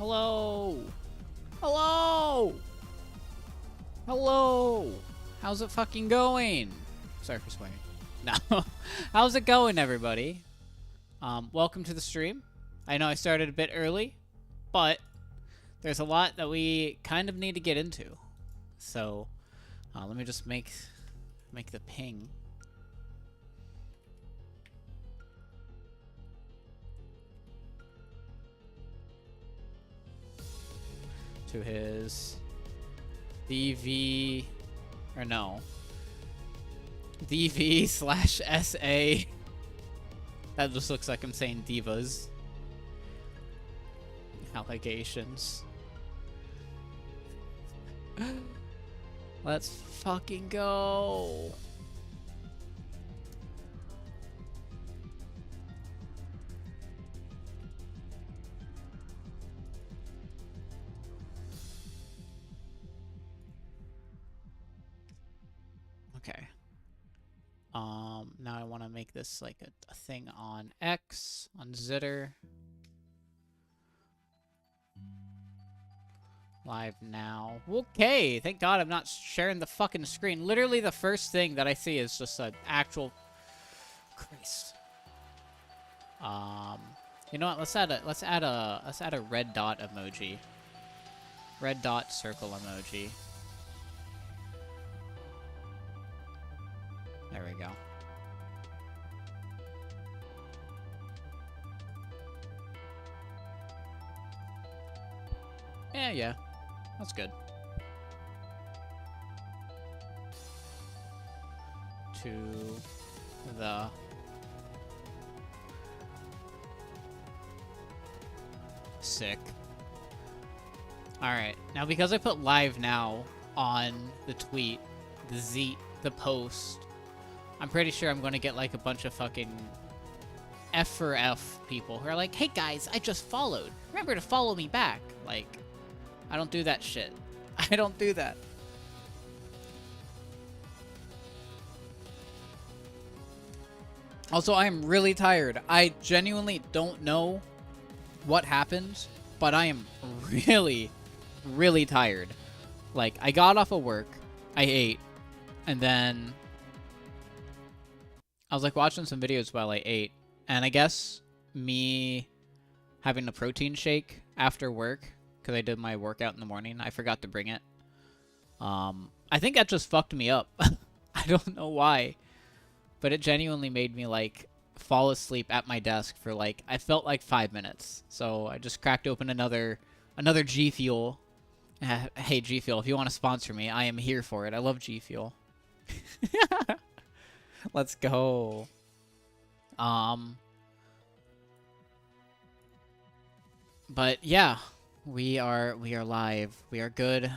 Hello. Hello. Hello. How's it fucking going? Sorry for swearing. No. How's it going, everybody? Welcome to the stream. I know I started a bit early, but there's a lot that we kind of need to get into. So, let me just make the ping. To his DV, or no, DV/SA. That just looks like I'm saying divas. Allegations. Let's fucking go. Okay. Now I want to make this like a thing on X, on Xitter. Live now. Okay, thank God I'm not sharing the fucking screen. Literally the first thing that I see is just an actual... Christ. You know what? Let's add a red dot emoji. Red dot circle emoji. There we go. Yeah. That's good. To the sick. Alright, now because I put live now on the tweet, the post, I'm pretty sure I'm going to get like a bunch of fucking F for F people who are like, hey guys, I just followed. Remember to follow me back. Like, I don't do that shit. I don't do that. Also, I am really tired. I genuinely don't know what happened, but I am really, really tired. Like, I got off of work, I ate, and then I was like watching some videos while I ate, and I guess me having a protein shake after work, because I did my workout in the morning, I forgot to bring it. I think that just fucked me up. I don't know why, but it genuinely made me like fall asleep at my desk for like, I felt like 5 minutes. So I just cracked open another G Fuel. Hey G Fuel, if you want to sponsor me, I am here for it. I love G Fuel. Let's go. But yeah, we are live. We are good.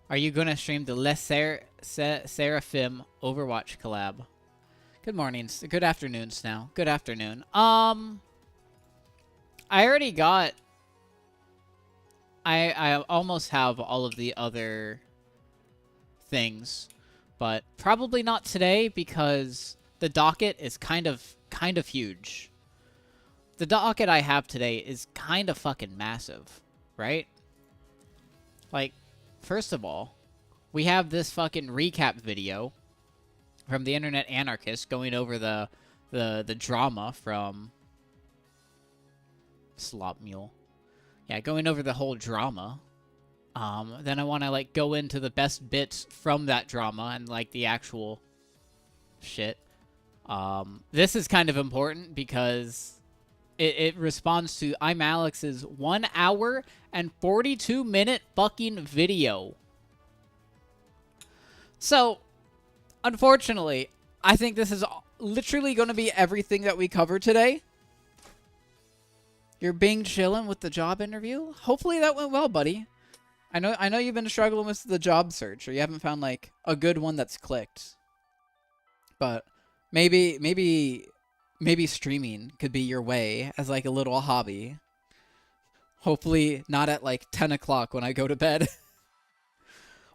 Are you gonna stream the Les Seraphim Overwatch collab? Good mornings. Good afternoons now. Good afternoon. I already got... I almost have all of the other things, but probably not today because the docket is kind of huge. The docket I have today is kind of fucking massive, right? Like, first of all, we have this fucking recap video from the Internet Anarchist going over the drama from Slop Mule. Yeah, going over the whole drama. Then I want to like go into the best bits from that drama and like the actual shit. This is kind of important because it responds to Imallexx's 1 hour and 42-minute fucking video. So, unfortunately, I think this is literally going to be everything that we cover today. You're being chillin' with the job interview? Hopefully that went well, buddy. I know you've been struggling with the job search, or you haven't found like a good one that's clicked. But maybe streaming could be your way as like a little hobby. Hopefully not at like 10 o'clock when I go to bed.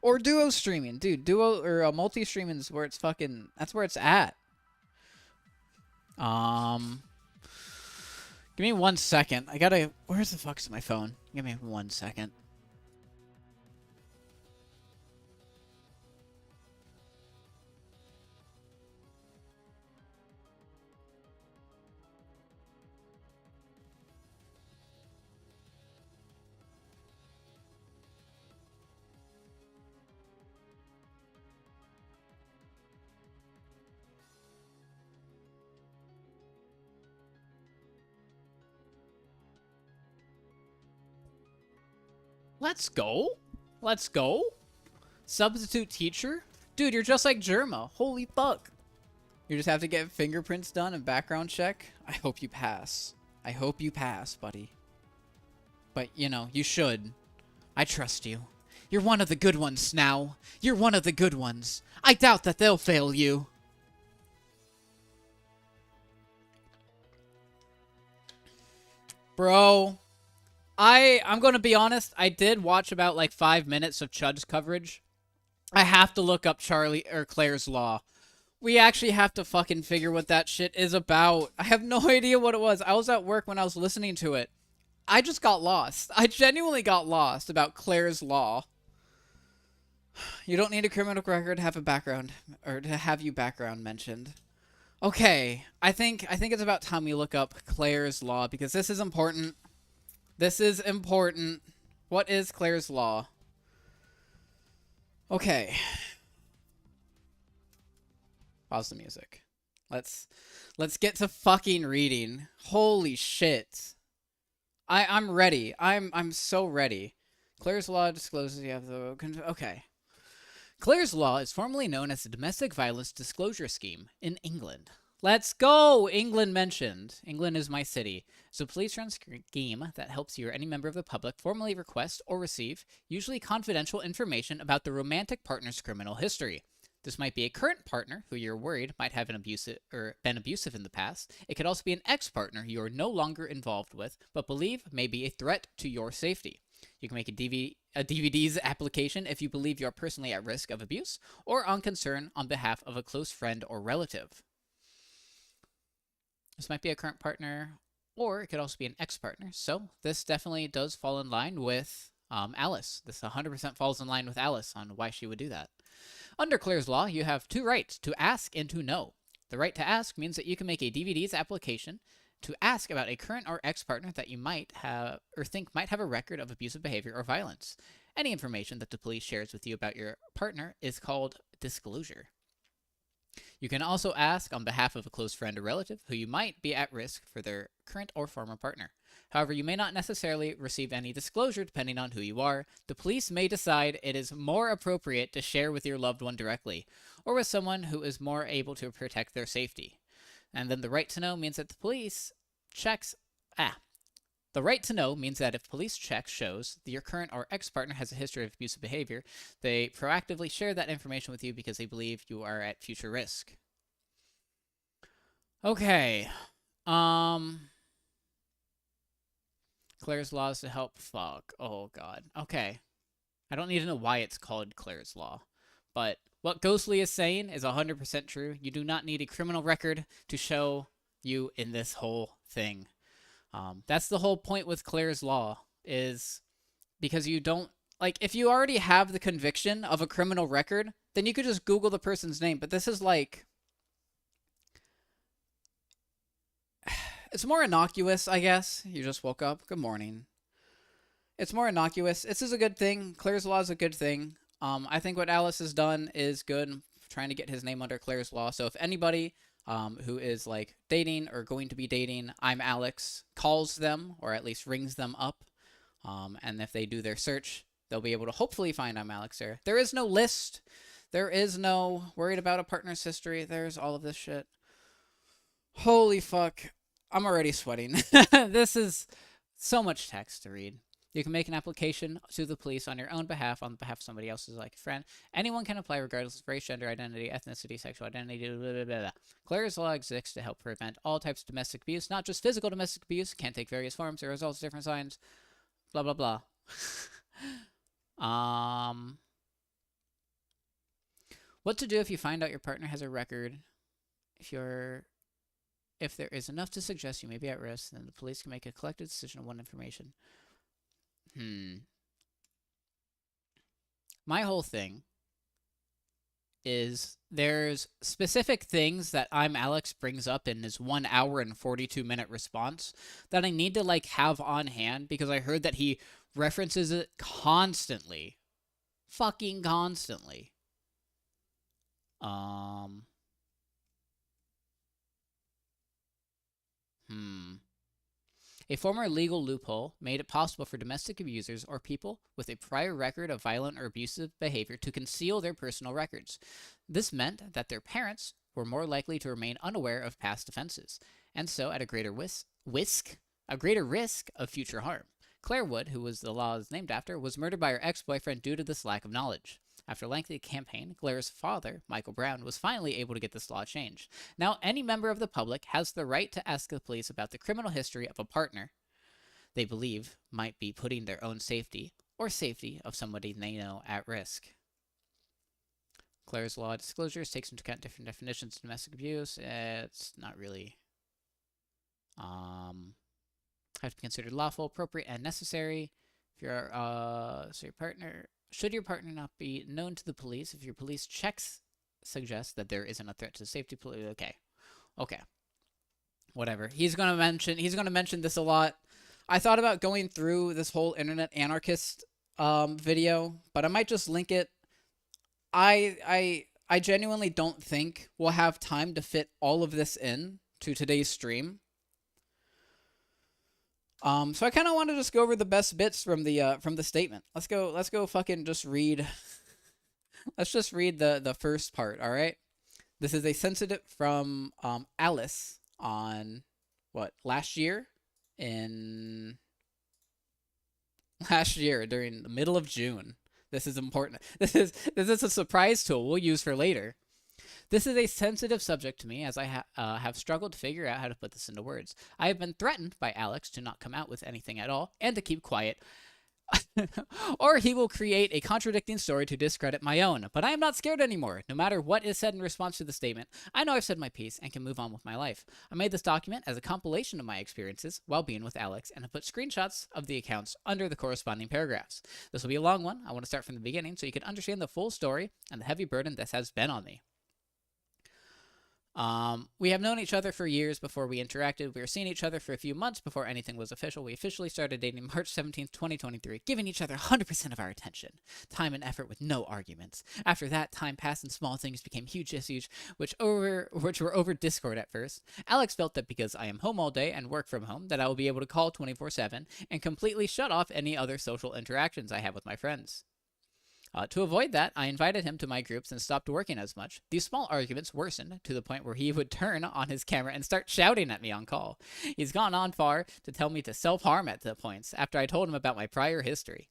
Or duo streaming. Dude, duo or multi-streaming is where it's fucking... That's where it's at. Give me 1 second. I gotta... Where's the fuck's my phone? Give me 1 second. Let's go. Let's go. Substitute teacher? Dude, you're just like Germa. Holy fuck. You just have to get fingerprints done and background check. I hope you pass. I hope you pass, buddy. But, you know, you should. I trust you. You're one of the good ones now. You're one of the good ones. I doubt that they'll fail you. Bro. I'm going to be honest. I did watch about like 5 minutes of Chud's coverage. I have to look up Charlie or Claire's Law. We actually have to fucking figure what that shit is about. I have no idea what it was. I was at work when I was listening to it. I just got lost. I genuinely got lost about Claire's Law. You don't need a criminal record to have a background, or to have you background mentioned. Okay, I think it's about time we look up Claire's Law, because this is important. This is important. What is Claire's Law? Okay. Pause the music. Let's get to fucking reading. Holy shit. I'm ready. I'm so ready. Claire's Law discloses you have the... Okay. Claire's Law is formally known as the Domestic Violence Disclosure Scheme in England. Let's go! England mentioned. England is my city. It's a police-run scheme that helps you or any member of the public formally request or receive, usually confidential information about the romantic partner's criminal history. This might be a current partner who you're worried might have been abusive in the past. It could also be an ex-partner you are no longer involved with, but believe may be a threat to your safety. You can make a DVD's application if you believe you are personally at risk of abuse, or on concern on behalf of a close friend or relative. This might be a current partner, or it could also be an ex-partner. So this definitely does fall in line with Alice. This 100% falls in line with Alice on why she would do that. Under Claire's Law, you have two rights: to ask and to know. The right to ask means that you can make a DVD's application to ask about a current or ex-partner that you might have or think might have a record of abusive behavior or violence. Any information that the police shares with you about your partner is called disclosure. You can also ask on behalf of a close friend or relative who you might be at risk for their current or former partner. However, you may not necessarily receive any disclosure depending on who you are. The police may decide it is more appropriate to share with your loved one directly, or with someone who is more able to protect their safety. And then the right to know means that the police checks... The right to know means that if police check shows that your current or ex-partner has a history of abusive behavior, they proactively share that information with you because they believe you are at future risk. Okay. Claire's Law is to help... Fuck. Oh, God. Okay. I don't need to know why it's called Claire's Law. But what Ghostly is saying is 100% true. You do not need a criminal record to show you in this whole thing. That's the whole point with Claire's Law, is because you don't... Like, if you already have the conviction of a criminal record, then you could just Google the person's name. But this is like... It's more innocuous, I guess. You just woke up. Good morning. It's more innocuous. This is a good thing. Claire's Law is a good thing. I think what Alice has done is good, trying to get his name under Claire's Law. So if anybody who is like dating or going to be dating Imallexx calls them, or at least rings them up, and if they do their search, they'll be able to hopefully find Imallexx there. There is no list. There is no worried about a partner's history. There's all of this shit. Holy fuck. I'm already sweating. This is so much text to read. You can make an application to the police on your own behalf, on behalf of somebody else's, like a friend. Anyone can apply regardless of race, gender, identity, ethnicity, sexual identity, blah, blah, blah, blah. Claire's Law exists to help prevent all types of domestic abuse, not just physical domestic abuse. Can take various forms. There results, different signs, blah, blah, blah. What to do if you find out your partner has a record? If If there is enough to suggest you may be at risk, then the police can make a collective decision on what information. My whole thing is there's specific things that Imallexx brings up in his 1 hour and 42-minute response that I need to like have on hand because I heard that he references it constantly. Fucking constantly. A former legal loophole made it possible for domestic abusers or people with a prior record of violent or abusive behavior to conceal their personal records. This meant that their parents were more likely to remain unaware of past offenses, and so at a greater risk of future harm. Claire Wood, who was the law is named after, was murdered by her ex-boyfriend due to this lack of knowledge. After a lengthy campaign, Claire's father, Michael Brown, was finally able to get this law changed. Now, any member of the public has the right to ask the police about the criminal history of a partner they believe might be putting their own safety or safety of somebody they know at risk. Claire's law disclosures takes into account different definitions of domestic abuse. It's not really have to be considered lawful, appropriate, and necessary. If you're so your partner should your partner not be known to the police if your police checks suggest that there isn't a threat to safety. Okay, whatever. He's gonna mention this a lot. I thought about going through this whole internet anarchist video, but I might just link it. I genuinely don't think we'll have time to fit all of this in to today's stream. So I kind of want to just go over the best bits from the statement. Let's go fucking just read. Let's just read the first part, all right? This is a sensitive from Alice on last year during the middle of June. This is important. This is a surprise tool we'll use for later. This is a sensitive subject to me as I have struggled to figure out how to put this into words. I have been threatened by Alex to not come out with anything at all and to keep quiet, or he will create a contradicting story to discredit my own. But I am not scared anymore. No matter what is said in response to the statement, I know I've said my piece and can move on with my life. I made this document as a compilation of my experiences while being with Alex and have put screenshots of the accounts under the corresponding paragraphs. This will be a long one. I want to start from the beginning so you can understand the full story and the heavy burden this has been on me. We have known each other for years before we interacted. We were seeing each other for a few months before anything was official. We officially started dating March 17th, 2023, giving each other 100% of our attention, time and effort with no arguments. After that, time passed and small things became huge issues, which were over Discord at first. Alex felt that because I am home all day and work from home, that I will be able to call 24/7 and completely shut off any other social interactions I have with my friends. To avoid that, I invited him to my groups and stopped working as much. These small arguments worsened to the point where he would turn on his camera and start shouting at me on call. He's gone on far to tell me to self-harm at the points after I told him about my prior history.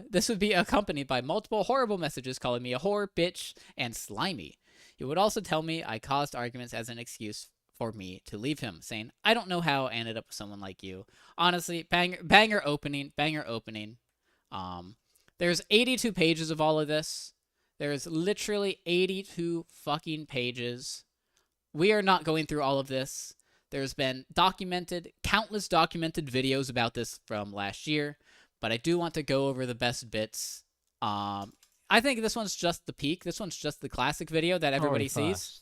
This would be accompanied by multiple horrible messages calling me a whore, bitch, and slimy. He would also tell me I caused arguments as an excuse for me to leave him, saying, I don't know how I ended up with someone like you. Honestly, banger opening. There's 82 pages of all of this. There's literally 82 fucking pages. We are not going through all of this. There's been countless documented videos about this from last year, but I do want to go over the best bits. I think this one's just the peak. This one's just the classic video that everybody sees.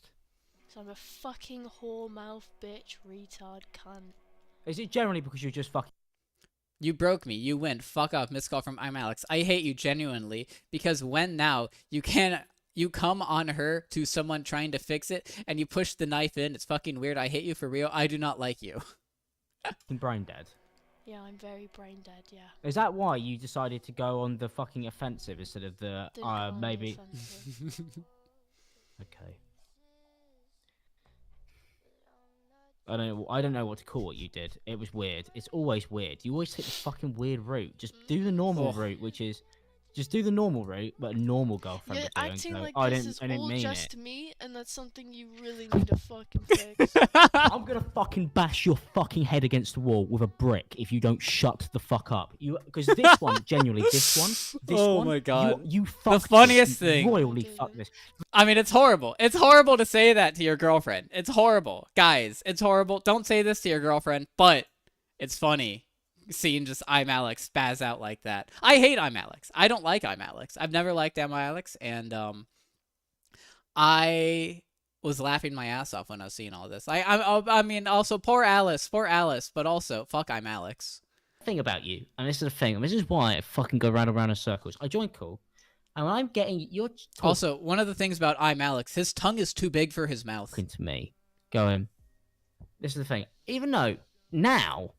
So I'm a fucking whore mouth bitch retard cunt. Is it generally because you're just fucking... You broke me. You win. Fuck off. Missed call from Imallexx. I hate you genuinely because when now you come on her to someone trying to fix it and you push the knife in. It's fucking weird. I hate you for real. I do not like you. brain dead. Yeah, I'm very brain dead, yeah. Is that why you decided to go on the fucking offensive instead of the maybe? Okay. I don't know what to call what you did. It was weird. It's always weird. You always take the fucking weird route. Just do the normal route, which is Just do the normal route, but a normal girlfriend You're would do. acting And go, like I this didn't, is I didn't all mean just it. me, and that's something you really need to fucking fix. I'm gonna fucking bash your fucking head against the wall with a brick if you don't shut the fuck up. Because this one, genuinely, this Oh one, my God. you fucked funniest this. thing- You royally You fucked didn't. this. I mean, it's horrible. It's horrible to say that to your girlfriend. It's horrible. Guys, it's horrible. Don't say this to your girlfriend, but it's funny seeing just Imallexx spaz out like that. I hate Imallexx. I don't like Imallexx. I've never liked Imallexx, and I was laughing my ass off when I was seeing all this. I mean, also poor Alice, but also fuck Imallexx. Thing about you, and this is the thing, and this is why I fucking go round and round in circles. I join cool, and when I'm getting you're Also, one of the things about Imallexx, his tongue is too big for his mouth. talking to me, going. This is the thing. Even though now,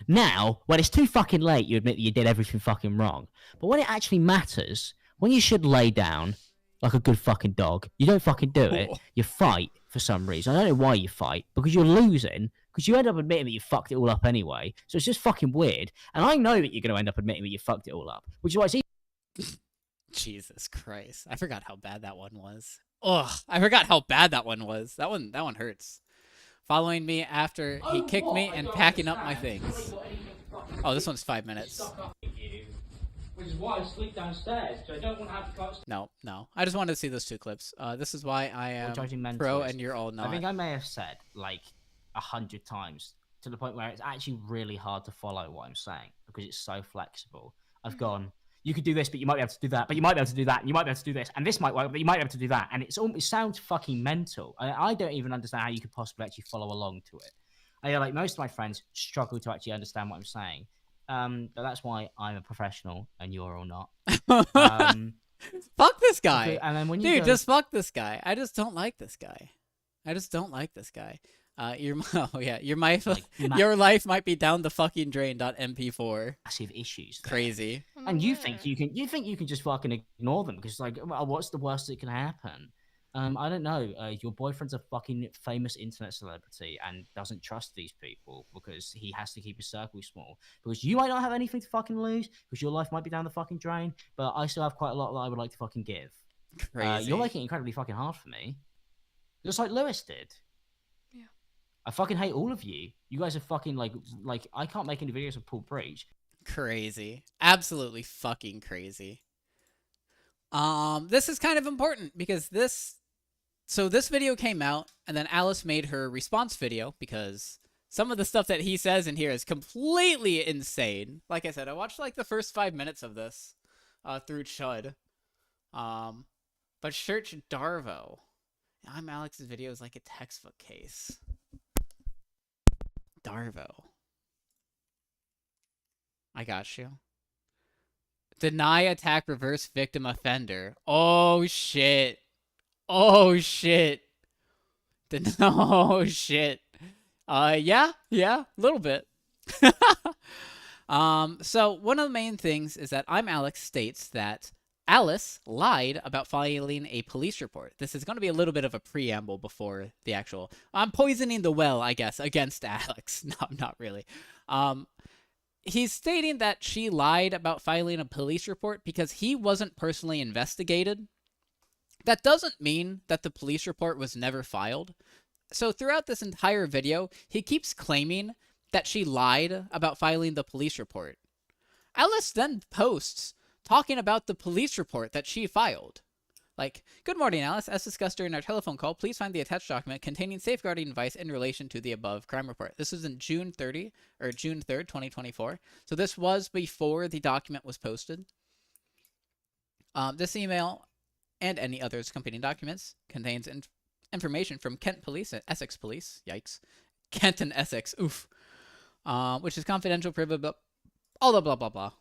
when it's too fucking late, you admit that you did everything fucking wrong. But when it actually matters, when you should lay down like a good fucking dog, you don't fucking do it. You fight for some reason. I don't know why you fight, because you're losing, because you end up admitting that you fucked it all up anyway. So it's just fucking weird. And I know that you're going to end up admitting that you fucked it all up, which is why it's Jesus Christ. I forgot how bad that one was. Ugh, I forgot how bad that one was. That one hurts. Following me after he kicked me and packing up my things. Oh, this one's 5 minutes. Which is why I sleep downstairs, because I don't want to have to No. I just wanted to see those 2 clips. This is why I am judging pro mentalist. and you're all not. I think I may have said like 100 times to the point where it's actually really hard to follow what I'm saying because it's so flexible. I've gone, you could do this, but you might be able to do that, but you might be able to do that, and you might be able to do this, and this might work, but you might be able to do that. And it sounds fucking mental. I don't even understand how you could possibly actually follow along to it. Like most of my friends struggle to actually understand what I'm saying. But that's why I'm a professional and you're all not. Fuck this guy. And then when you Dude, just fuck this guy. I just don't like this guy. Your life might be down the fucking drain. .mp4. Massive issues. Crazy. And you think you can just fucking ignore them because like, well, what's the worst that can happen? I don't know. Your boyfriend's a fucking famous internet celebrity and doesn't trust these people because he has to keep his circle small. Because you might not have anything to fucking lose because your life might be down the fucking drain, but I still have quite a lot that I would like to fucking give. Crazy. You're making it incredibly fucking hard for me. Just like Lewis did. Yeah. I fucking hate all of you. You guys are fucking like I can't make any videos of Paul Breach. Crazy. Absolutely fucking crazy. This is kind of important because this video came out and then Alice made her response video because some of the stuff that he says in here is completely insane. Like I said, I watched like the first 5 minutes of this through Chud. But search Darvo. Imallexx's video is like a textbook case. Darvo. I got you. Deny attack reverse victim offender. Oh shit. Oh shit. Oh shit. Yeah, a little bit. So one of the main things is that Imallexx states that Alice lied about filing a police report. This is going to be a little bit of a preamble before the actual... I'm poisoning the well, I guess, against Alex. No, not really. He's stating that she lied about filing a police report because he wasn't personally investigated. That doesn't mean that the police report was never filed. So throughout this entire video, he keeps claiming that she lied about filing the police report. Alice then posts talking about the police report that she filed. Like, good morning, Alice. As discussed during our telephone call, please find the attached document containing safeguarding advice in relation to the above crime report. This was in June 3rd, 2024. So this was before the document was posted. This email and any other accompanying documents contains information from Kent Police and Essex Police. Yikes. Kent and Essex. Oof. Which is confidential, privileged, all the blah, blah, blah.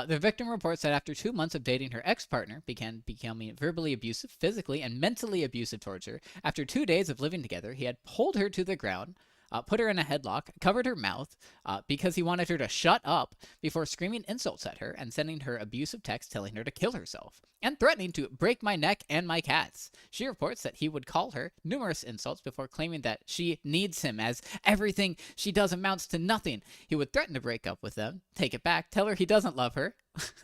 The victim reports that after 2 months of dating, her ex-partner began becoming verbally abusive, physically and mentally abusive towards her. After 2 days of living together, he had pulled her to the ground, put her in a headlock, covered her mouth because he wanted her to shut up before screaming insults at her and sending her abusive texts telling her to kill herself, and threatening to break my neck and my cat's. She reports that he would call her numerous insults before claiming that she needs him as everything she does amounts to nothing. He would threaten to break up with them, take it back, tell her he doesn't love her,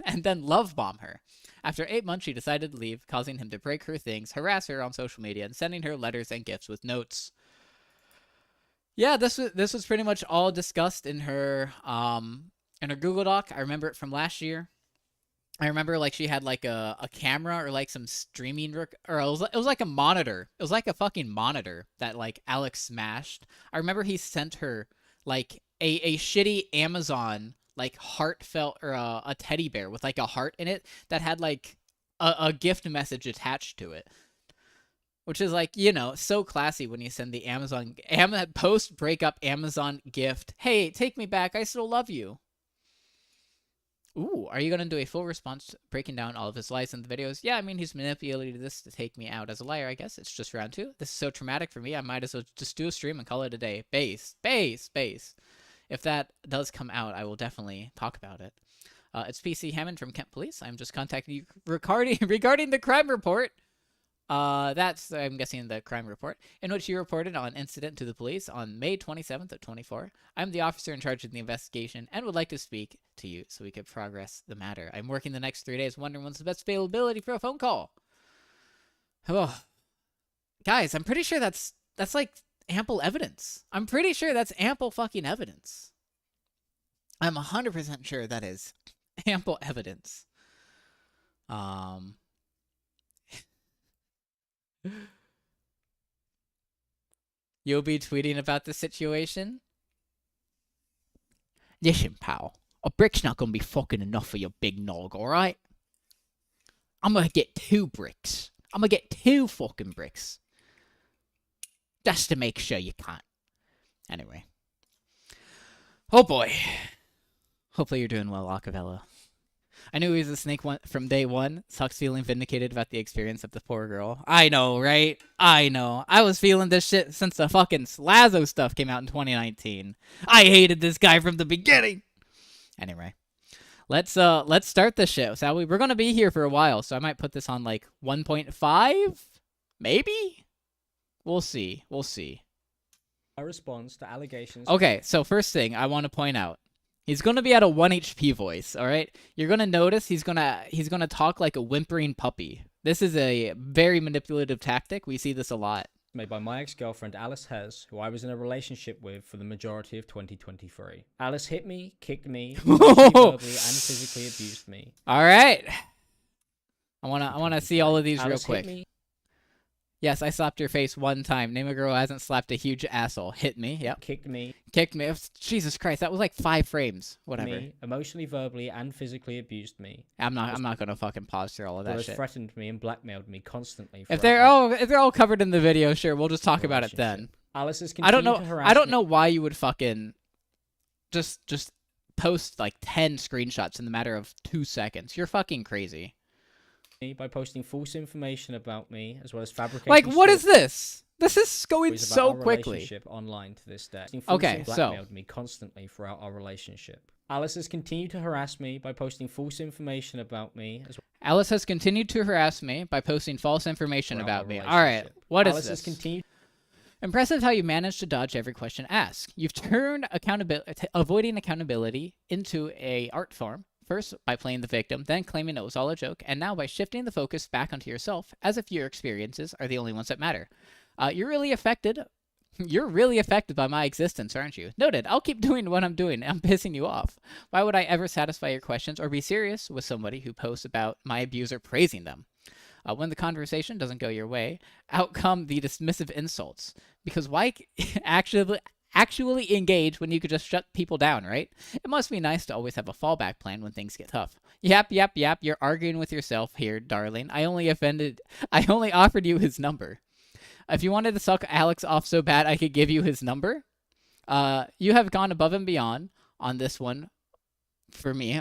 and then love bomb her. After 8 months, she decided to leave, causing him to break her things, harass her on social media, and sending her letters and gifts with notes. Yeah, this was pretty much all discussed in her Google Doc. I remember it from last year. I remember like she had like a camera or like some streaming or it was like a monitor. It was like a fucking monitor that like Alex smashed. I remember he sent her like a shitty Amazon like heartfelt or a teddy bear with like a heart in it that had like a gift message attached to it. Which is like, you know, so classy when you send the post breakup Amazon gift. Hey, take me back. I still love you. Ooh, are you going to do a full response breaking down all of his lies in the videos? Yeah, I mean, he's manipulated this to take me out as a liar, I guess. It's just round 2. This is so traumatic for me, I might as well just do a stream and call it a day. Base. If that does come out, I will definitely talk about it. It's PC Hammond from Kent Police. I'm just contacting you regarding the crime report. That's, I'm guessing, the crime report, in which you reported on an incident to the police on May 27th of 24. I'm the officer in charge of the investigation and would like to speak to you so we could progress the matter. I'm working the next 3 days, wondering when's the best availability for a phone call. Oh. Guys, I'm pretty sure that's like ample evidence. I'm pretty sure that's ample fucking evidence. I'm 100% sure that is ample evidence. You'll be tweeting about the situation? Listen, pal. A brick's not gonna be fucking enough for your big nog, alright? I'm gonna get 2 bricks. I'm gonna get 2 fucking bricks. Just to make sure you can't. Anyway. Oh boy. Hopefully you're doing well, Acapella. I knew he was a snake from day one. Sucks feeling vindicated about the experience of the poor girl. I know, right? I know. I was feeling this shit since the fucking Slazo stuff came out in 2019. I hated this guy from the beginning. Anyway, let's start this shit. So we're gonna be here for a while, so I might put this on like 1.5, maybe. We'll see. We'll see. A response to allegations. Okay, so first thing I want to point out. He's going to be at a 1 HP voice, all right? You're going to notice he's going to talk like a whimpering puppy. This is a very manipulative tactic. We see this a lot. Made by my ex-girlfriend Alice Hez, who I was in a relationship with for the majority of 2023. Alice hit me, kicked me, verbally and physically abused me. All right. I want to see all of these Alice real quick. Yes, I slapped your face 1 time. Name a girl who hasn't slapped a huge asshole. Hit me. Yep. Kicked me. Kicked me. Jesus Christ, that was like 5 frames. Whatever. Me, emotionally, verbally, and physically abused me. I'm not gonna fucking pause through all of that shit. Threatened me and blackmailed me constantly. If they're all covered in the video, sure, we'll just talk about it then. Alice has I don't continued to know. harass I don't me. know why you would fucking just post like 10 screenshots in the matter of 2 seconds. You're fucking crazy. By posting false information about me, as well as fabricating. Like, what is this? This is going about so our quickly. Relationship online to this day. Okay, so blackmailed me constantly throughout our relationship. Alice has continued to harass me by posting false information about me. Alice has continued to harass me by posting false information about me. All right, what Alice is this? Has continued. Impressive how you managed to dodge every question asked. You've turned avoiding accountability into a art form. First, by playing the victim, then claiming it was all a joke, and now by shifting the focus back onto yourself, as if your experiences are the only ones that matter. You're really affected by my existence, aren't you? Noted. I'll keep doing what I'm doing. I'm pissing you off. Why would I ever satisfy your questions or be serious with somebody who posts about my abuser praising them? When the conversation doesn't go your way, out come the dismissive insults. Because why actually engage when you could just shut people down, right? It must be nice to always have a fallback plan when things get tough. Yap, you're arguing with yourself here, darling. I only offered you his number. If you wanted to suck Alex off so bad I could give you his number, you have gone above and beyond on this one for me.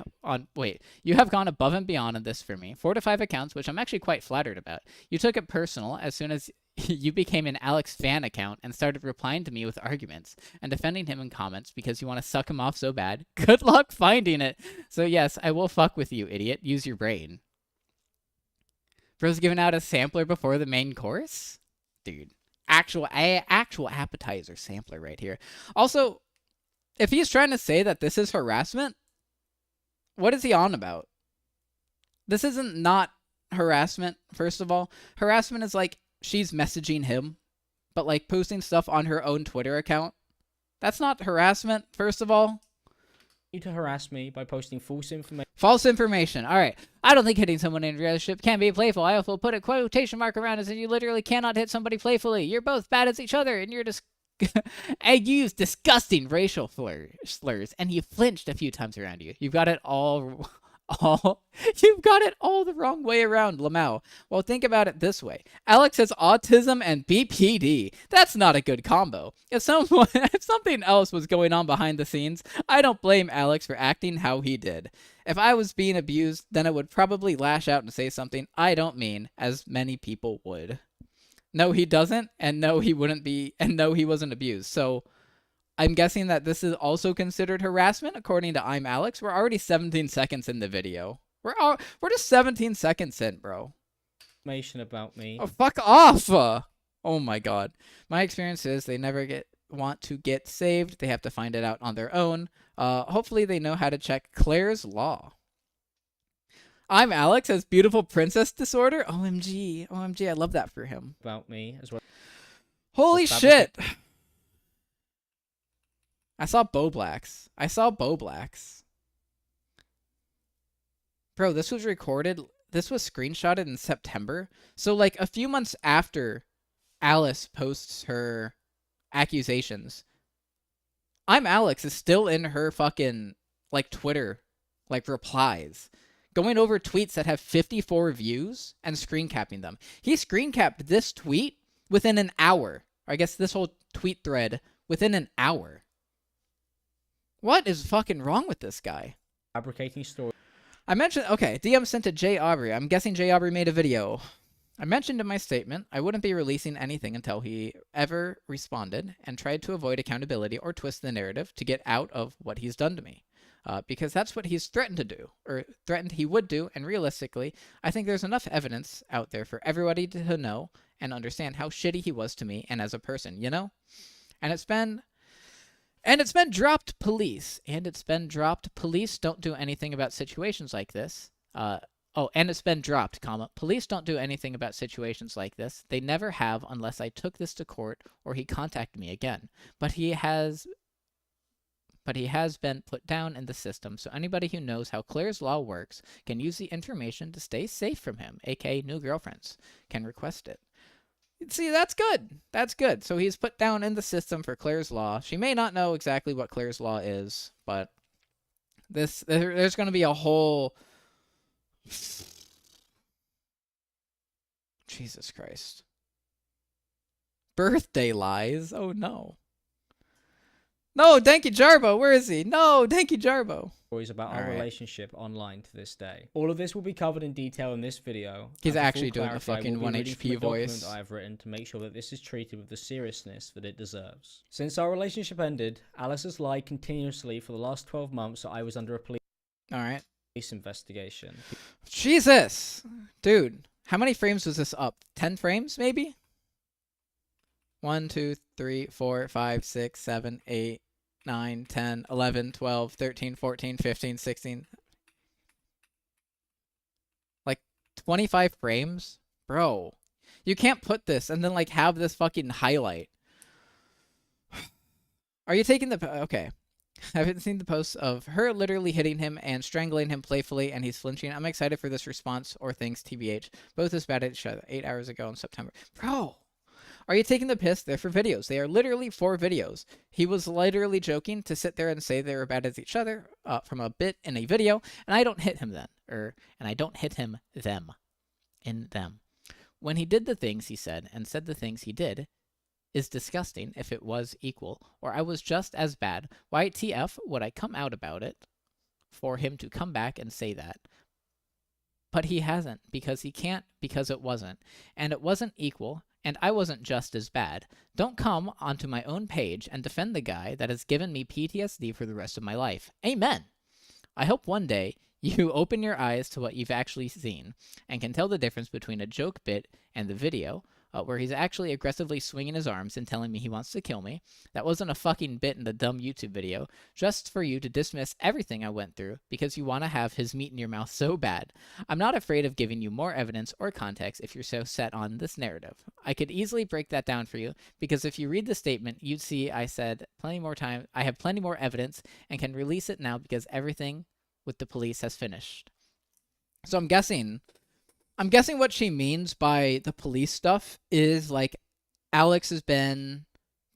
You have gone above and beyond on this for me. 4 to 5 accounts, which I'm actually quite flattered about. You took it personal as soon as you became an Alex fan account and started replying to me with arguments and defending him in comments because you want to suck him off so bad. Good luck finding it. So yes, I will fuck with you, idiot. Use your brain. Bro's giving out a sampler before the main course? Dude. Actual appetizer sampler right here. Also, if he's trying to say that this is harassment, what is he on about? This isn't not harassment, first of all. Harassment is like she's messaging him, but like posting stuff on her own Twitter account. That's not harassment, first of all. You to harass me by posting false information. False information. All right. I don't think hitting someone in a relationship can be playful. I also put a quotation mark around it, and you literally cannot hit somebody playfully. You're both bad at each other, and you're just... and you use disgusting racial slurs, and you flinched a few times around you. You've got it all you've got it all the wrong way around, Lamau. Well, think about it this way. Alex has autism and BPD. That's not a good combo. If something else was going on behind the scenes, I don't blame Alex for acting how he did. If I was being abused, then I would probably lash out and say something I don't mean, as many people would. No, he doesn't, and no, he wouldn't be, and no, he wasn't abused. So I'm guessing that this is also considered harassment, according to Imallexx. We're already 17 seconds in the video. We're just 17 seconds in, bro. Information about me. Oh, fuck off! Oh my god. My experience is they never want to get saved. They have to find it out on their own. Hopefully they know how to check Claire's Law. Imallexx has beautiful princess disorder. OMG. OMG, I love that for him. About me as well. Holy shit! I saw Boblax. Bro, this was recorded. This was screenshotted in September. So, like, a few months after Alice posts her accusations, Imallexx is still in her fucking, like, Twitter, like, replies, going over tweets that have 54 views and screen capping them. He screen capped this tweet within an hour. Or I guess this whole tweet thread within an hour. What is fucking wrong with this guy? Fabricating stories. I mentioned, okay, DM sent to Jay Aubrey. I'm guessing Jay Aubrey made a video. I mentioned in my statement I wouldn't be releasing anything until he ever responded and tried to avoid accountability or twist the narrative to get out of what he's done to me. Because that's what he's threatened to do, or threatened he would do, and realistically, I think there's enough evidence out there for everybody to know and understand how shitty he was to me and as a person, you know? And it's been dropped, police. Police don't do anything about situations like this. And it's been dropped, comma. Police don't do anything about situations like this. They never have unless I took this to court or he contacted me again. But he has been put down in the system, so anybody who knows how Claire's Law works can use the information to stay safe from him, aka new girlfriends, can request it. See, that's good. That's good. So he's put down in the system for Claire's Law. She may not know exactly what Claire's Law is, but there's going to be a whole... Jesus Christ. Birthday lies? Oh, no. No, Danky Jarbo, where is he? No, Danky Jarbo. Stories about All our right. relationship online to this day. All of this will be covered in detail in this video. He's And for actually full doing the clarity, I fucking will be 1 reading from HP a document voice. I have written to make sure that this is treated with the seriousness that it deserves. Since our relationship ended, Alice has lied continuously for the last 12 months that I was under a police All right. investigation. Jesus. Dude, how many frames was this up? 10 frames, maybe? 1, 2, 3, 4, 5, 6, 7, 8, 9, 10, 11, 12, 13, 14, 15, 16. Like 25 frames? Bro. You can't put this and then like have this fucking highlight. Are you taking the... Okay. I haven't seen the posts of her literally hitting him and strangling him playfully and he's flinching. I'm excited for this response or things TBH. Both as bad as each other 8 hours ago in September. Bro! Are you taking the piss? They're for videos. They are literally for videos. He was literally joking to sit there and say they were bad as each other from a bit in a video, and I don't hit him then. And I don't hit him them. In them. When he did the things he said and said the things he did is disgusting if it was equal, or I was just as bad. Why TF would I come out about it for him to come back and say that? But he hasn't, because he can't, because it wasn't. And it wasn't equal, and I wasn't just as bad. Don't come onto my own page and defend the guy that has given me PTSD for the rest of my life. Amen. I hope one day you open your eyes to what you've actually seen and can tell the difference between a joke bit and the video, where he's actually aggressively swinging his arms and telling me he wants to kill me. That wasn't a fucking bit in the dumb YouTube video, just for you to dismiss everything I went through because you want to have his meat in your mouth so bad. I'm not afraid of giving you more evidence or context if you're so set on this narrative. I could easily break that down for you, because if you read the statement, you'd see I said plenty more time. I have plenty more evidence and can release it now because everything with the police has finished. So I'm guessing what she means by the police stuff is like Alex has been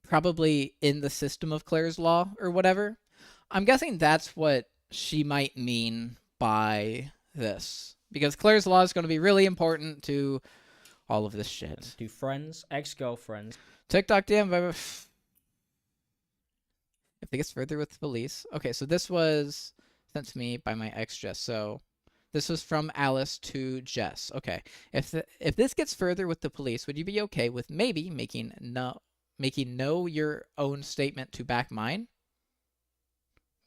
probably in the system of Claire's Law or whatever. I'm guessing that's what she might mean by this, because Claire's Law is going to be really important to all of this shit. To friends, ex-girlfriends. TikTok DM. If it gets further with the police. Okay, so this was sent to me by my ex Jess. So this was from Alice to Jess. Okay, if this gets further with the police, would you be okay with maybe making know your own statement to back mine?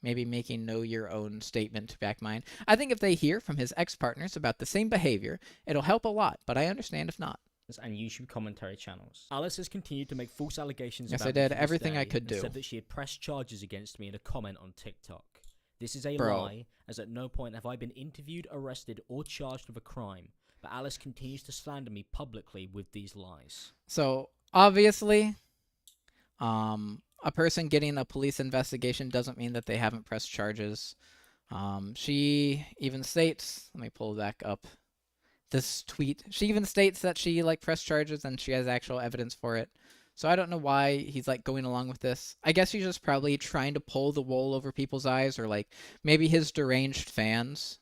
Maybe making know your own statement to back mine. I think if they hear from his ex-partners about the same behavior, it'll help a lot, but I understand if not. And YouTube commentary channels. Alice has continued to make false allegations Yes, about I did me to this everything I day could and do. said that she had pressed charges against me in a comment on TikTok. This is a Bro. lie, as at no point have I been interviewed, arrested, or charged with a crime, but Alice continues to slander me publicly with these lies. So, obviously, a person getting a police investigation doesn't mean that they haven't pressed charges. She even states, let me pull back up this tweet. She even states that she pressed charges and she has actual evidence for it. So I don't know why he's going along with this. I guess he's just probably trying to pull the wool over people's eyes, or maybe his deranged fans,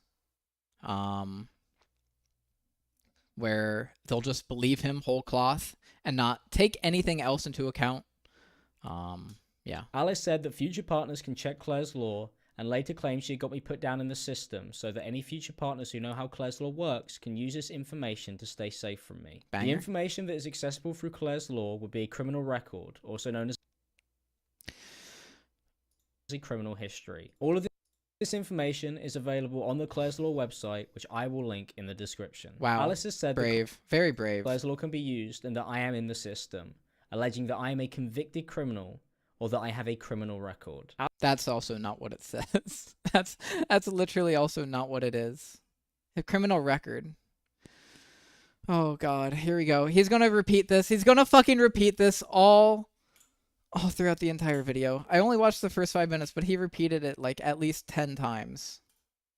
where they'll just believe him whole cloth and not take anything else into account. Yeah. Alice said that future partners can check Claire's Law, and later claimed she had got me put down in the system so that any future partners who know how Claire's Law works can use this information to stay safe from me. Banger. The information that is accessible through Claire's Law would be a criminal record, also known as a criminal history. All of this information is available on the Claire's Law website, which I will link in the description. Wow. Alice has said Brave. Very brave. that Claire's Law can be used and that I am in the system, alleging that I am a convicted criminal or that I have a criminal record. That's also not what it says. That's literally also not what it is. A criminal record. Oh god, here we go. He's gonna repeat this. He's gonna fucking repeat this all throughout the entire video. I only watched the first 5 minutes, but he repeated it at least 10 times.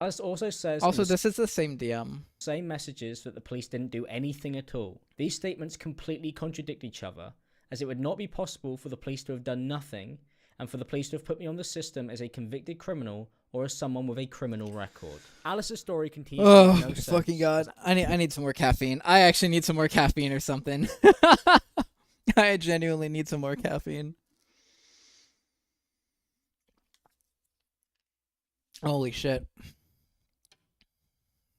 Alice also says this is the same DM. same messages that the police didn't do anything at all. These statements completely contradict each other, as it would not be possible for the police to have done nothing, and for the police to have put me on the system as a convicted criminal or as someone with a criminal record. Alice's story continues to make no sense. Fucking god. I need some more caffeine. I actually need some more caffeine or something. I genuinely need some more caffeine. Holy shit.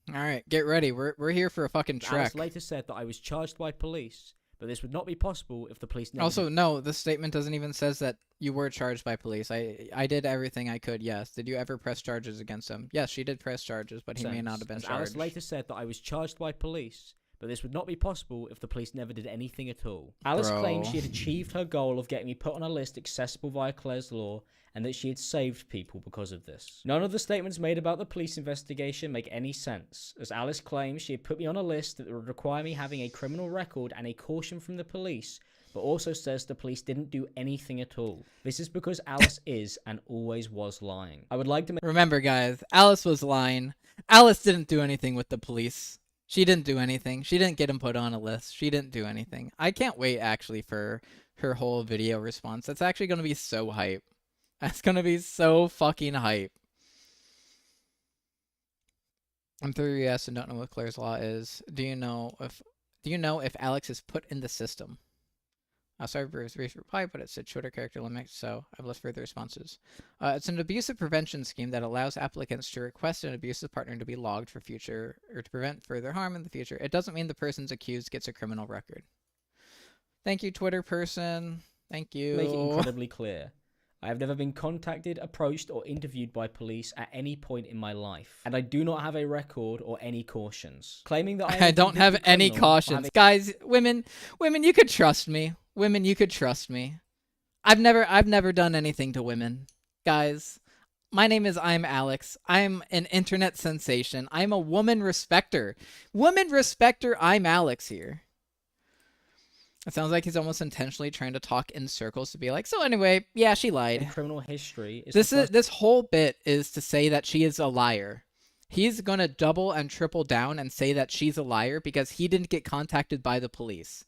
Alright, get ready. We're here for a fucking trek. Alice later said that I was charged by police, but this would not be possible if the police never Also, no, the statement doesn't even says that you were charged by police. I did everything I could, yes. Did you ever press charges against him? Yes, she did press charges, but he may not have been charged. Alice later said that I was charged by police, but this would not be possible if the police never did anything at all. Alice claimed she had achieved her goal of getting me put on a list accessible via Claire's Law, and that she had saved people because of this. None of the statements made about the police investigation make any sense, as Alice claims she had put me on a list that would require me having a criminal record and a caution from the police, but also says the police didn't do anything at all. This is because Alice is and always was lying. I would like to remember, guys, Alice was lying. Alice didn't do anything with the police. She didn't do anything. She didn't get him put on a list. She didn't do anything. I can't wait, actually, for her whole video response. That's actually going to be so hype. That's going to be so fucking hype. I'm 3 yes and don't know what Claire's Law is. Do you know if Alex is put in the system? Sorry for his brief reply, but it said shorter character limit, so I've left further responses. It's an abusive prevention scheme that allows applicants to request an abusive partner to be logged for future, or to prevent further harm in the future. It doesn't mean the person's accused gets a criminal record. Thank you, Twitter person. Thank you. Make it incredibly clear. I have never been contacted, approached, or interviewed by police at any point in my life, and I do not have a record or any cautions. Claiming that I don't have any cautions. Guys, women, you could trust me. Women, you could trust me. I've never done anything to women. Guys, my name is Imallexx. I'm an internet sensation. I'm a woman respecter. Woman respecter Imallexx here. It sounds like he's almost intentionally trying to talk in circles to be like, so anyway, yeah, she lied. Criminal history. This whole bit is to say that she is a liar. He's going to double and triple down and say that she's a liar because he didn't get contacted by the police.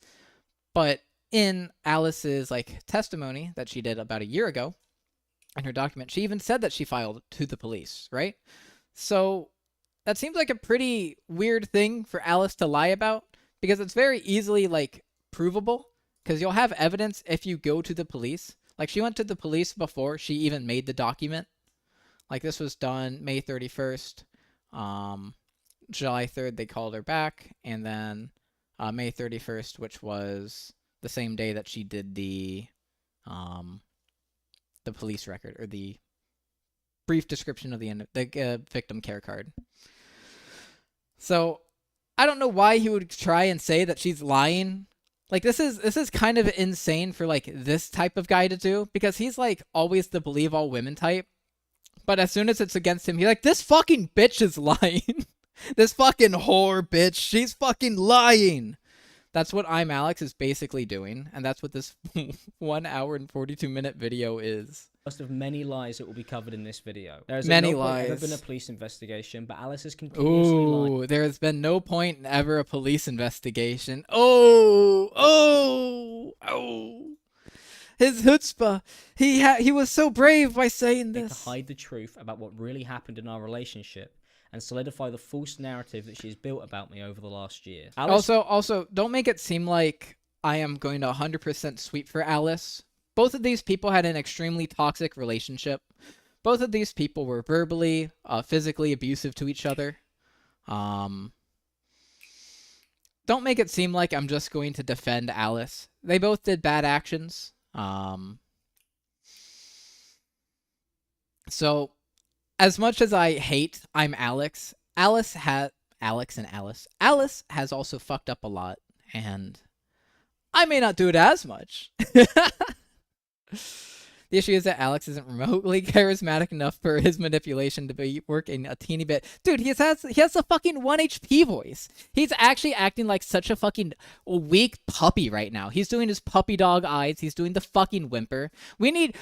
But in Alice's testimony that she did about a year ago in her document, she even said that she filed to the police, right? So that seems like a pretty weird thing for Alice to lie about because it's very easily provable because you'll have evidence if you go to the police. Like she went to the police before she even made the document. Like this was done May 31st. July 3rd they called her back, and then May 31st, which was the same day that she did the police record or the brief description of the victim care card. So I don't know why he would try and say that she's lying. Like this is kind of insane for this type of guy to do because he's always the believe all women type. But as soon as it's against him, he's like, this fucking bitch is lying. This fucking whore bitch, she's fucking lying. That's what Imallexx is basically doing, and that's what this 1 hour and 42-minute video is. Most of many lies that will be covered in this video. There has many no lies. Point ever been a police investigation, but Alice has continuously lied. There has been no point in ever a police investigation. Oh. His chutzpah. He was so brave by saying this. To hide the truth about what really happened in our relationship and solidify the false narrative that she's built about me over the last year. Alice... Also, don't make it seem like I am going to 100% sweep for Alice. Both of these people had an extremely toxic relationship. Both of these people were verbally, physically abusive to each other. Don't make it seem like I'm just going to defend Alice. They both did bad actions. So, as much as I hate Imallexx, Alice has also fucked up a lot, and I may not do it as much. The issue is that Alex isn't remotely charismatic enough for his manipulation to be working a teeny bit. Dude, he has a fucking 1 HP voice. He's actually acting like such a fucking weak puppy right now. He's doing his puppy dog eyes. He's doing the fucking whimper. We need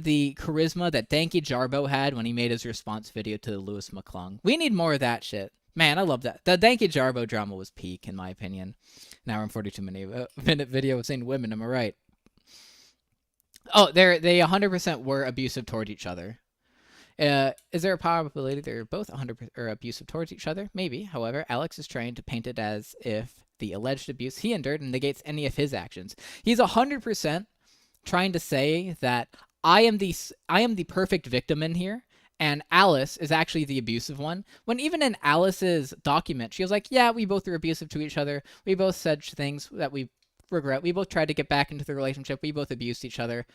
the charisma that Danky Jarbo had when he made his response video to Lewis McClung. We need more of that shit. Man, I love that. The Danky Jarbo drama was peak, in my opinion. An hour and 42-minute video of saying women, am I right? Oh, they 100% were abusive toward each other. Is there a probability they're both 100% abusive towards each other? Maybe. However, Alex is trying to paint it as if the alleged abuse he endured negates any of his actions. He's 100% trying to say that I am the perfect victim in here, and Alice is actually the abusive one. When even in Alice's document, she was like, yeah, we both were abusive to each other. We both said things that we regret. We both tried to get back into the relationship. We both abused each other.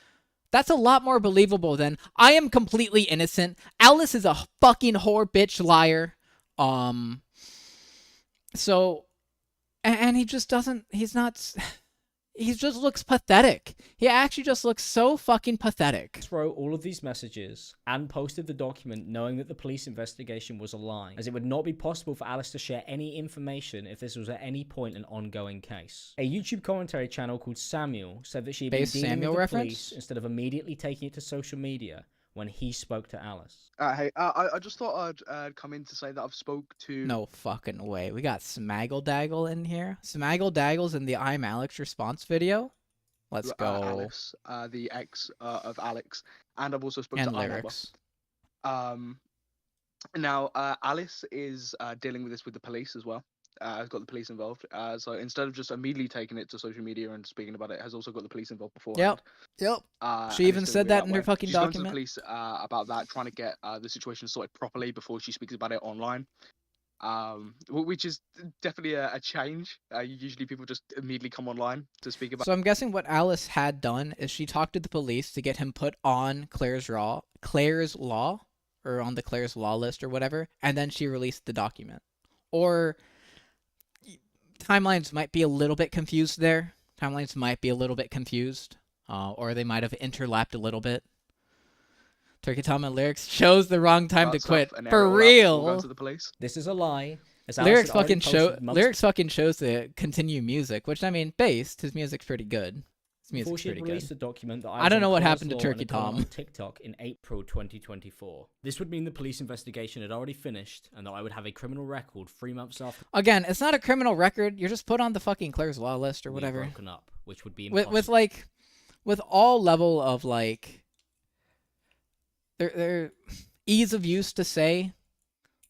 That's a lot more believable than I am completely innocent. Alice is a fucking whore bitch liar. So, and he just doesn't, he just looks pathetic. He actually just looks so fucking pathetic. Wrote all of these messages and posted the document knowing that the police investigation was a lie, as it would not be possible for Alice to share any information if this was at any point an ongoing case. A YouTube commentary channel called Samuel said that she had been dealing with the police instead of immediately taking it to social media when he spoke to Alice. Hey, I just thought I'd come in to say that I've spoke to... No fucking way. We got Smaggle in here. Smaggle Daggle's in the Imallexx response video. Let's go. Alex, the ex of Alex. And I've also spoken to Lyrics. Now, Alice is dealing with this with the police as well. Has got the police involved. So instead of just immediately taking it to social media and speaking about it, has also got the police involved beforehand. Yep. She even said that in her fucking document. She's going to the police about that, trying to get the situation sorted properly before she speaks about it online. which is definitely a change. Usually people just immediately come online to speak about. So I'm guessing what Alice had done is she talked to the police to get him put on Claire's Law, or on the Claire's Law list or whatever, and then she released the document. Or timelines might be a little bit confused there. Timelines might be a little bit confused, or they might have interlapped a little bit. Turkey Tom and Lyrics chose the wrong time to quit. For real. To the police. This is a lie. As Lyrics fucking chose to continue music, which I mean, based his music's pretty good. His music's Before she pretty released good. the document that I don't know what happened to Law Turkey and account Tom. on TikTok in April 2024. This would mean the police investigation had already finished and that I would have a criminal record 3 months after Again, it's not a criminal record. You're just put on the fucking Claire's Law list or we whatever. broken up, which would be impossible. With all level of like, their ease of use to say.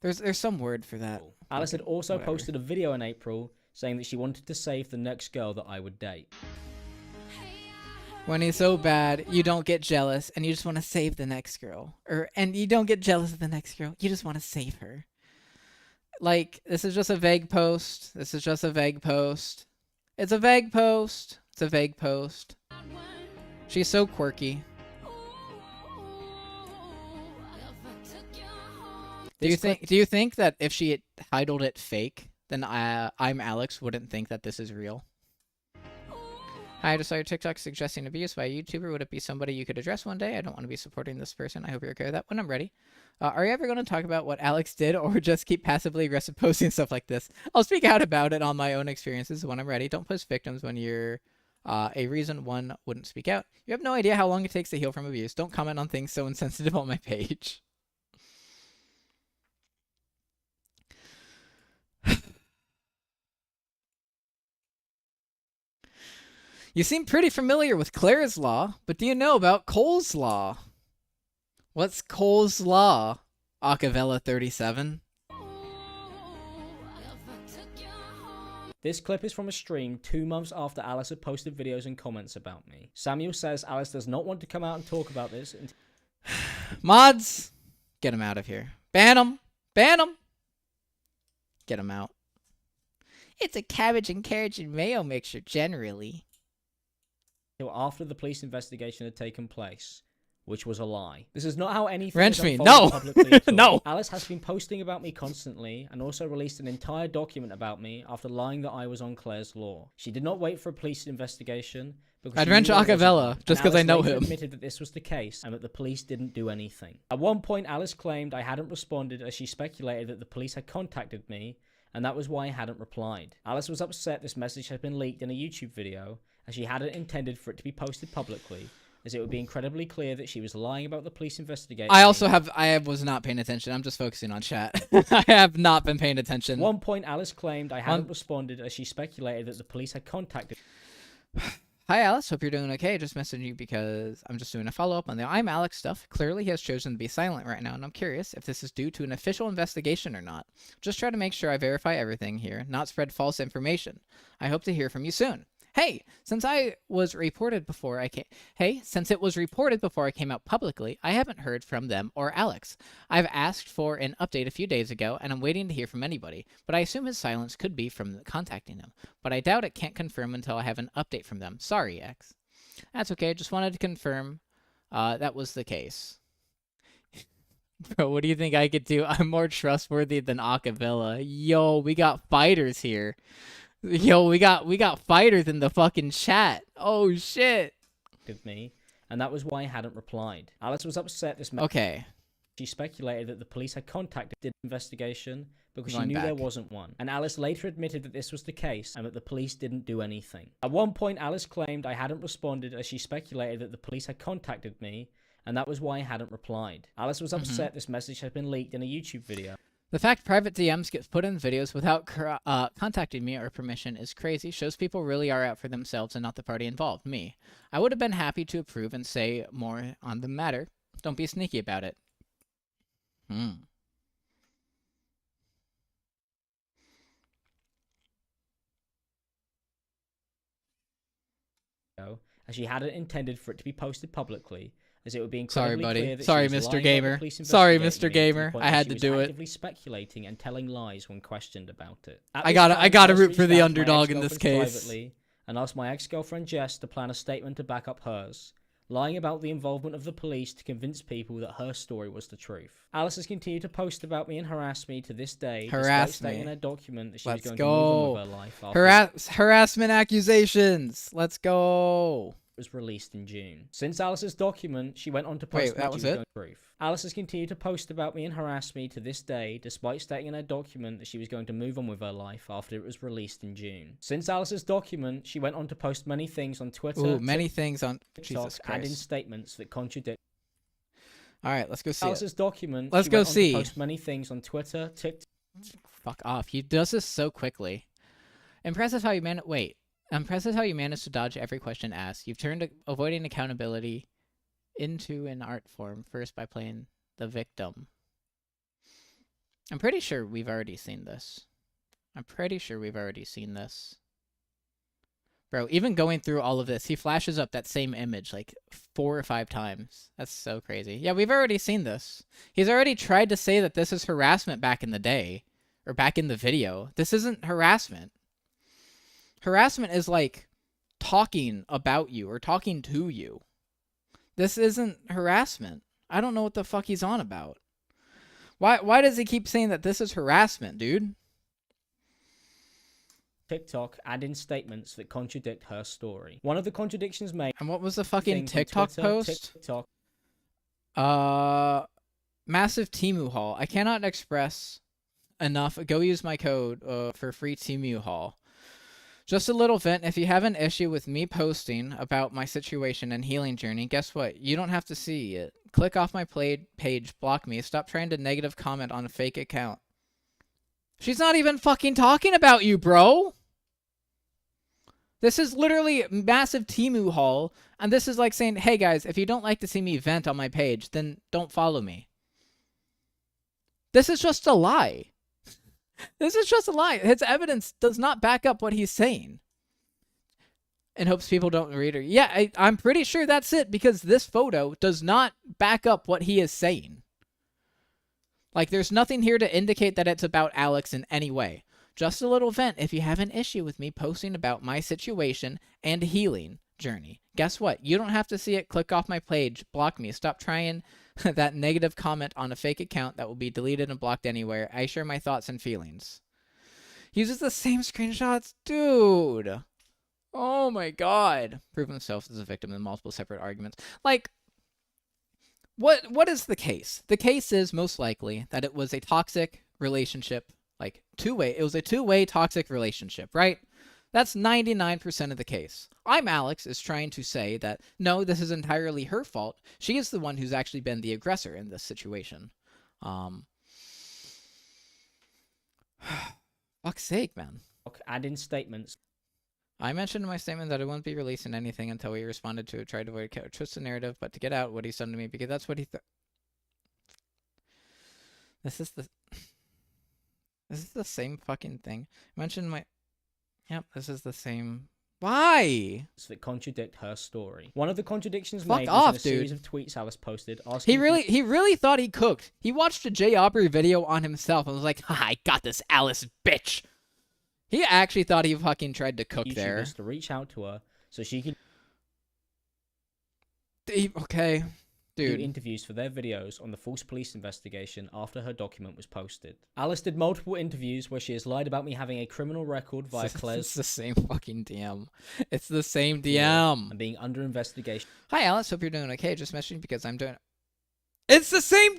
There's some word for that. Alice had also whatever. posted a video in April saying that she wanted to save the next girl that I would date. When he's so bad, you don't get jealous and you just want to save the next girl. And you don't get jealous of the next girl. You just want to save her. Like, this is just a vague post. This is just a vague post. It's a vague post. It's a vague post. She's so quirky. Do you think that if she had titled it fake, then Imallexx wouldn't think that this is real? Hi, I just saw your TikTok suggesting abuse by a YouTuber. Would it be somebody you could address one day? I don't want to be supporting this person. I hope you're okay with that when I'm ready. Are you ever going to talk about what Alex did or just keep passively aggressive posting stuff like this? I'll speak out about it on my own experiences when I'm ready. Don't post victims when you're a reason one wouldn't speak out. You have no idea how long it takes to heal from abuse. Don't comment on things so insensitive on my page. You seem pretty familiar with Claire's Law, but do you know about Cole's Law? What's Cole's Law, Acavella 37? This clip is from a stream 2 months after Alice had posted videos and comments about me. Samuel says Alice does not want to come out and talk about this. Mods, get him out of here. Ban him. Ban him. Get him out. It's a cabbage and carrot and mayo mixture, generally. After the police investigation had taken place, which was a lie. This is not how anything Wrench is me. unfolded No. publicly at all. No. Alice has been posting about me constantly and also released an entire document about me after lying that I was on Claire's Law. She did not wait for a police investigation because I'd she wrench knew there wasn't Acavella one. just And 'cause I Alice know later him. admitted that this was the case and that the police didn't do anything. At one point, Alice claimed I hadn't responded as she speculated that the police had contacted me, and that was why I hadn't replied. Alice was upset this message had been leaked in a YouTube video, as she hadn't intended for it to be posted publicly, as it would be incredibly clear that she was lying about the police investigation. I was not paying attention. I'm just focusing on chat. I have not been paying attention. At one point, Alice claimed I hadn't responded as she speculated that the police had contacted. Hi, Alice. Hope you're doing okay. Just messaging you because I'm just doing a follow-up on the Imallexx stuff. Clearly, he has chosen to be silent right now, and I'm curious if this is due to an official investigation or not. Just try to make sure I verify everything here, not spread false information. I hope to hear from you soon. Hey, since it was reported before I came out publicly, I haven't heard from them or Alex. I've asked for an update a few days ago, and I'm waiting to hear from anybody, but I assume his silence could be from contacting him. But I doubt it. Can't confirm until I have an update from them. Sorry, X. That's okay. Just wanted to confirm that was the case. Bro, what do you think I could do? I'm more trustworthy than Acavella. Yo, we got fighters here. Yo, we got fighters in the fucking chat. Oh shit. Me, and that was why I hadn't replied. Alice was upset this Okay. She speculated that the police had contacted the investigation because she Going knew back. there wasn't one. And Alice later admitted that this was the case and that the police didn't do anything. At one point, Alice claimed I hadn't responded as she speculated that the police had contacted me, and that was why I hadn't replied. Alice was upset this message had been leaked in a YouTube video. The fact private DMs get put in videos without contacting me or permission is crazy. Shows people really are out for themselves and not the party involved, me. I would have been happy to approve and say more on the matter. Don't be sneaky about it. As she hadn't intended for it to be posted publicly, as it would be Sorry, incredibly buddy. clear that Sorry, she was Mr. lying about the Gamer. police Sorry, investigating Mr. me, to the Gamer. point I that had she to was do it. actively speculating and telling lies when questioned about it. At I this gotta time, root Alice for reached the out to my underdog in this ex-girlfriends case. privately and asked my ex-girlfriend Jess to plan a statement to back up hers, lying about the involvement of the police to convince people that her story was the truth. Alice has continued to post about me and harass me to this day, Harass despite stating me. in a document that she Let's was going to move on with go. her life after Harassment accusations. Let's go. was released in June. Since Alice's document, she went on to post Wait, that was it? Proof. Alice has continued to post about me and harass me to this day, despite stating in her document that she was going to move on with her life after it was released in June. Since Alice's document, she went on to post many things on Twitter, Ooh, many things on TikTok, Jesus and in Christ. statements that contradict All right, let's go see Alice's it. document. Let's she go went on see. To post many things on Twitter, TikTok. Fuck off. He does this so quickly. Impressive how you Impressive how you managed to dodge every question asked. You've turned avoiding accountability into an art form, first by playing the victim. I'm pretty sure we've already seen this. Bro, even going through all of this, he flashes up that same image like 4 or 5 times. That's so crazy. Yeah, we've already seen this. He's already tried to say that this is harassment back in the day, or back in the video. This isn't harassment. Harassment is like talking about you or talking to you. This isn't harassment. I don't know what the fuck he's on about. Why does he keep saying that this is harassment, dude? TikTok and in statements that contradict her story. One of the contradictions made. And what was the fucking things on TikTok Twitter, post? TikTok. Massive Temu haul. I cannot express enough. Go use my code for free Temu haul. Just a little vent. If you have an issue with me posting about my situation and healing journey, guess what? You don't have to see it. Click off my page, block me. Stop trying to negative comment on a fake account. She's not even fucking talking about you, bro. This is literally massive Temu haul, and this is like saying, hey guys, if you don't like to see me vent on my page, then don't follow me. This is just a lie. This is just a lie. His evidence does not back up what he's saying. In hopes people don't read her. Yeah, I'm pretty sure that's it, because this photo does not back up what he is saying. Like, there's nothing here to indicate that it's about Alex in any way. Just a little vent if you have an issue with me posting about my situation and healing journey. Guess what? You don't have to see it. Click off my page. Block me. Stop trying that negative comment on a fake account that will be deleted and blocked anywhere. I share my thoughts and feelings. He uses the same screenshots? Dude. Oh my god. Prove himself as a victim in multiple separate arguments. Like, what is the case? The case is most likely that it was a toxic relationship. Like, two-way. It was a two-way toxic relationship, right? That's 99% of the case. Imallexx is trying to say that, no, this is entirely her fault. She is the one who's actually been the aggressor in this situation. Fuck's sake, man. And in statements. I mentioned in my statement that I won't be releasing anything until we responded to it, tried to avoid twist the narrative, but to get out what he's done to me, because that's what he This is the same fucking thing. I mentioned my... Yep, this is the same... Why? That contradict her story. One of the contradictions Fuck made off, was in a series dude. of tweets Alice posted asking. He really thought he cooked. He watched a Jay Aubrey video on himself and was like, ha, I got this Alice bitch. He actually thought he fucking tried to cook there. To reach out to her so she could okay, do dude. interviews for their videos on the false police investigation after her document was posted. Alice did multiple interviews where she has lied about me having a criminal record via Claire's. It's the same fucking DM. It's the same DM. And being under investigation. Hi, Alice. Hope you're doing okay. Just messaging because I'm doing... It's the same...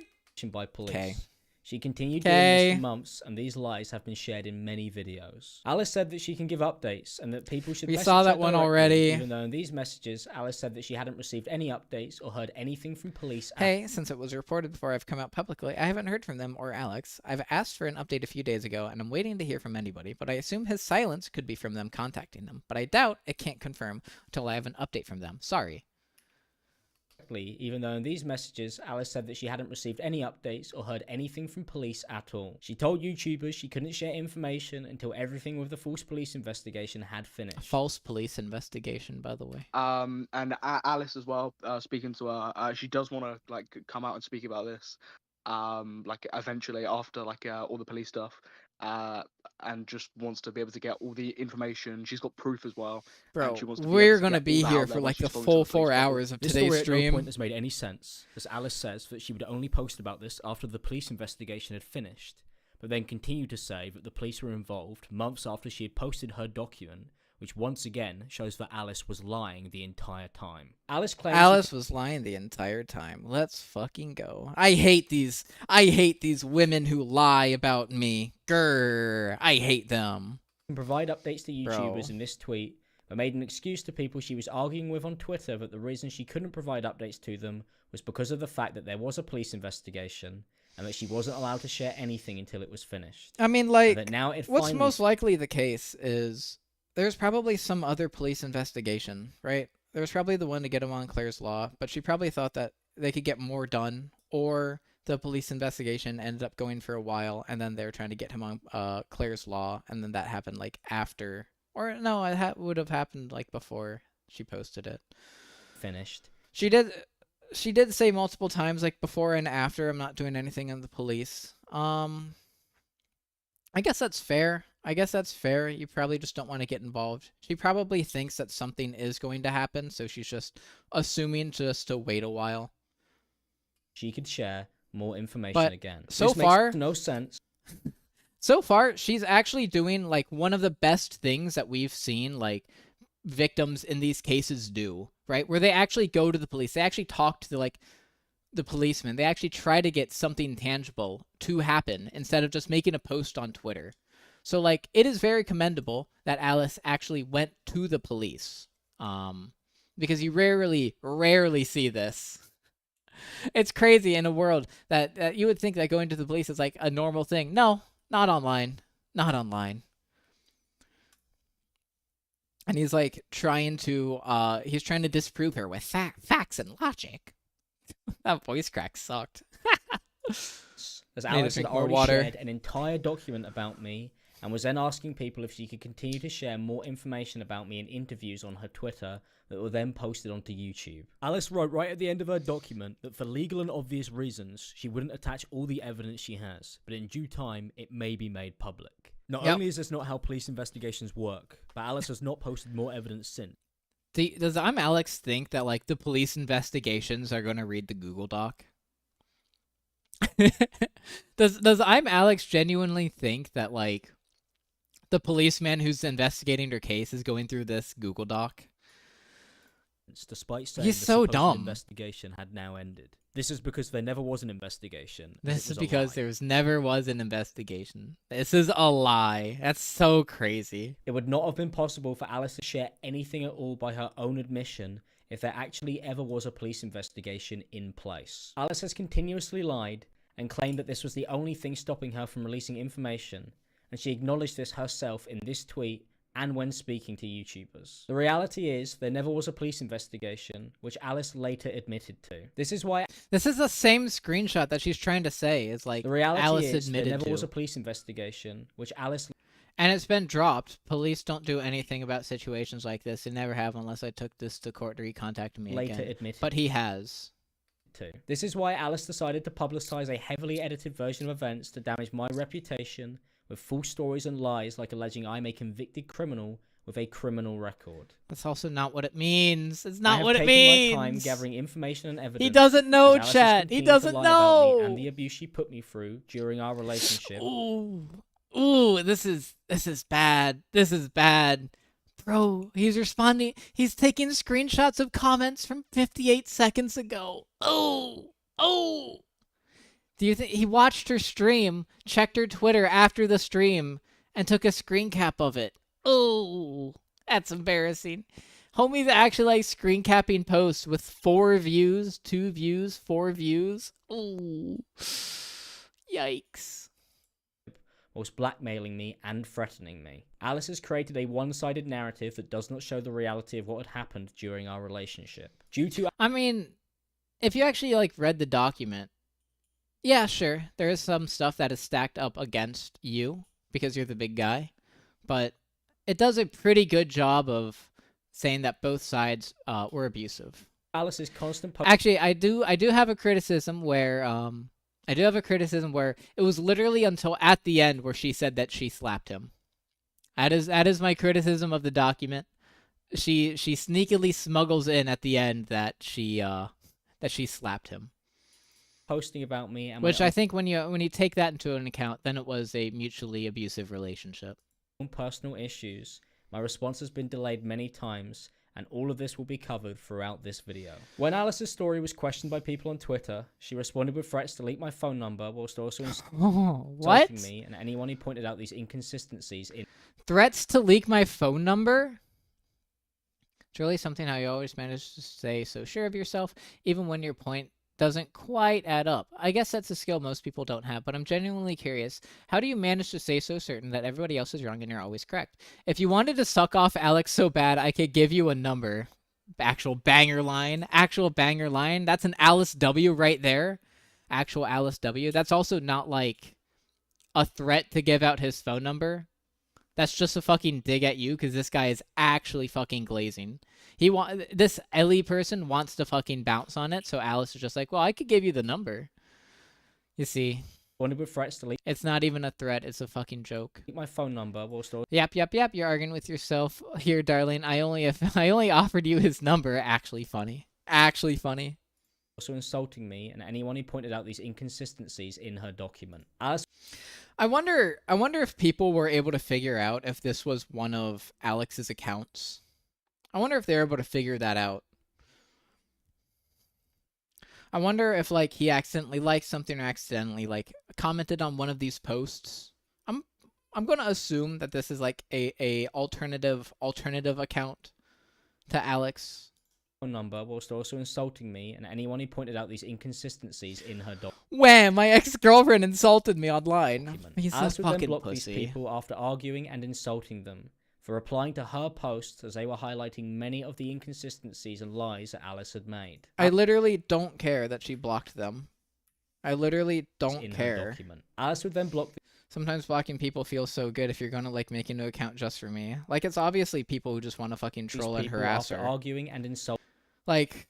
By police. Okay. She continued doing this for months, and these lies have been shared in many videos. Alice said that she can give updates, and that people should message saw that her one directly, already. Even though in these messages, Alice said that she hadn't received any updates or heard anything from police. Hey, since it was reported before I've come out publicly, I haven't heard from them or Alex. I've asked for an update a few days ago, and I'm waiting to hear from anybody, but I assume his silence could be from them contacting them. But I doubt it can't confirm until I have an update from them. Sorry. correctly, even though in these messages, Alice said that she hadn't received any updates or heard anything from police at all. She told YouTubers she couldn't share information until everything with the false police investigation had finished. False police investigation, by the way. And Alice as well, speaking to her, she does want to like come out and speak about this, like eventually after like all the police stuff, and just wants to be able to get all the information. She's got proof as well. Bro, and she wants to be able we're to gonna get be all that here out for there like once the she's spoken to full the police 4 about it. hours of This today's story at no stream. point has made any sense, as Alice says that she would only post about this after the police investigation had finished, but then continued to say that the police were involved months after she had posted her document, which once again shows that Alice was lying the entire time. Alice claims Alice was lying the entire time. Let's fucking go. I hate these women who lie about me. Grr. I hate them. can provide updates to YouTubers Bro. in this tweet, but made an excuse to people she was arguing with on Twitter that the reason she couldn't provide updates to them was because of the fact that there was a police investigation and that she wasn't allowed to share anything until it was finished. I mean, And like, that now it what's finally most likely the case is there's probably some other police investigation, right? There's probably the one to get him on Claire's Law, but she probably thought that they could get more done, or the police investigation ended up going for a while, and then they were trying to get him on Claire's Law, and then that happened like after, or no, it would have happened like before she posted it. finished. She did say multiple times, like before and after, I'm not doing anything in the police. I guess that's fair. You probably just don't want to get involved. She probably thinks that something is going to happen, so she's just assuming just to wait a while. She could share more information But again. so This makes far- no sense. So far, she's actually doing like one of the best things that we've seen like victims in these cases do, right? Where they actually go to the police. They actually talk to the policeman. They actually try to get something tangible to happen instead of just making a post on Twitter. So like it is very commendable that Alice actually went to the police. Because you rarely see this. It's crazy in a world that you would think that going to the police is like a normal thing. No, not online. Not online. And he's like trying to disprove her with facts and logic. That voice crack sucked. As Need to Alice had drink more already water. shared an entire document about me and was then asking people if she could continue to share more information about me in interviews on her Twitter that were then posted onto YouTube. Alice wrote right at the end of her document that for legal and obvious reasons, she wouldn't attach all the evidence she has, but in due time, it may be made public. Not Yep. only is this not how police investigations work, but Alice has not posted more evidence since. Does Imallexx think that like the police investigations are going to read the Google Doc? Does Imallexx genuinely think that like the policeman who's investigating her case is going through this Google Doc? Despite saying He's the so supposed dumb. investigation had now ended. This is because there never was an investigation. as This it is was a because lie. there never was an investigation. This is a lie. That's so crazy. It would not have been possible for Alice to share anything at all by her own admission if there actually ever was a police investigation in place. Alice has continuously lied and claimed that this was the only thing stopping her from releasing information, and she acknowledged this herself in this tweet and when speaking to YouTubers. The reality is, there never was a police investigation, which Alice later admitted to. This is why This is the same screenshot that she's trying to say. It's like the reality Alice is, there admitted never to. was a police investigation, which Alice And it's been dropped. Police don't do anything about situations like this. They never have unless I took this to court or he contacted me later again. admitted But he has. to. This is why Alice decided to publicize a heavily edited version of events to damage my reputation with false stories and lies, like alleging I'm a convicted criminal with a criminal record. That's also not what it means. It's I not have what it taken means. my time gathering information and evidence. He doesn't know, as Alice has chat. He continued to doesn't lie about me know. and the abuse she put me through during our relationship. Ooh, this is bad. This is bad. Bro, he's responding. He's taking screenshots of comments from 58 seconds ago. Oh. Do you think he watched her stream, checked her Twitter after the stream, and took a screen cap of it? Oh, that's embarrassing. Homie's actually like screen capping posts with 4 views, 2 views, 4 views. Ooh. Yikes. Whilst blackmailing me and threatening me. Alice has created a one-sided narrative that does not show the reality of what had happened during our relationship. Due to I mean, if you actually like read the document, yeah, sure, there is some stuff that is stacked up against you because you're the big guy, but it does a pretty good job of saying that both sides were abusive. Alice's constant Actually, I do have a criticism where it was literally until at the end where she said that she slapped him. That is my criticism of the document. She sneakily smuggles in at the end that she slapped him. posting about me and Which my I think when you take that into an account, then it was a mutually abusive relationship. own personal issues. My response has been delayed many times, and all of this will be covered throughout this video. When Alice's story was questioned by people on Twitter, she responded with threats to leak my phone number whilst also What? insulting me and anyone who pointed out these inconsistencies in Threats to leak my phone number? It's really something how you always manage to stay so sure of yourself, even when your point doesn't quite add up. I guess that's a skill most people don't have, but I'm genuinely curious. How do you manage to stay so certain that everybody else is wrong and you're always correct? If you wanted to suck off Alex so bad, I could give you a number. Actual banger line. Actual banger line. That's an Alice W right there. Actual Alice W. That's also not like a threat to give out his phone number. That's just a fucking dig at you because this guy is actually fucking glazing. This Ellie person wants to fucking bounce on it, so Alice is just like, well, I could give you the number. You see, responded with threats to leak it's not even a threat, it's a fucking joke. my phone number whilst also Yep, you're arguing with yourself here, darling. I only offered you his number. Actually funny. insulting me and anyone who pointed out these inconsistencies in her document. Alice I wonder if people were able to figure out if this was one of Alex's accounts. I wonder if they're able to figure that out. I wonder if like he accidentally liked something or accidentally like commented on one of these posts. I'm gonna assume that this is like a alternative account to Alex. phone number whilst also insulting me and anyone who pointed out these inconsistencies in her document. Wham! My ex-girlfriend insulted me online. He's Alice a would then fucking block these pussy. people after arguing and insulting them for replying to her posts as they were highlighting many of the inconsistencies and lies that Alice had made. I literally don't care that she blocked them. I literally don't in her care. document. Alice would then block Sometimes blocking people feels so good if you're gonna like make a new account just for me. Like it's obviously people who just want to fucking these troll and people harass after her. arguing and insulting. Like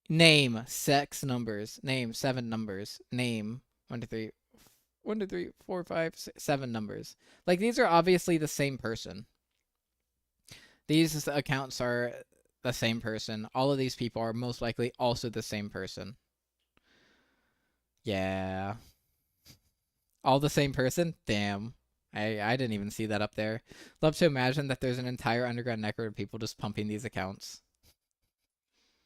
name sex numbers, name 7 numbers, name 1 2 3 4 5 6, 7 numbers. Like these are obviously the same person. These accounts are the same person. All of these people are most likely also the same person. Yeah. All the same person? Damn. I didn't even see that up there. Love to imagine that there's an entire underground network of people just pumping these accounts.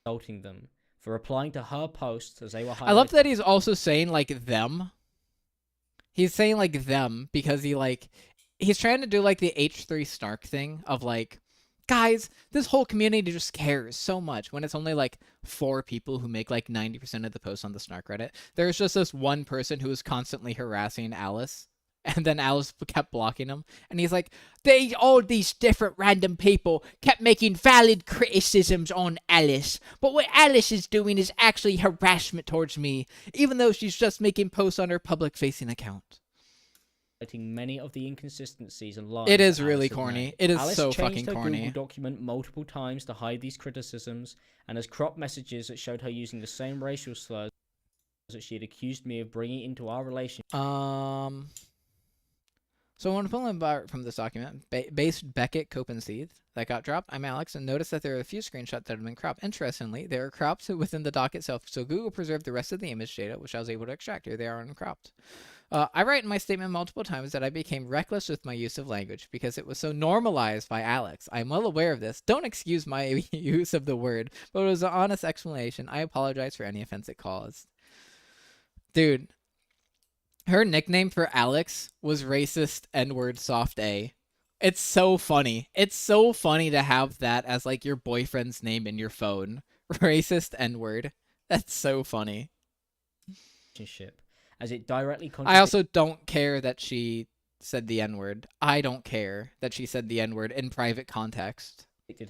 Insulting them for replying to her posts as they were highlighting. I love that he's also saying like them. He's saying like them because he's trying to do like the H3 Snark thing of like, guys, this whole community just cares so much when it's only like 4 people who make like 90% of the posts on the Snark Reddit. There's just this one person who is constantly harassing Alice. And then Alice kept blocking him. And he's like, all these different random people kept making valid criticisms on Alice. But what Alice is doing is actually harassment towards me, even though she's just making posts on her public-facing account. Many of the inconsistencies and lies. It is that really Alice had corny. made. It is Alice so changed fucking her corny. Google document multiple times to hide these criticisms and has cropped messages that showed her using the same racial slurs that she had accused me of bringing into our relationship. So when pulling apart from this document, based Beckett, Cope, and Seed that got dropped, I'm Alex, and noticed that there are a few screenshots that have been cropped. Interestingly, there are crops within the doc itself, so Google preserved the rest of the image data, which I was able to extract. Here they are uncropped. I write in my statement multiple times that I became reckless with my use of language because it was so normalized by Alex. I am well aware of this. Don't excuse my use of the word, but it was an honest explanation. I apologize for any offense it caused. Dude. Her nickname for Alex was racist N-word soft A. It's so funny. It's so funny to have that as like your boyfriend's name in your phone. Racist N-word. That's so funny. As it directly I also don't care that she said the N-word. I don't care that she said the N-word in private context.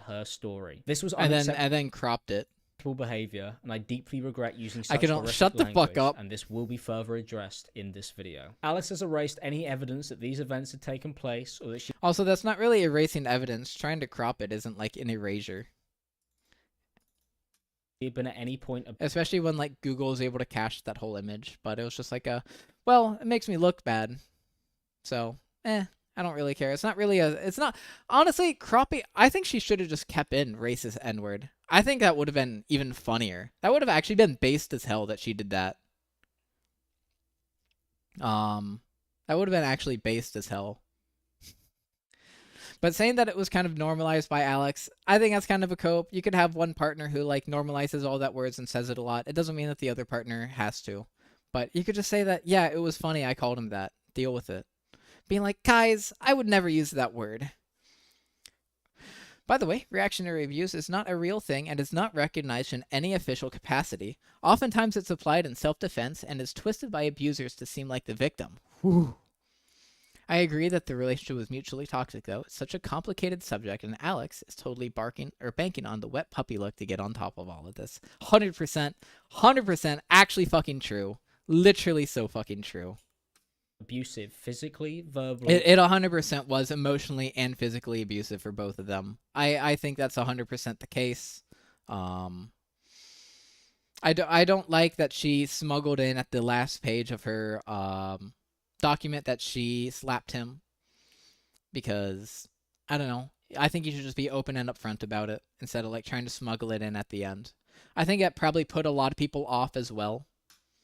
Her story. This was and then cropped it. unacceptable behavior, and I deeply regret using such I can horrific shut the fuck language, up. and this will be further addressed in this video. Alice has erased any evidence that these events had taken place, or that she Also, that's not really erasing evidence. Trying to crop it isn't like an erasure. had been at any point... Especially when like Google is able to cache that whole image. But it was just like well, it makes me look bad. So, I don't really care. It's not really it's not, honestly, cropping, I think she should have just kept in racist N-word. I think that would have been even funnier. That would have actually been based as hell that she did that. That would have been actually based as hell. But saying that it was kind of normalized by Alex, I think that's kind of a cope. You could have one partner who like normalizes all that words and says it a lot. It doesn't mean that the other partner has to. But you could just say that, yeah, it was funny, I called him that. Deal with it. Being like, guys, I would never use that word. By the way, reactionary abuse is not a real thing and is not recognized in any official capacity. Oftentimes it's applied in self-defense and is twisted by abusers to seem like the victim. Whew. I agree that the relationship was mutually toxic, though. It's such a complicated subject, and Alex is totally banking on the wet puppy look to get on top of all of this. 100%, 100% actually fucking true. Literally so fucking true. Abusive, physically, verbally. It 100% was emotionally and physically abusive for both of them. I think that's 100% the case. I don't like that she smuggled in at the last page of her document that she slapped him, because I don't know. I think you should just be open and upfront about it instead of like trying to smuggle it in at the end. I think it probably put a lot of people off as well.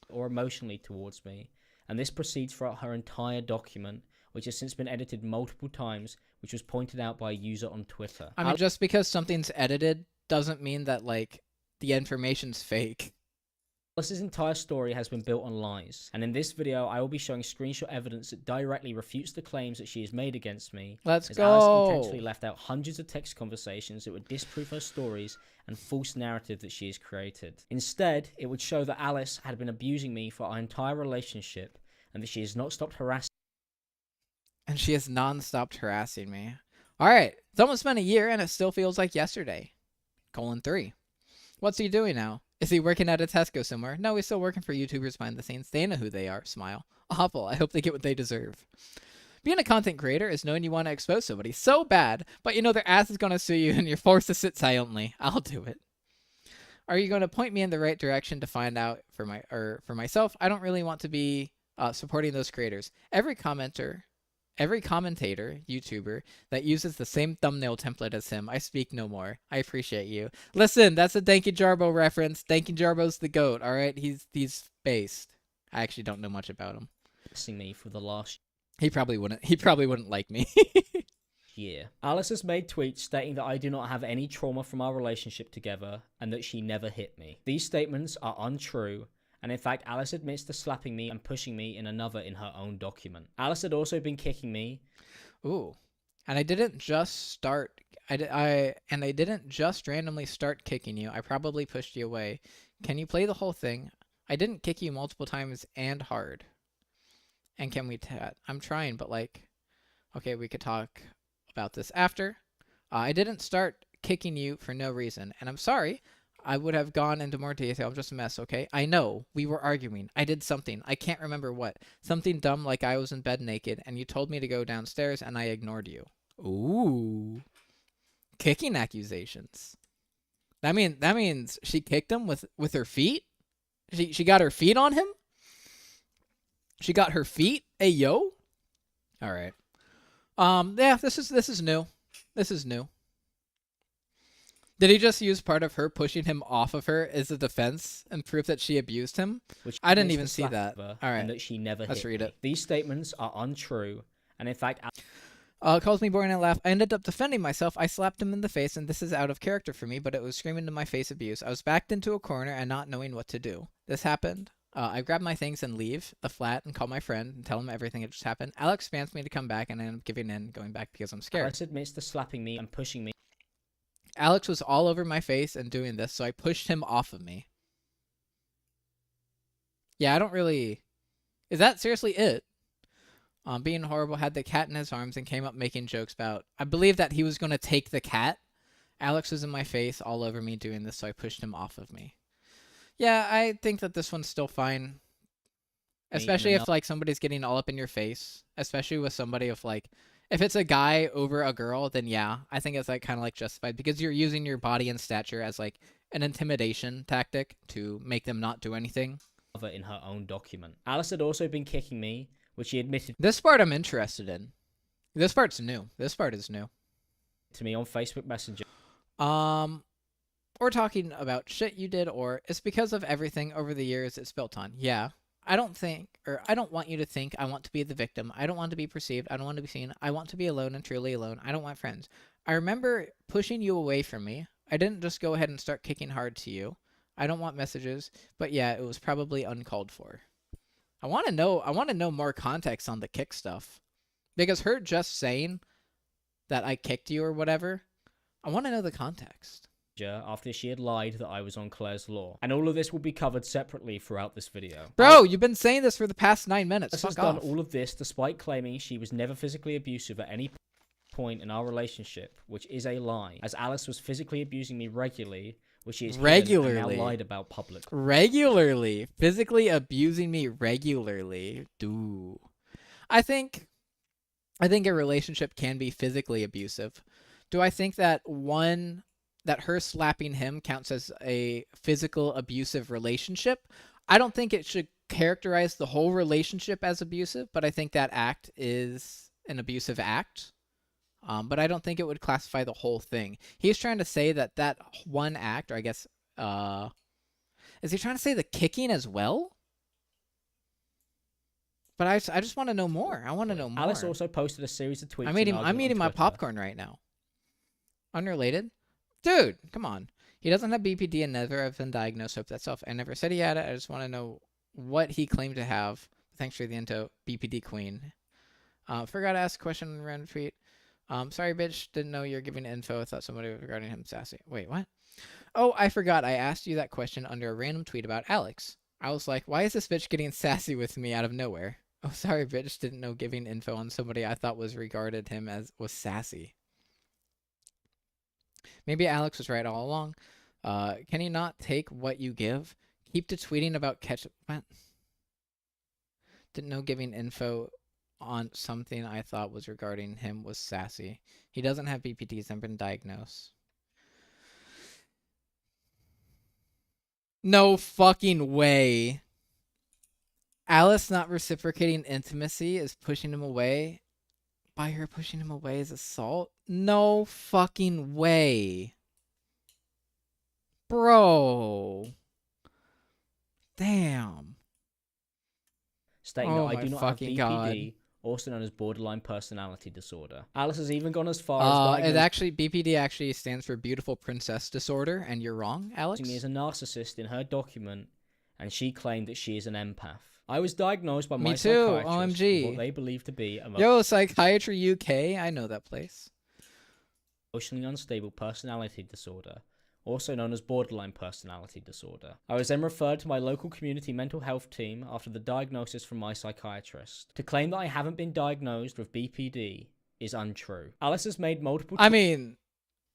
Or emotionally towards me. And this proceeds throughout her entire document, which has since been edited multiple times, which was pointed out by a user on Twitter. I mean, just because something's edited doesn't mean that like the information's fake. Alice's entire story has been built on lies, and in this video I will be showing screenshot evidence that directly refutes the claims that she has made against me. Let's as go! Alice intentionally left out hundreds of text conversations that would disprove her stories and false narrative that she has created. Instead, it would show that Alice had been abusing me for our entire relationship, and that she has not stopped harassing me. And she has non-stopped harassing me. Alright, it's almost been a year and it still feels like yesterday. :3. What's he doing now? Is he working at a Tesco somewhere? No, he's still working for YouTubers behind the scenes. They know who they are. Smile. Awful. I hope they get what they deserve. Being a content creator is knowing you want to expose somebody so bad, but you know their ass is going to sue you and you're forced to sit silently. I'll do it. Are you going to point me in the right direction to find out for myself? I don't really want to be supporting those creators. Every commentator, YouTuber that uses the same thumbnail template as him, I speak no more. I appreciate you. Listen, that's a Danky Jarbo reference. Danky Jarbo's the GOAT, alright? He's based. I actually don't know much about him. Me for the last He probably wouldn't like me. year. Alice has made tweets stating that I do not have any trauma from our relationship together and that she never hit me. These statements are untrue, and in fact Alice admits to slapping me and pushing me in another in her own document. Alice had also been kicking me. Ooh. And I didn't just randomly start kicking you. I probably pushed you away. Can you play the whole thing? I didn't kick you multiple times and hard. And can we I'm trying, but like, okay, we could talk about this after. I didn't start kicking you for no reason, and I'm sorry. I would have gone into more detail. I'm just a mess, okay? I know. We were arguing. I did something. I can't remember what. Something dumb like I was in bed naked, and you told me to go downstairs, and I ignored you. Ooh. Kicking accusations. That means she kicked him with her feet? She got her feet on him? She got her feet? Hey, yo? Alright. Yeah, this is new. This is new. Did he just use part of her pushing him off of her as a defense and proof that she abused him? Which I didn't even see that. All right. And that she never Let's hit read me. it. These statements are untrue, and in fact... Calls me boring and laugh. I ended up defending myself. I slapped him in the face, and this is out of character for me, but it was screaming in my face abuse. I was backed into a corner and not knowing what to do. This happened. I grab my things and leave the flat and call my friend and tell him everything that just happened. Alex spams me to come back, and I end up giving in, going back because I'm scared. Alex admits to slapping me and pushing me. Alex was all over my face and doing this, so I pushed him off of me. Yeah, I don't really... Is that seriously it? Being horrible, had the cat in his arms and came up making jokes about... I believe that he was going to take the cat Alex was in my face all over me doing this, so I pushed him off of me. Yeah, I think that this one's still fine. Especially if, like, somebody's getting all up in your face. Especially with somebody of, like... If it's a guy over a girl, then yeah. I think it's, like, kind of, like, justified. Because you're using your body and stature as, like, an intimidation tactic to make them not do anything. In her own document. Alice had also been kicking me, which she admitted This part I'm interested in. This part's new. This part is new. to me on Facebook Messenger. Or talking about shit you did, or it's because of everything over the years it's built on. Yeah. I don't want you to think I want to be the victim. I don't want to be perceived. I don't want to be seen. I want to be alone and truly alone. I don't want friends. I remember pushing you away from me. I didn't just go ahead and start kicking hard to you. I don't want messages, but yeah, it was probably uncalled for. I want to know more context on the kick stuff. Because her just saying that I kicked you or whatever, I want to know the context. After she had lied that I was on Claire's Law. And all of this will be covered separately throughout this video. Bro, you've been saying this for the past 9 minutes. Alice has done all of this despite claiming she was never physically abusive at any point in our relationship, which is a lie, as Alice was physically abusing me regularly, which she is regularly and now lied about publicly. Regularly. Physically abusing me regularly. Dude. I think a relationship can be physically abusive. Do I think that her slapping him counts as a physical abusive relationship? I don't think it should characterize the whole relationship as abusive, but I think that act is an abusive act. But I don't think it would classify the whole thing. He's trying to say that one act, or I guess, is he trying to say the kicking as well? But I just want to know more. I want to know more. Alice also posted a series of tweets. I'm eating my popcorn right now. Unrelated? Dude, come on. He doesn't have BPD and never have been diagnosed with that self. I never said he had it. I just want to know what he claimed to have. Thanks for the info, BPD Queen. Forgot to ask a question in a random tweet. Sorry, bitch. Didn't know you're giving info. I thought somebody was regarding him sassy. Wait, what? Oh, I forgot. I asked you that question under a random tweet about Alex. I was like, why is this bitch getting sassy with me out of nowhere? Oh, sorry, bitch. Didn't know giving info on somebody I thought was regarded him as was sassy. Maybe Alex was right all along. Can you not take what you give? Keep to tweeting about ketchup. What? Didn't know giving info on something I thought was regarding him was sassy. He doesn't have BPD. He's never been diagnosed. No fucking way. Alice not reciprocating intimacy is pushing him away. By her pushing him away is assault? No fucking way. Bro. Damn. Stating that I do not have BPD, also known as borderline personality disorder. Alice has even gone as far as BPD actually stands for beautiful princess disorder, and you're wrong, Alex. Me as a narcissist in her document, and she claimed that she is an empath. I was diagnosed by my psychiatrist with what they believe to be Psychiatry UK. I know that place. Emotionally unstable personality disorder, also known as borderline personality disorder. I was then referred to my local community mental health team after the diagnosis from my psychiatrist. To claim that I haven't been diagnosed with BPD is untrue. Alice has made multiple... I mean,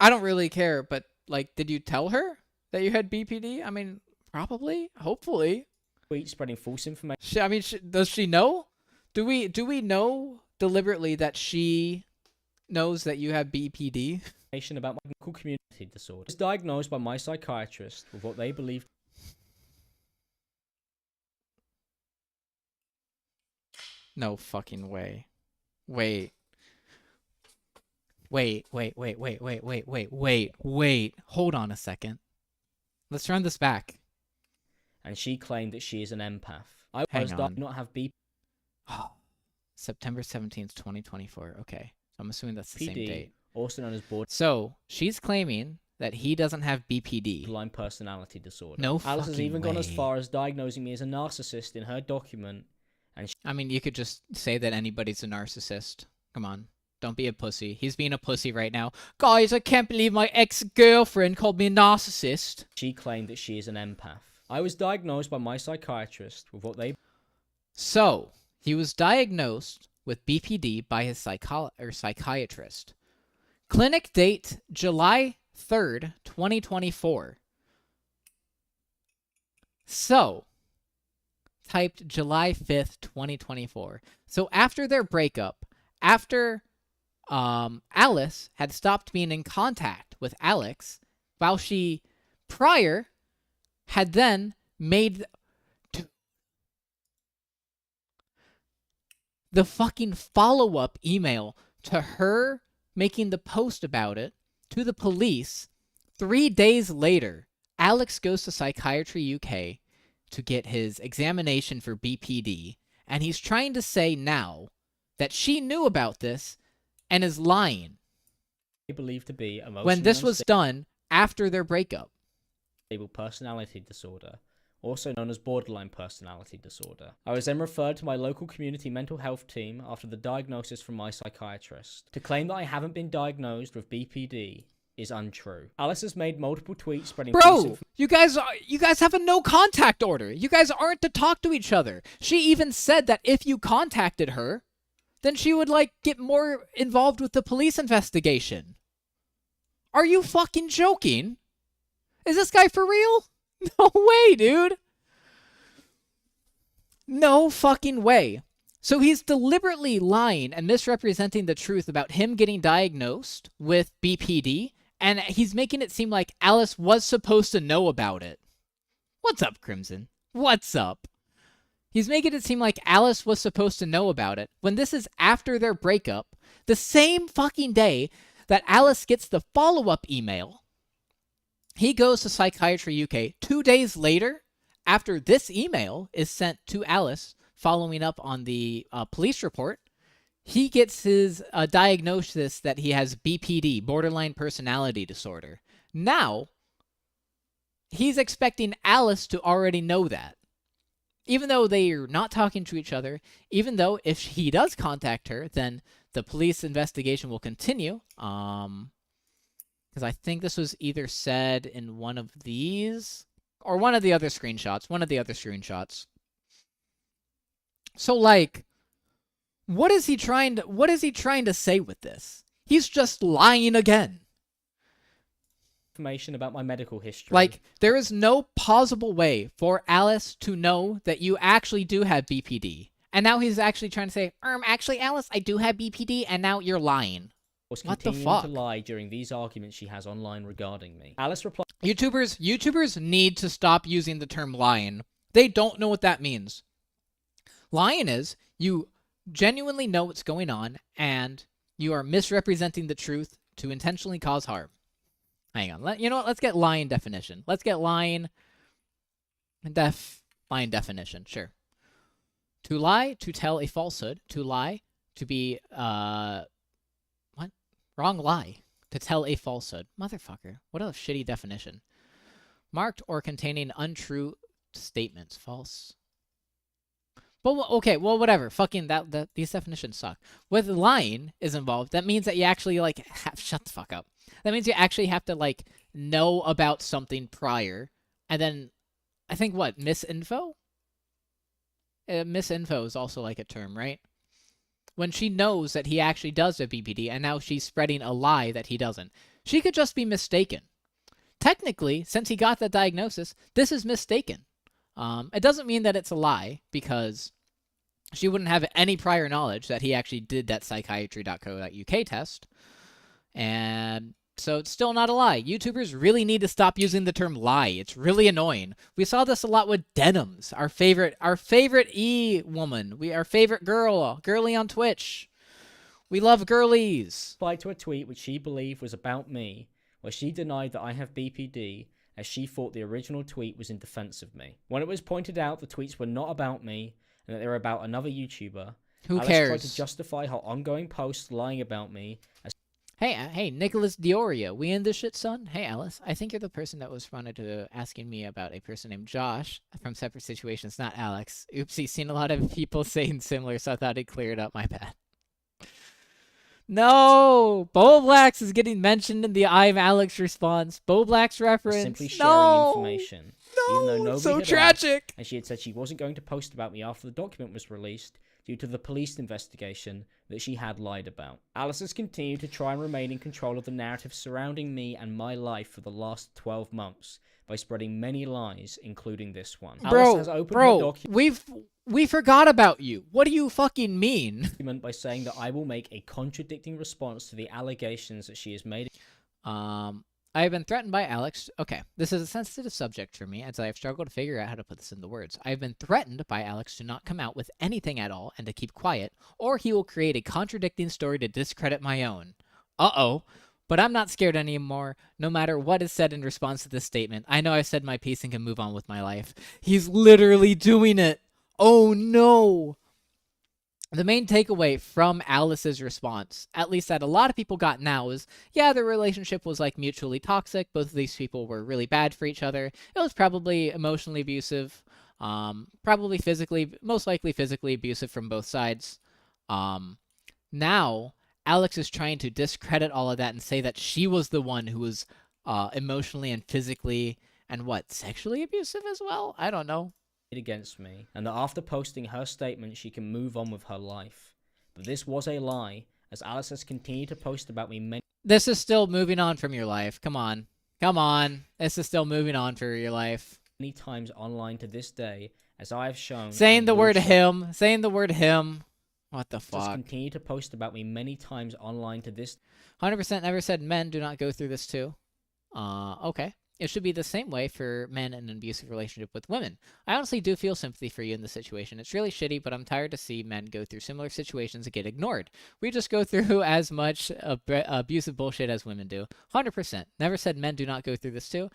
I don't really care, but, like, did you tell her that you had BPD? I mean, probably, hopefully. Tweets spreading false information. Does she know? Do we know deliberately that she knows that you have BPD? About my medical community disorder. I was diagnosed by my psychiatrist with what they believe. No fucking way. Wait. Hold on a second. Let's run this back. And she claimed that she is an empath. I do not have BPD. September 17th, 2024. Okay. So I'm assuming that's the same date. Also known as borderline. So she's claiming that he doesn't have BPD. Borderline personality disorder. No fucking way. Alice has even gone as far as diagnosing me as a narcissist in her document. And I mean, you could just say that anybody's a narcissist. Come on. Don't be a pussy. He's being a pussy right now. Guys, I can't believe my ex-girlfriend called me a narcissist. She claimed that she is an empath. I was diagnosed by my psychiatrist with what they... So, he was diagnosed with BPD by his psychiatrist. Clinic date, July 3rd, 2024. So, typed July 5th, 2024. So after their breakup, after Alice had stopped being in contact with Alex, while she prior had then made the fucking follow-up email to her making the post about it to the police. 3 days later, Alex goes to Psychiatry UK to get his examination for BPD, and he's trying to say now that she knew about this and is lying believed to be when this was done after their breakup. Unstable personality disorder, also known as borderline personality disorder. I was then referred to my local community mental health team after the diagnosis from my psychiatrist. To claim that I haven't been diagnosed with BPD is untrue. Alice has made multiple tweets spreading Bro, you guys have a no contact order. You guys aren't to talk to each other. She even said that if you contacted her, then she would like get more involved with the police investigation. Are you fucking joking? Is this guy for real? No way, dude. No fucking way. So he's deliberately lying and misrepresenting the truth about him getting diagnosed with BPD, and he's making it seem like Alice was supposed to know about it. What's up, Crimson? What's up? He's making it seem like Alice was supposed to know about it, when this is after their breakup, the same fucking day that Alice gets the follow-up email. He goes to Psychiatry UK 2 days later, after this email is sent to Alice, following up on the police report. He gets his diagnosis that he has BPD, borderline personality disorder. Now, he's expecting Alice to already know that. Even though they are not talking to each other, even though if he does contact her, then the police investigation will continue. Because I think this was either said in one of these, or one of the other screenshots. So, like, what is he trying to say with this? He's just lying again. Information about my medical history. Like, there is no plausible way for Alice to know that you actually do have BPD. And now he's actually trying to say, actually, Alice, I do have BPD, and now you're lying. Was what the continuing fuck? to lie during these arguments she has online regarding me. Alice replied, YouTubers need to stop using the term lying. They don't know what that means. Lying is you genuinely know what's going on and you are misrepresenting the truth to intentionally cause harm. Hang on. You know what? Let's get lying definition. Let's get lying definition. Sure. To lie, to tell a falsehood. To lie, to be what? Wrong lie. To tell a falsehood. Motherfucker. What a shitty definition. Marked or containing untrue statements. False. But okay, well, whatever. Fucking these definitions suck. With lying is involved, that means that you actually like shut the fuck up. That means you actually have to like know about something prior, and then I think what misinfo. Misinfo is also like a term, right? When she knows that he actually does have BPD, and now she's spreading a lie that he doesn't. She could just be mistaken. Technically, since he got that diagnosis, this is mistaken. It doesn't mean that it's a lie, because she wouldn't have any prior knowledge that he actually did that psychiatry.co.uk test. And so it's still not a lie. YouTubers really need to stop using the term lie. It's really annoying. We saw this a lot with Denims, our favorite E-woman. Our favorite girly on Twitch. We love girlies. replied to a tweet which she believed was about me, where she denied that I have BPD, as she thought the original tweet was in defense of me. When it was pointed out the tweets were not about me, and that they were about another YouTuber, Who Alice cares? tried to justify her ongoing posts lying about me as Hey, Nicholas Dioria, we in this shit, son? Hey, Alice, I think you're the person that was responded to asking me about a person named Josh from Separate Situations, not Alex. Oopsie, seen a lot of people saying similar, so I thought I'd clear it up. My bad. No! Boblax is getting mentioned in the I'm Alex response. Boblax reference. simply sharing information. No! Even though nobody So had tragic! asked, and she had said she wasn't going to post about me after the document was released due to the police investigation that she had lied about. Alice has continued to try and remain in control of the narrative surrounding me and my life for the last 12 months by spreading many lies, including this one. Alice has opened her document we forgot about you. What do you fucking mean? by saying that I will make a contradicting response to the allegations that she has made. I have been threatened by Alex. Okay, this is a sensitive subject for me, as I have struggled to figure out how to put this into words. I have been threatened by Alex to not come out with anything at all and to keep quiet, or he will create a contradicting story to discredit my own. Uh-oh. But I'm not scared anymore, no matter what is said in response to this statement. I know I've said my piece and can move on with my life. He's literally doing it. Oh no. The main takeaway from Alice's response, at least that a lot of people got now, is, yeah, their relationship was like mutually toxic. Both of these people were really bad for each other. It was probably emotionally abusive, probably physically, most likely physically abusive from both sides. Now, Alex is trying to discredit all of that and say that she was the one who was emotionally and physically and sexually abusive as well? I don't know. Against me, and that after posting her statement she can move on with her life. But this was a lie, as Alice has continued to post about me many This is still moving on from your life. Come on. Come on. This is still moving on for your life. times online to this day, as I have shown. Saying the word him. Saying the word him. What the fuck? Just continue to post about me many times online to this. 100% never said men do not go through this too. Okay. It should be the same way for men in an abusive relationship with women. I honestly do feel sympathy for you in this situation. It's really shitty, but I'm tired to see men go through similar situations and get ignored. We just go through as much abusive bullshit as women do. 100%. Never said men do not go through this too.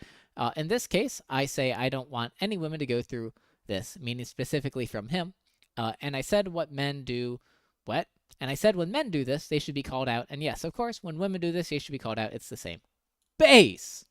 In this case, I say I don't want any women to go through this, meaning specifically from him. And I said what men do... What? And I said when men do this, they should be called out. And yes, of course, when women do this, they should be called out. It's the same. Base!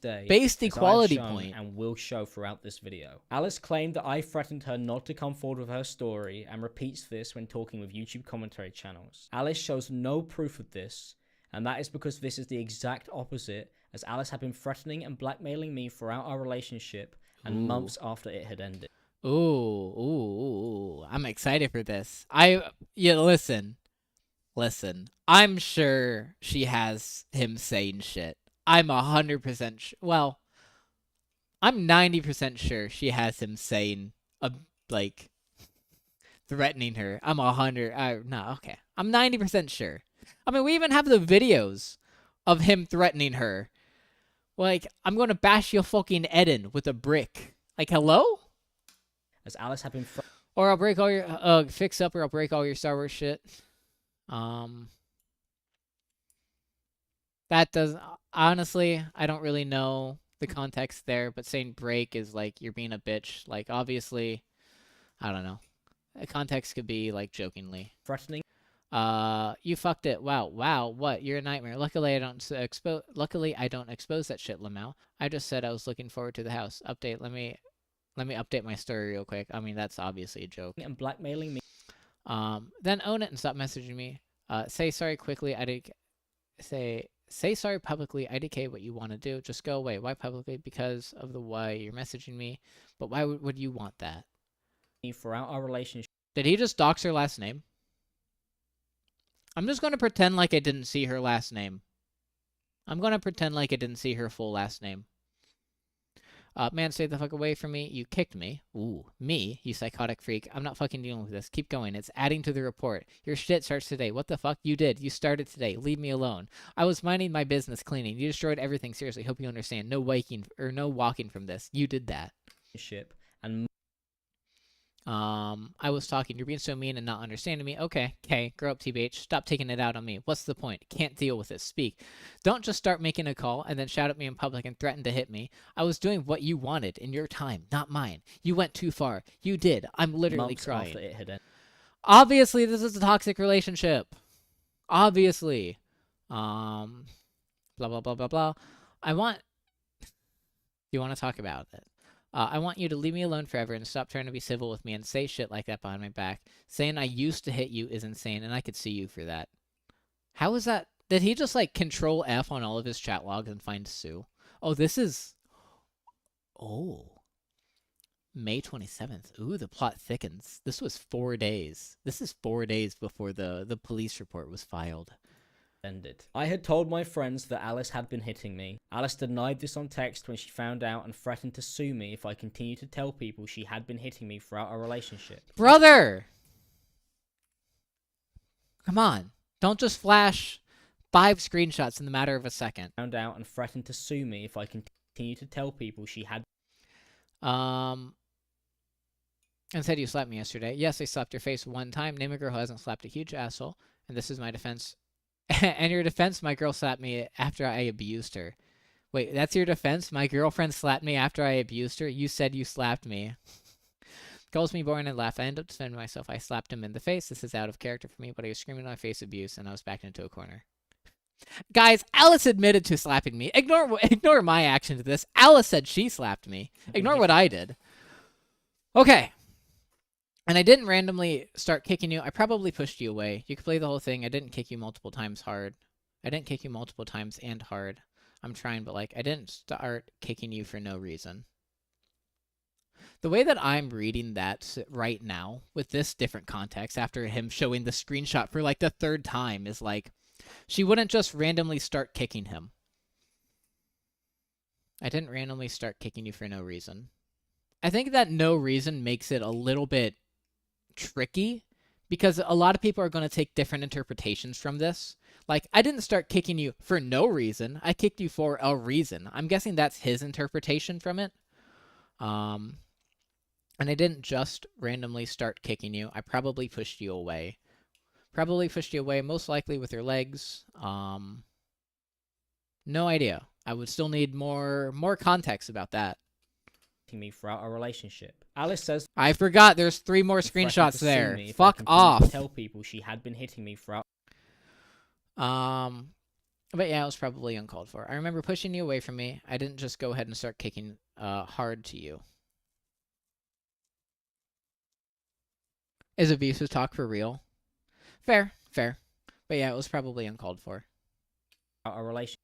Based equality point. And will show throughout this video. Alice claimed that I threatened her not to come forward with her story and repeats this when talking with YouTube commentary channels. Alice shows no proof of this, and that is because this is the exact opposite, as Alice had been threatening and blackmailing me throughout our relationship and months after it had ended. Ooh, I'm excited for this. Listen. I'm sure she has him saying shit. I'm 100% well, I'm 90% sure she has him saying, threatening her. I'm 90% sure. I mean, we even have the videos of him threatening her. Like, I'm going to bash your fucking head in with a brick. Like, hello? As Alice had been... Or I'll break all your... fix up or I'll break all your Star Wars shit. That does... Honestly, I don't really know the context there, but saying break is like, you're being a bitch. Like, obviously, I don't know. The context could be, like, jokingly. Threatening. You fucked it. Wow, what? You're a nightmare. Luckily, I don't expose that shit, Lamau. I just said I was looking forward to the house. Update, let me update my story real quick. I mean, that's obviously a joke. And blackmailing me. Then own it and stop messaging me. Say sorry quickly. Say sorry publicly. IDK what you want to do. Just go away. Why publicly? Because of the why you're messaging me. But why would you want that? Throughout our relationship. Did he just dox her last name? I'm just going to pretend like I didn't see her last name. I'm going to pretend like I didn't see her full last name. Man, stay the fuck away from me. You kicked me. Ooh, me? You psychotic freak. I'm not fucking dealing with this. Keep going. It's adding to the report. Your shit starts today. What the fuck? You did. You started today. Leave me alone. I was minding my business cleaning. You destroyed everything. Seriously. Hope you understand. No walking from this. You did that. And I was talking. You're being so mean and not understanding me. Okay, grow up, TBH. Stop taking it out on me. What's the point? Can't deal with it. Speak. Don't just start making a call and then shout at me in public and threaten to hit me. I was doing what you wanted in your time, not mine. You went too far. You did. I'm literally crying. After it had ended. Obviously, this is a toxic relationship. Obviously. Blah, blah, blah, blah, blah. You want to talk about it? I want you to leave me alone forever and stop trying to be civil with me and say shit like that behind my back. Saying I used to hit you is insane, and I could see you for that. How is that? Did he just, like, Control F on all of his chat logs and find Sue? Oh, this is... Oh. May 27th. Ooh, the plot thickens. This was 4 days. This is 4 days before the police report was filed. Ended. I had told my friends that Alice had been hitting me. Alice denied this on text when she found out and threatened to sue me if I continued to tell people she had been hitting me throughout our relationship. Brother! Come on. Don't just flash 5 screenshots in the matter of a second. Found out and threatened to sue me if I continued to tell people she had. And said you slapped me yesterday. Yes, I slapped your face 1 time. Name a girl who hasn't slapped a huge asshole. And this is my defense. And your defense, my girl slapped me after I abused her. Wait, that's your defense? My girlfriend slapped me after I abused her? You said you slapped me. Calls me boring and laugh. I end up defending myself. I slapped him in the face. This is out of character for me, but he was screaming in my face abuse, and I was backed into a corner. Guys, Alice admitted to slapping me. Ignore my action to this. Alice said she slapped me. Ignore what I did. Okay. And I didn't randomly start kicking you. I probably pushed you away. You could play the whole thing. I didn't kick you multiple times hard. I didn't kick you multiple times and hard. I'm trying, but like, I didn't start kicking you for no reason. The way that I'm reading that right now, with this different context, after him showing the screenshot for like the 3rd time, is like, she wouldn't just randomly start kicking him. I didn't randomly start kicking you for no reason. I think that no reason makes it a little bit tricky, because a lot of people are going to take different interpretations from this. Like, I didn't start kicking you for no reason. I kicked you for a reason. I'm guessing that's his interpretation from it. And I didn't just randomly start kicking you. I probably pushed you away. Most likely with your legs. No idea. I would still need more context about that. Me throughout our relationship. Alice says I forgot there's 3 more screenshots there. Fuck off. Tell people she had been hitting me throughout. But yeah, it was probably uncalled for. I remember pushing you away from me. I didn't just go ahead and start kicking hard to you. Is abusive talk for real? Fair. But yeah, it was probably uncalled for. Our relationship.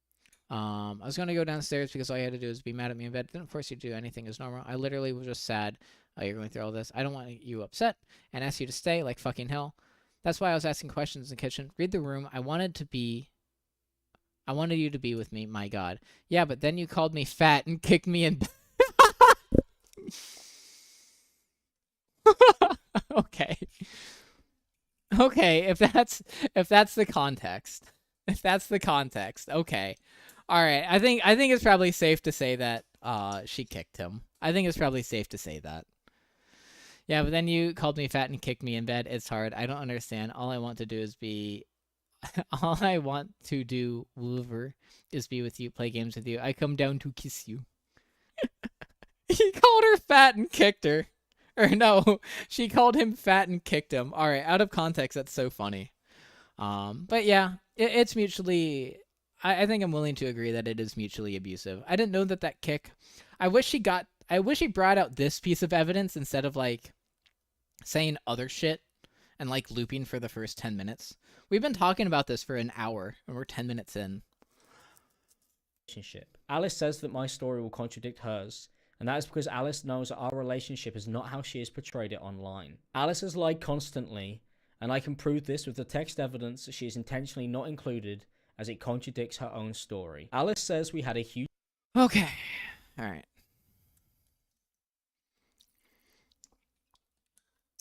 I was going to go downstairs because all you had to do was be mad at me in bed. Didn't force you to do anything as normal. I literally was just sad you're going through all this. I don't want you upset and ask you to stay like fucking hell. That's why I was asking questions in the kitchen. Read the room. I wanted you to be with me. My God. Yeah, but then you called me fat and kicked me in. Okay. Okay, if that's the context. If that's the context. Okay. All right. I think it's probably safe to say that she kicked him. I think it's probably safe to say that. Yeah, but then you called me fat and kicked me in bed. It's hard. I don't understand. All I want to do is be Wolver, is be with you, play games with you. I come down to kiss you. He called her fat and kicked her. Or no, she called him fat and kicked him. All right, out of context, that's so funny. But yeah, it's mutually. I think I'm willing to agree that it is mutually abusive. I didn't know that kick. I wish he brought out this piece of evidence instead of like saying other shit and like looping for the first 10 minutes. We've been talking about this for an hour and we're 10 minutes in. Alice says that my story will contradict hers, and that is because Alice knows that our relationship is not how she has portrayed it online. Alice has lied constantly, and I can prove this with the text evidence that she is intentionally not included, as it contradicts her own story. Alice says we had a huge... Okay. Alright.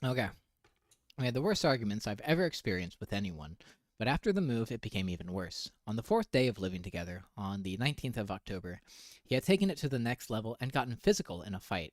Okay. We had the worst arguments I've ever experienced with anyone, but after the move, it became even worse. On the 4th day of living together, on the 19th of October, he had taken it to the next level and gotten physical in a fight.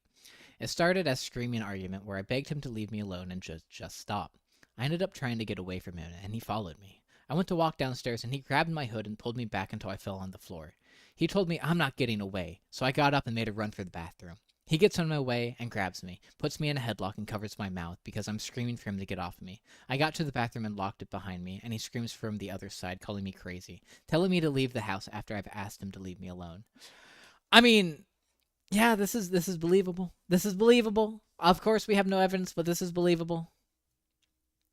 It started as a screaming argument where I begged him to leave me alone and just stop. I ended up trying to get away from him, and he followed me. I went to walk downstairs, and he grabbed my hood and pulled me back until I fell on the floor. He told me I'm not getting away, so I got up and made a run for the bathroom. He gets on my way and grabs me, puts me in a headlock and covers my mouth because I'm screaming for him to get off me. I got to the bathroom and locked it behind me, and he screams from the other side, calling me crazy, telling me to leave the house after I've asked him to leave me alone. I mean, yeah, this is believable. This is believable. Of course, we have no evidence, but this is believable.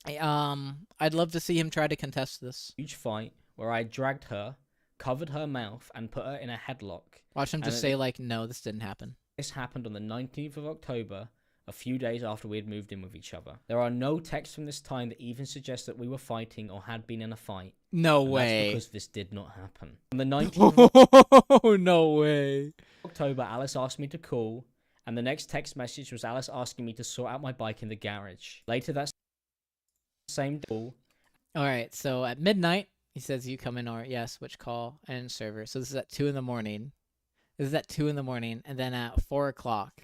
I'd love to see him try to contest this. Huge fight where I dragged her, covered her mouth, and put her in a headlock. Watch him just say, like, no, this didn't happen. This happened on the 19th of October, a few days after we had moved in with each other. There are no texts from this time that even suggest that we were fighting or had been in a fight. No And way. that's because this did not happen. On the 19th of No way. October, Alice asked me to call, and the next text message was Alice asking me to sort out my bike in the garage. Later that same day, Alright, so at midnight, he says you come in or yes, which call and server. So this is at 2 in the morning. This is at 2 in the morning, and then at 4 o'clock.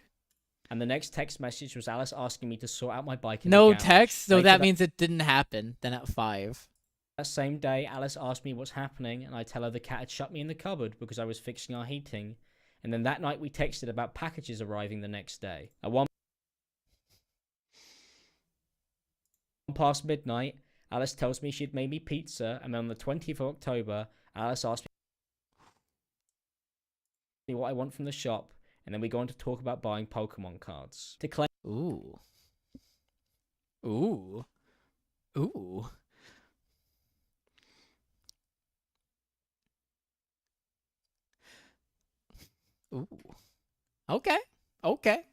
and the next text message was Alice asking me to sort out my bike in the No garage. text, so Later that means it didn't happen. Then at 5. That same day, Alice asked me what's happening, and I tell her the cat had shut me in the cupboard because I was fixing our heating. And then that night we texted about packages arriving the next day. At 1 past midnight, Alice tells me she'd made me pizza, and then on the 20th of October, Alice asked me what I want from the shop, and then we go on to talk about buying Pokemon cards. To claim Ooh. Ooh. Ooh. Ooh. Okay. Okay.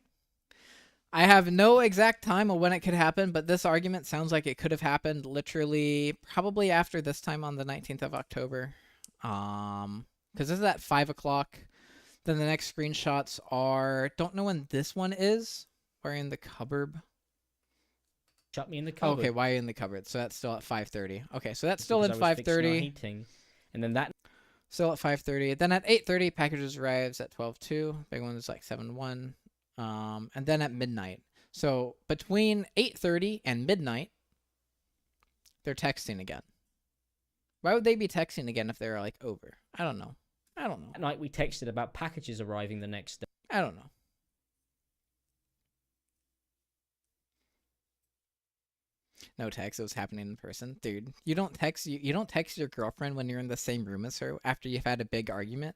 I have no exact time of when it could happen, but this argument sounds like it could have happened literally probably after this time on the 19th of October. Because this is at 5 o'clock. Then the next screenshots are, don't know when this one is. We're in the cupboard. shut me in the cupboard. Okay, why in the cupboard? So that's still at 5:30. Okay, so that's still at because I was fixing our 5:30. heating, and then that Still at 5:30. Then at 8:30, packages arrives at 12:02. Big one is like 7:01. And then at midnight. So between 8:30 and midnight, they're texting again. Why would they be texting again if they're like over? I don't know. I don't know. that night we texted about packages arriving the next day. I don't know. No text. It was happening in person, dude. You don't text your girlfriend when you're in the same room as her after you've had a big argument.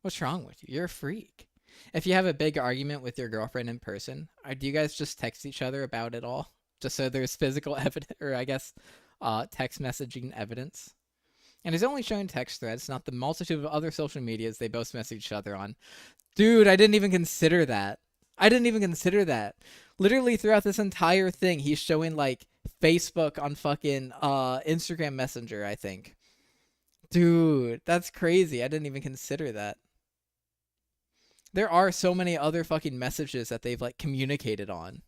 What's wrong with you? You're a freak. If you have a big argument with your girlfriend in person, do you guys just text each other about it all, just so there's physical evidence, or I guess, text messaging evidence? And he's only showing text threads, not the multitude of other social medias they both message each other on. Dude, I didn't even consider that. Literally throughout this entire thing, he's showing like Facebook on fucking Instagram Messenger, I think. Dude, that's crazy. I didn't even consider that. There are so many other fucking messages that they've like communicated on.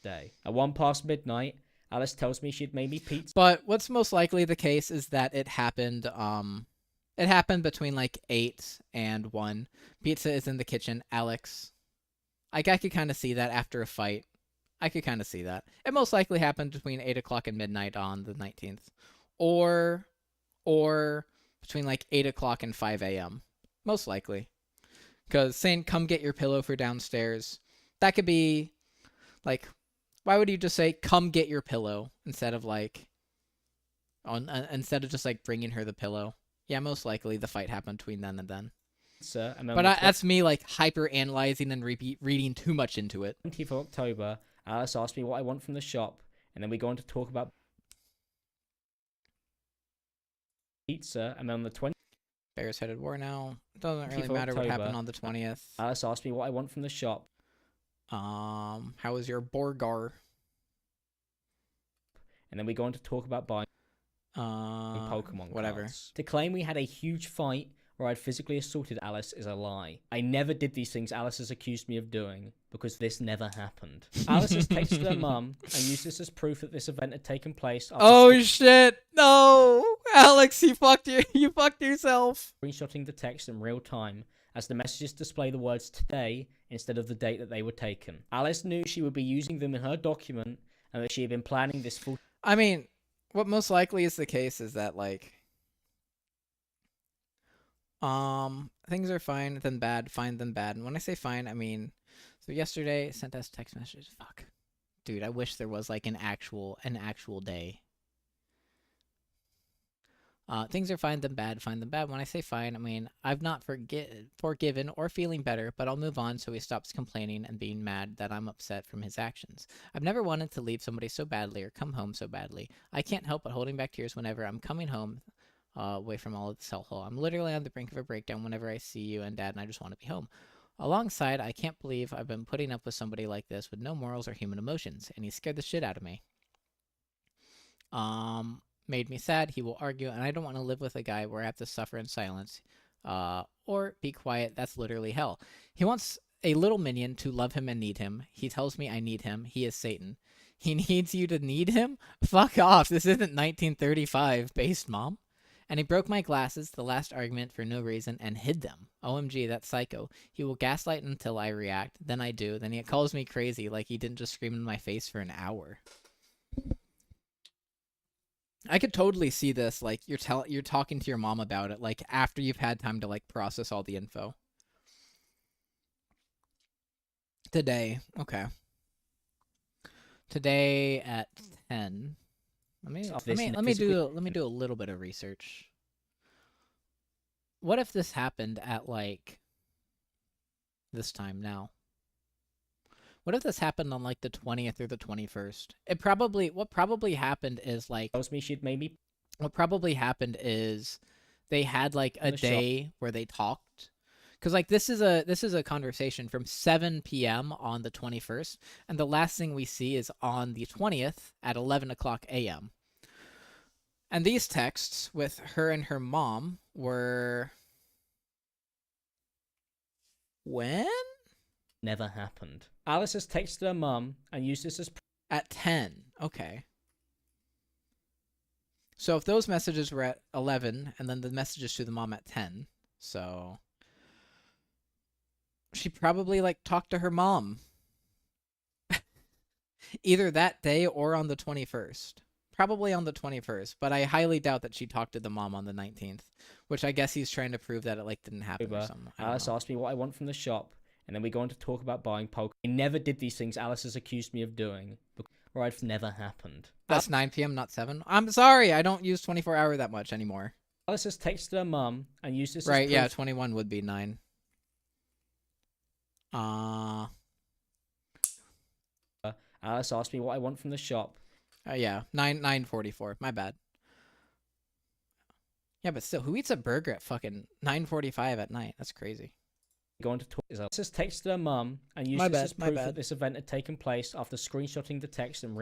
At 1 past midnight, Alice tells me she'd made me pizza. But what's most likely the case is that it happened between like 8 and 1. Pizza is in the kitchen. Alex. I could kind of see that after a fight. I could kind of see that. It most likely happened between 8 o'clock and midnight on the 19th. Or between like 8 o'clock and 5 a.m. Most likely. Because saying, come get your pillow for downstairs, that could be, like, why would you just say, come get your pillow, instead of, like, instead of just, like, bringing her the pillow? Yeah, most likely the fight happened between then and then. And then But that's me, like, hyper-analyzing and reading too much into it. 20th of October, Alice asked me what I want from the shop, and then we go on to talk about pizza, and then on the 20th Bears headed war now. Doesn't really 20th of matter what October, happened on the 20th. Alice asked me what I want from the shop, How was your Borgar? and then we go on to talk about buying Pokemon whatever. cards. To claim we had a huge fight where I'd physically assaulted Alice is a lie. I never did these things Alice has accused me of doing, because this never happened. Alice has texted her mum and used this as proof that this event had taken place. Oh shit! No, Alex, you fucked yourself. Screenshotting the text in real time, as the messages display the words today instead of the date that they were taken. Alice knew she would be using them in her document, and that she had been planning this full. I mean, what most likely is the case is that, like, things are fine, then bad, fine, then bad. And when I say fine, I mean, so yesterday sent us text messages. Fuck. Dude, I wish there was, like, an actual day. Things are fine, then bad, fine, then bad. When I say fine, I mean, I've not forgiven or feeling better, but I'll move on so he stops complaining and being mad that I'm upset from his actions. I've never wanted to leave somebody so badly or come home so badly. I can't help but holding back tears whenever I'm coming home away from all of this hellhole. I'm literally on the brink of a breakdown whenever I see you and Dad, and I just want to be home. Alongside, I can't believe I've been putting up with somebody like this with no morals or human emotions, and he scared the shit out of me. Made me sad. He will argue, and I don't want to live with a guy where I have to suffer in silence, or be quiet. That's literally hell. He wants a little minion to love him and need him. He tells me I need him. He is Satan. He needs you to need him? Fuck off. This isn't 1935 based, mom. And he broke my glasses, the last argument, for no reason, and hid them. OMG, that's psycho. He will gaslight until I react. Then I do. Then he calls me crazy, like he didn't just scream in my face for an hour. I could totally see this, like, you're talking to your mom about it, like, after you've had time to, like, process all the info. Today. Okay. Today at 10. Let me do a little bit of research. What if this happened at like this time now? What if this happened on like the 20th or the 21st? What probably happened is like Tells me she'd maybe. What probably happened is they had like a day where they talked. Cuz like this is a conversation from 7 p.m. on the 21st, and the last thing we see is on the 20th at 11 o'clock a.m. And these texts with her and her mom were when? Never happened. Alice has texted her mum and used this as at 10. Okay. So if those messages were at 11 and then the messages to the mom at 10, so she probably like talked to her mom either that day or on the 21st. Probably on the 21st, but I highly doubt that she talked to the mom on the 19th, which I guess he's trying to prove that it like didn't happen or something. Alice asked me what I want from the shop, and then we go on to talk about buying Pokemon. I never did these things Alice has accused me of doing, or I've never happened. That's 9 p.m., not 7. I'm sorry, I don't use 24-hour that much anymore. Alice has texted her mum and used this right, as yeah, 21 would be 9. Alice asked me what I want from the shop. Yeah, 9:44. My bad. Yeah, but still, who eats a burger at fucking 9:45 at night? That's crazy. Going to talk. Alice has texted her mum and used this as proof that this event had taken place after screenshotting the text and.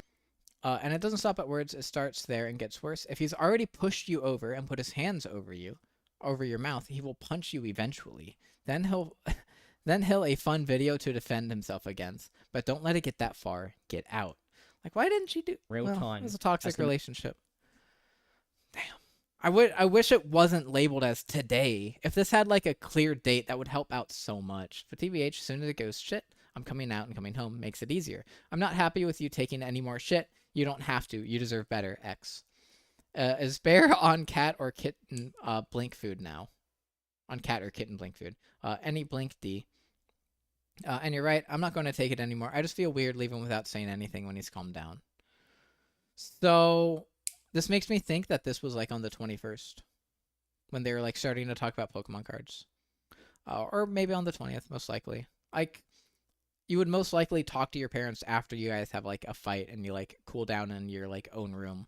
And it doesn't stop at words. It starts there and gets worse. If he's already pushed you over and put his hands over your mouth, he will punch you eventually. Then he'll a fun video to defend himself against. But don't let it get that far. Get out. Like, why didn't she do real time? It was a toxic relationship. Damn. I wish it wasn't labeled as today. If this had like a clear date, that would help out so much. But TBH, as soon as it goes shit, I'm coming out and coming home makes it easier. I'm not happy with you taking any more shit. You don't have to. You deserve better. X. Is Bear on cat or kitten blink food now? On cat or kitten blink food. Any blink D. And you're right, I'm not going to take it anymore. I just feel weird leaving without saying anything when he's calmed down. So, this makes me think that this was like on the 21st. When they were like starting to talk about Pokemon cards. Or maybe on the 20th, most likely. Like, you would most likely talk to your parents after you guys have like a fight and you like cool down in your like own room.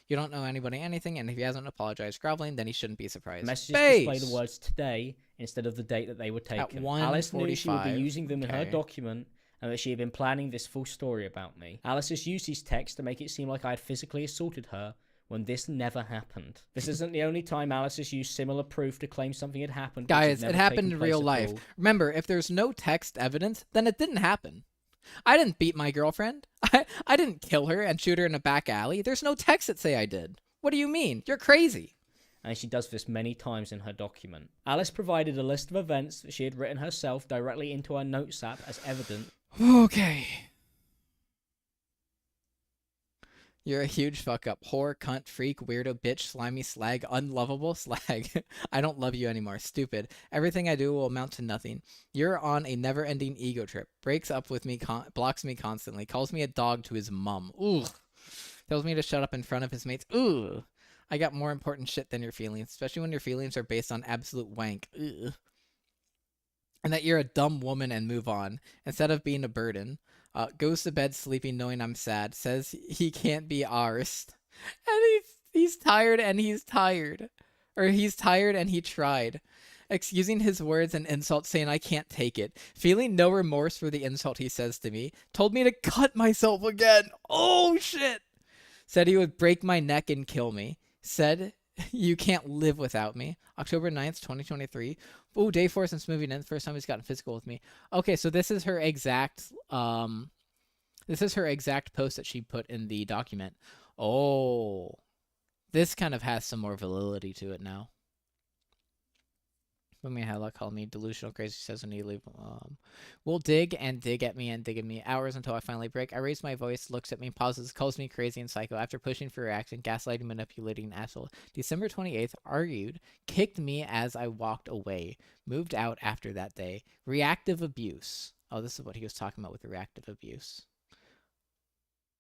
You don't know anybody anything, and if he hasn't apologized groveling, then he shouldn't be surprised. Messages display the words today instead of the date that they were taken. Alice knew she would be using them in her document, and that she had been planning this full story about me. Alice has used these texts to make it seem like I had physically assaulted her, when this never happened. This isn't the only time Alice has used similar proof to claim something had happened. Guys, it happened in real life. Remember, if there's no text evidence, then it didn't happen. I didn't beat my girlfriend. I didn't kill her and shoot her in a back alley. There's no texts that say I did. What do you mean? You're crazy. And she does this many times in her document. Alice provided a list of events that she had written herself directly into her notes app as evidence. Okay. You're a huge fuck up. Whore, cunt, freak, weirdo, bitch, slimy, slag, unlovable, slag. I don't love you anymore. Stupid. Everything I do will amount to nothing. You're on a never-ending ego trip. Breaks up with me, blocks me constantly. Calls me a dog to his mum. Ooh. Tells me to shut up in front of his mates. Ooh. I got more important shit than your feelings, especially when your feelings are based on absolute wank. Ugh. And that you're a dumb woman and move on, instead of being a burden. Goes to bed sleeping knowing I'm sad. Says he can't be ours. And he's tired and he's tired. Or he's tired and he tried. excusing his words and insults, saying I can't take it, feeling no remorse for the insult he says to me, told me to cut myself again. Oh shit! Said he would break my neck and kill me. Said you can't live without me. October 9th, 2023. Ooh, day 4 since moving in. First time he's gotten physical with me. Okay, so this is her exact post that she put in the document. Oh, this kind of has some more validity to it now. Put me a luck, call me delusional, crazy, says when you leave. We'll dig and dig at me and dig at me. Hours until I finally break. I raise my voice, looks at me, pauses, calls me crazy and psycho. After pushing for reaction, gaslighting, manipulating, asshole. December 28th, argued, kicked me as I walked away. Moved out after that day. Reactive abuse. Oh, this is what he was talking about with the reactive abuse.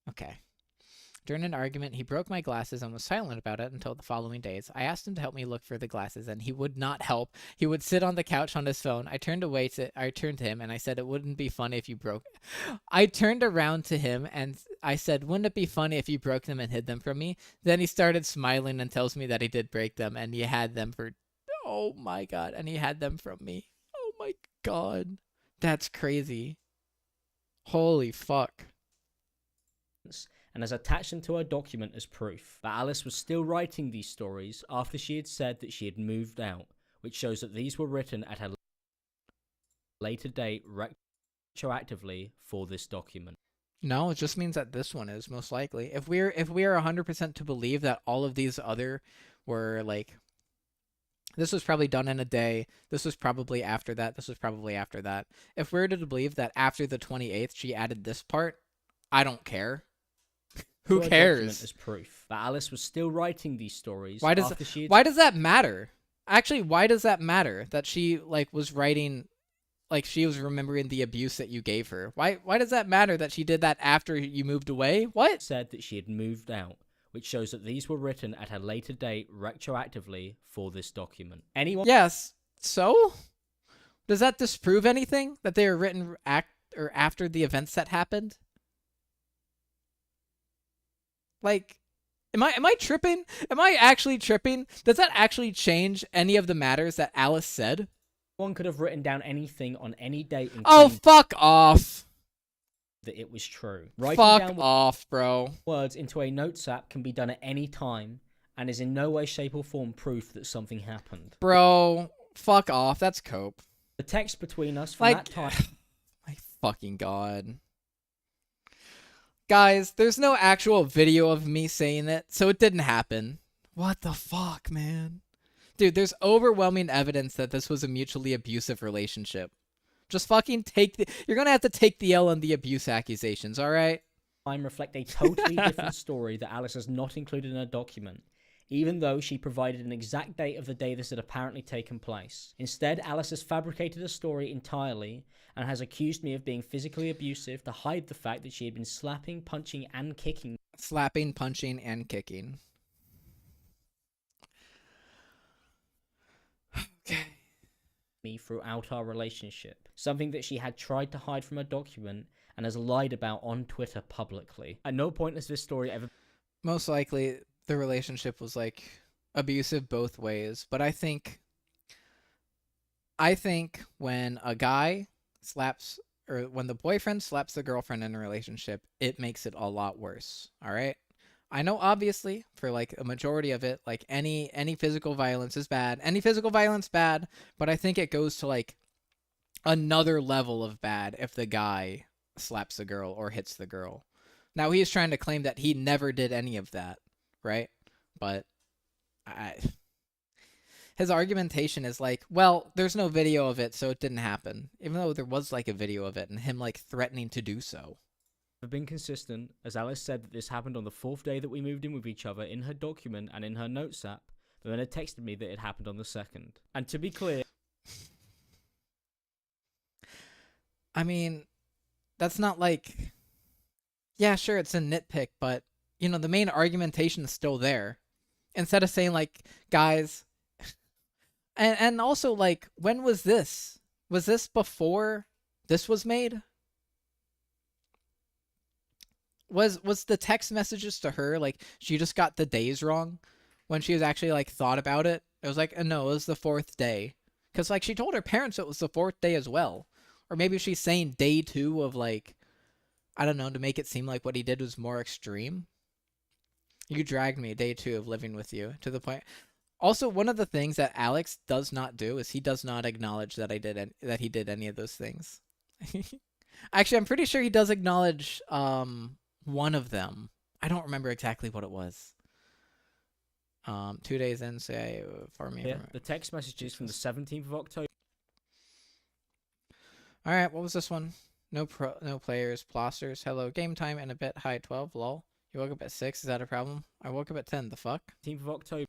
Okay. During an argument, he broke my glasses and was silent about it until the following days. I asked him to help me look for the glasses, and he would not help. He would sit on the couch on his phone. I turned to him, and I said, it wouldn't be funny if you broke. I turned around to him, and I said, wouldn't it be funny if you broke them and hid them from me? Then he started smiling and tells me that he did break them, and he had them for... Oh, my God. And he had them from me. Oh, my God. That's crazy. Holy fuck. And has attached them to her document as proof that Alice was still writing these stories after she had said that she had moved out, which shows that these were written at a later date retroactively for this document. No, it just means that this one is most likely. If we are 100% to believe that all of these other were like, this was probably done in a day, this was probably after that, this was probably after that. If we're to believe that after the 28th she added this part, I don't care. Who cares? As proof that Alice was still writing these stories. Why does that matter? Actually, why does that matter that she like was writing, like she was remembering the abuse that you gave her? Why does that matter that she did that after you moved away? What? Said that she had moved out, which shows that these were written at a later date retroactively for this document. Anyone? Yes. So, does that disprove anything that they were written after the events that happened? Like, am I tripping? Am I actually tripping? Does that actually change any of the matters that Alice said? One could have written down anything on any date and oh, fuck off. That it was true. Fuck off, bro. Words into a notes app can be done at any time and is in no way, shape, or form proof that something happened. Bro, fuck off. That's cope. The text between us from that time... My fucking God. Guys, there's no actual video of me saying it, so it didn't happen. What the fuck, man? Dude, there's overwhelming evidence that this was a mutually abusive relationship. Just fucking you're gonna have to take the L on the abuse accusations, alright? Reflect a totally different story that Alice has not included in her document, even though she provided an exact date of the day this had apparently taken place. Instead, Alice has fabricated a story entirely and has accused me of being physically abusive to hide the fact that she had been slapping, punching, and kicking. Slapping, punching, and kicking. Okay. Me throughout our relationship. Something that she had tried to hide from her document and has lied about on Twitter publicly. At no point has this story ever... Most likely, the relationship was, like, abusive both ways. But I think when a guy slaps, or when the boyfriend slaps the girlfriend in a relationship, it makes it a lot worse. All right. I know, obviously, for like a majority of it, like any physical violence is bad. Any physical violence bad, but I think it goes to like another level of bad if the guy slaps the girl or hits the girl. Now he's trying to claim that he never did any of that, right? But his argumentation is like, well, there's no video of it, so it didn't happen. Even though there was like a video of it and him like threatening to do so. Have been consistent, as Alice said that this happened on the 4th day that we moved in with each other in her document and in her notes app, but then it texted me that it happened on the 2nd. And to be clear... I mean, that's not like... Yeah, sure, it's a nitpick, but, you know, the main argumentation is still there. Instead of saying, like, guys... And also, like, when was this? Was this before this was made? Was the text messages to her, like, she just got the days wrong when she was actually, like, thought about it? It was like, no, it was the 4th day. Because, like, she told her parents it was the 4th day as well. Or maybe she's saying day 2 of, like, I don't know, to make it seem like what he did was more extreme. You dragged me day 2 of living with you to the point. Also, one of the things that Alex does not do is he does not acknowledge that that he did any of those things. Actually, I'm pretty sure he does acknowledge one of them. I don't remember exactly what it was. 2 days in, say for me. Yeah, the text messages from the 17th of October. All right, what was this one? No players, plasters. Hello, game time and a bit. Hi, 12. Lol. You woke up at 6. Is that a problem? I woke up at 10. The fuck? 17th of October.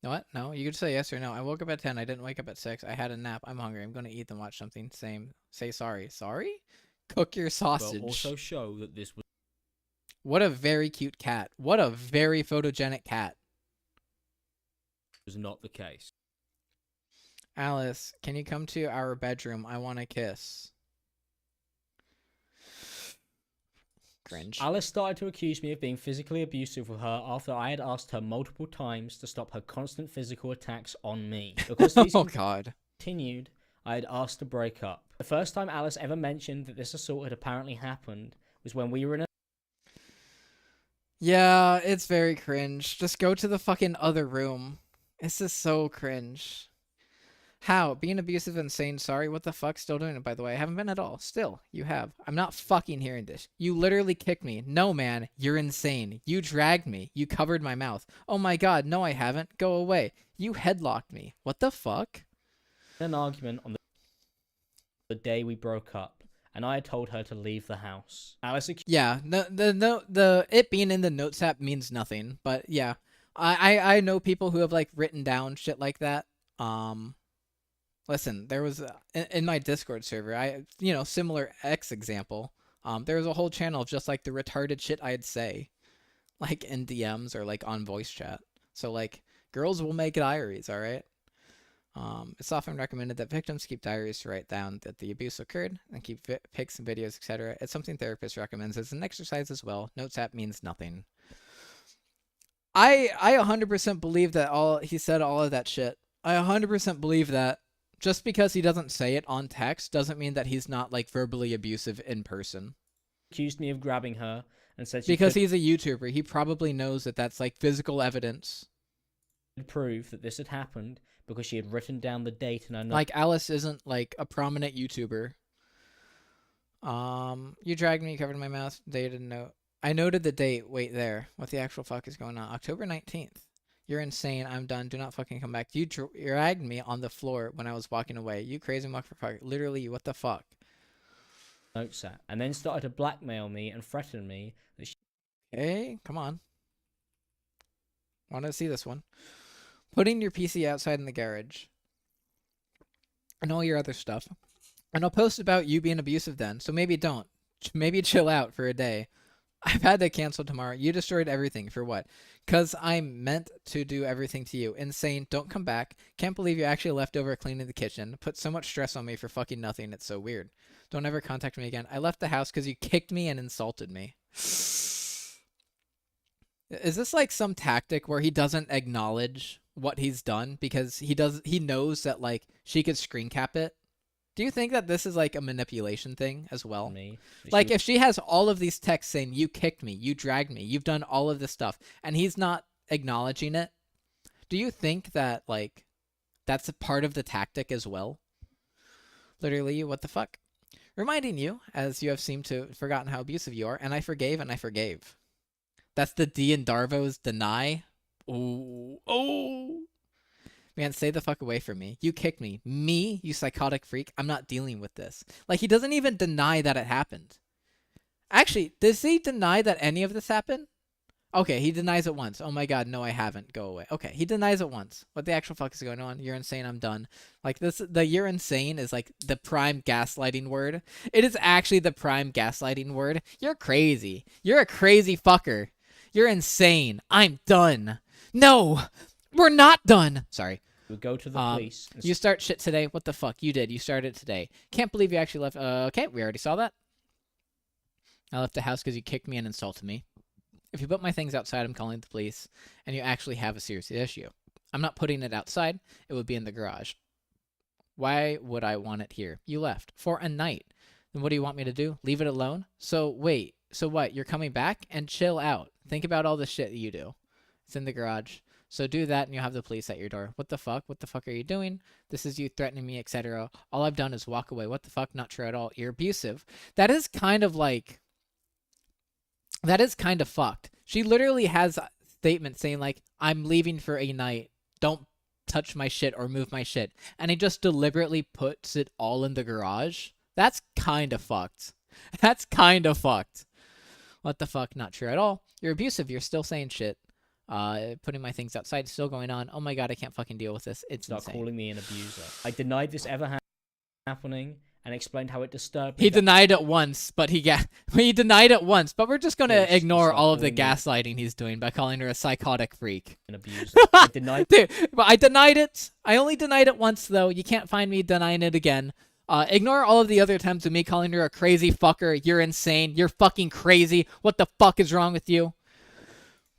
What? No, you could say yes or no. I woke up at 10. I didn't wake up at 6. I had a nap. I'm hungry. I'm gonna eat and watch something. Same. Say sorry. Sorry? Cook your sausage. But also show that this What a very cute cat. What a very photogenic cat. was not the case. Alice, can you come to our bedroom? I want a kiss. Cringe. Alice started to accuse me of being physically abusive with her after I had asked her multiple times to stop her constant physical attacks on me. Because these Oh god. continued, I had asked to break up. The first time Alice ever mentioned that this assault had apparently happened was when we were in a Yeah, it's very cringe. Just go to the fucking other room. This is so cringe. How? Being abusive and saying sorry? What the fuck? Still doing it, by the way. I haven't been at all. Still, you have. I'm not fucking hearing this. You literally kicked me. No, man. You're insane. You dragged me. You covered my mouth. Oh my god. No, I haven't. Go away. You headlocked me. What the fuck? an argument on the day we broke up, and I had told her to leave the house. Alice accused Yeah, the it being in the notes app means nothing, but yeah. I know people who have like written down shit like that. Listen, there was in my Discord server, similar X example. There was a whole channel of just like the retarded shit I'd say, like in DMs or like on voice chat. So like, girls will make diaries, all right. It's often recommended that victims keep diaries to write down that the abuse occurred and keep pics and videos, etc. It's something therapists recommends as an exercise as well. Notes app means nothing. I 100% believe that he said all of that shit. I 100% believe that. Just because he doesn't say it on text doesn't mean that he's not like verbally abusive in person. me of grabbing her and said because he's a YouTuber, he probably knows that that's like physical evidence. Could prove that this had happened because she had written down the date and I know. Like Alice isn't like a prominent YouTuber. You dragged me, covered my mouth. They didn't know. I noted the date. Wait there. What the actual fuck is going on? October 19th. You're insane. I'm done. Do not fucking come back. You dragged me on the floor when I was walking away. You crazy motherfucker. Literally, what the fuck? Notes at, and then started to blackmail me and threaten me that she. Hey, come on. Want to see this one? Putting your PC outside in the garage. And all your other stuff. And I'll post about you being abusive then, so maybe don't. Maybe chill out for a day. I've had to cancel tomorrow. You destroyed everything. For what? Because I meant to do everything to you. Insane. Don't come back. Can't believe you actually left over cleaning the kitchen. Put so much stress on me for fucking nothing. It's so weird. Don't ever contact me again. I left the house because you kicked me and insulted me. Is this like some tactic where he doesn't acknowledge what he's done because he knows that like she could screen cap it? Do you think that this is like a manipulation thing as well? Like if she has all of these texts saying you kicked me, you dragged me, you've done all of this stuff, and he's not acknowledging it, do you think that like that's a part of the tactic as well? Literally, what the fuck? Reminding you, as you have seemed to have forgotten how abusive you are, and I forgave and I forgave. That's the D in Darvo's deny. Oh, oh. Man, stay the fuck away from me. You kicked me. Me, you psychotic freak. I'm not dealing with this. Like, he doesn't even deny that it happened. Actually, does he deny that any of this happened? Okay, he denies it once. Oh my god, no, I haven't. Go away. Okay, he denies it once. What the actual fuck is going on? You're insane. I'm done. Like, the you're insane is like the prime gaslighting word. It is actually the prime gaslighting word. You're crazy. You're a crazy fucker. You're insane. I'm done. No, we're not done. Sorry. We go to the police. You start shit today. What the fuck? You did. You started today. Can't believe you actually left. Okay, we already saw that. I left the house because you kicked me and insulted me. If you put my things outside, I'm calling the police. And you actually have a serious issue. I'm not putting it outside. It would be in the garage. Why would I want it here? You left. For a night. Then what do you want me to do? Leave it alone? So wait. So what? You're coming back? And chill out. Think about all the shit that you do. It's in the garage. So do that and you'll have the police at your door. What the fuck? What the fuck are you doing? This is you threatening me, etc. All I've done is walk away. What the fuck? Not true at all. You're abusive. That is kind of like... That is kind of fucked. She literally has a statement saying like, I'm leaving for a night. Don't touch my shit or move my shit. And he just deliberately puts it all in the garage. That's kind of fucked. That's kind of fucked. What the fuck? Not true at all. You're abusive. You're still saying shit. Putting my things outside, still going on. Oh my god, I can't fucking deal with this. It's Start insane. calling me an abuser. I denied this ever happening and explained how it disturbed me. He denied it once, but he denied it once, but we're just gonna Yes, ignore stop all of the calling me gaslighting he's doing by calling her a psychotic freak. an abuser. I denied Dude, but I denied it. I only denied it once though. You can't find me denying it again. Ignore all of the other attempts of me calling her a crazy fucker. You're insane. You're fucking crazy. What the fuck is wrong with you?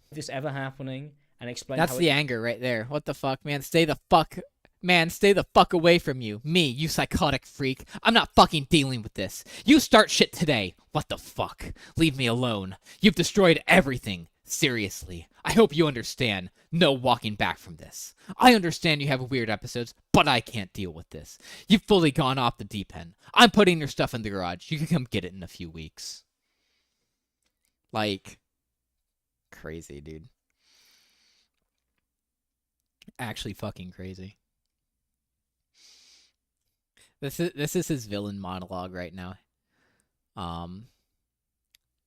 this ever happening and explained That's how the anger right there. What the fuck, man? Stay the fuck away from you. Me, you psychotic freak. I'm not fucking dealing with this. You start shit today. What the fuck? Leave me alone. You've destroyed everything. Seriously. I hope you understand. No walking back from this. I understand you have weird episodes, but I can't deal with this. You've fully gone off the deep end. I'm putting your stuff in the garage. You can come get it in a few weeks. Like, crazy, dude. Actually fucking crazy. This is his villain monologue right now.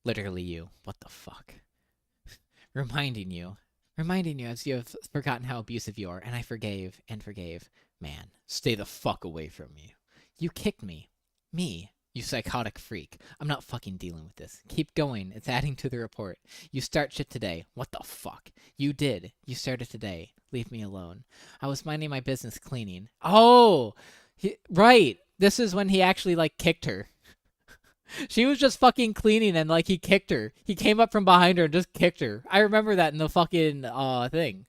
Literally you. What the fuck? Reminding you as you have forgotten how abusive you are, and I forgave and forgave. Man, stay the fuck away from me. You kicked me. Me, you psychotic freak. I'm not fucking dealing with this. Keep going. It's adding to the report. You start shit today. What the fuck? You did. You started today. Leave me alone. I was minding my business cleaning. Oh! Right. This is when he actually, like, kicked her. She was just fucking cleaning and, like, he kicked her. He came up from behind her and just kicked her. I remember that in the fucking, thing.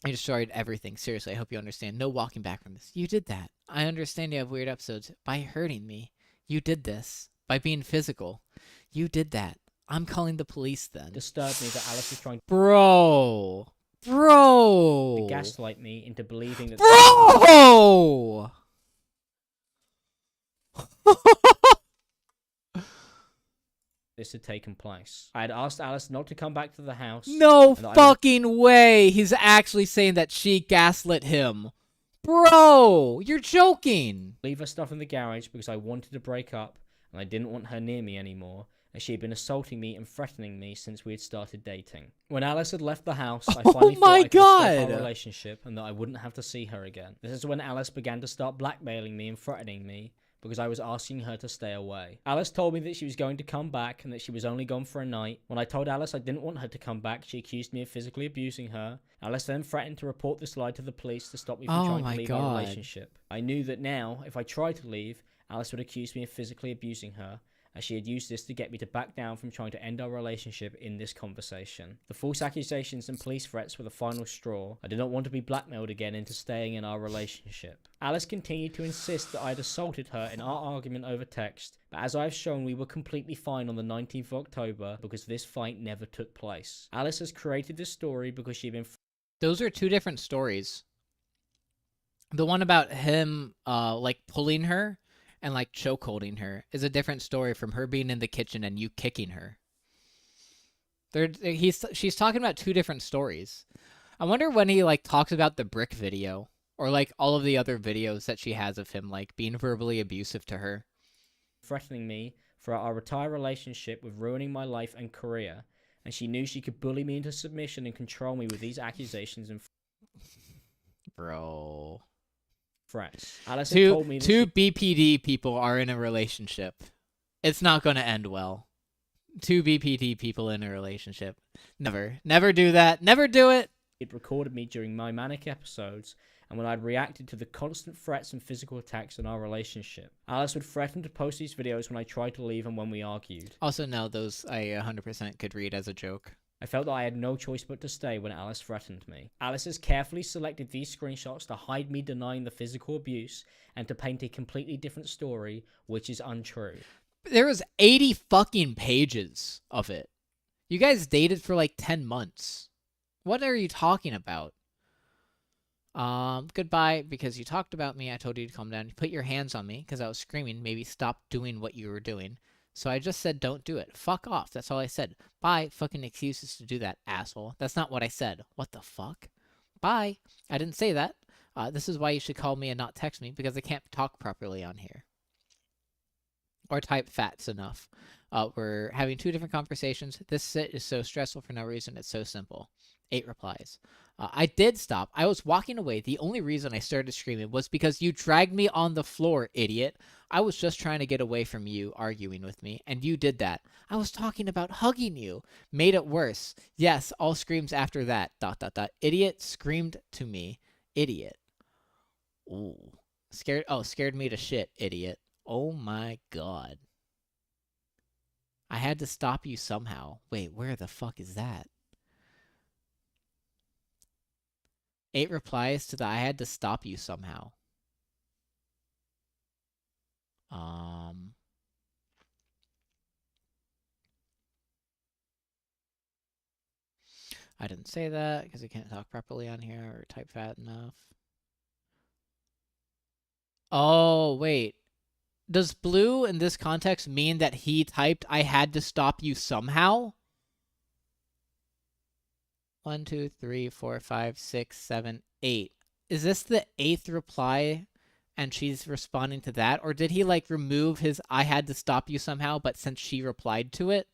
I destroyed everything. Seriously, I hope you understand. No walking back from this. You did that. I understand you have weird episodes. By hurting me. You did this. By being physical. You did that. I'm calling the police then. disturbed me that Alice was trying Bro. to gaslight me into believing that Bro! this had taken place. I had asked Alice not to come back to the house. No and that I would fucking way. He's actually saying that she gaslit him. Bro, you're joking. leave her stuff in the garage because I wanted to break up and I didn't want her near me anymore, as she had been assaulting me and threatening me since we had started dating. When Alice had left the house, I finally thought my I could stop God. our relationship and that I wouldn't have to see her again. This is when Alice began to start blackmailing me and threatening me because I was asking her to stay away. Alice told me that she was going to come back and that she was only gone for a night. When I told Alice I didn't want her to come back, she accused me of physically abusing her. Alice then threatened to report this lie to the police to stop me from Oh trying my to leave God. our relationship. I knew that now, if I tried to leave, Alice would accuse me of physically abusing her, as she had used this to get me to back down from trying to end our relationship in this conversation. The false accusations and police threats were the final straw. I did not want to be blackmailed again into staying in our relationship. Alice continued to insist that I had assaulted her in our argument over text, but as I have shown, we were completely fine on the 19th of October because this fight never took place. Alice has created this story because she had been Those are two different stories. The one about him, like, pulling her and, like, chokeholding her is a different story from her being in the kitchen and you kicking her. She's talking about two different stories. I wonder when he, like, talks about the brick video or, like, all of the other videos that she has of him, like, being verbally abusive to her. threatening me for our entire relationship with ruining my life and career, and she knew she could bully me into submission and control me with these accusations and Bro. threats. Alice had told me Two that BPD people are in a relationship. It's not going to end well. Two BPD people in a relationship. Never. Never do that. Never do it. it recorded me during my manic episodes and when I'd reacted to the constant threats and physical attacks in our relationship. Alice would threaten to post these videos when I tried to leave and when we argued. Also, no, those I 100% could read as a joke. I felt that I had no choice but to stay when Alice threatened me. Alice has carefully selected these screenshots to hide me denying the physical abuse and to paint a completely different story, which is untrue. There was 80 fucking pages of it. You guys dated for like 10 months. What are you talking about? Goodbye, because you talked about me. I told you to calm down. You put your hands on me because I was screaming. Maybe stop doing what you were doing. So I just said, don't do it. Fuck off. That's all I said. Bye. Fucking excuses to do that, asshole. That's not what I said. What the fuck? Bye. I didn't say that. This is why you should call me and not text me, because I can't talk properly on here. Or type fast enough. We're having 2 different conversations. This sit is so stressful for no reason. It's so simple. 8 replies. I did stop. I was walking away. The only reason I started screaming was because you dragged me on the floor, idiot. I was just trying to get away from you arguing with me, and you did that. I was talking about hugging you. Made it worse. Yes, all screams after that. ... Idiot screamed to me. Idiot. Ooh. Scared me to shit, idiot. Oh my god. I had to stop you somehow. Wait, where the fuck is that? 8 replies to the I had to stop you somehow. I didn't say that because I can't talk properly on here or type fast enough. Oh, wait. Does blue in this context mean that he typed I had to stop you somehow? 1, 2, 3, 4, 5, 6, 7, 8. Is this the 8th reply and she's responding to that? Or did he like remove his I had to stop you somehow, but since she replied to it?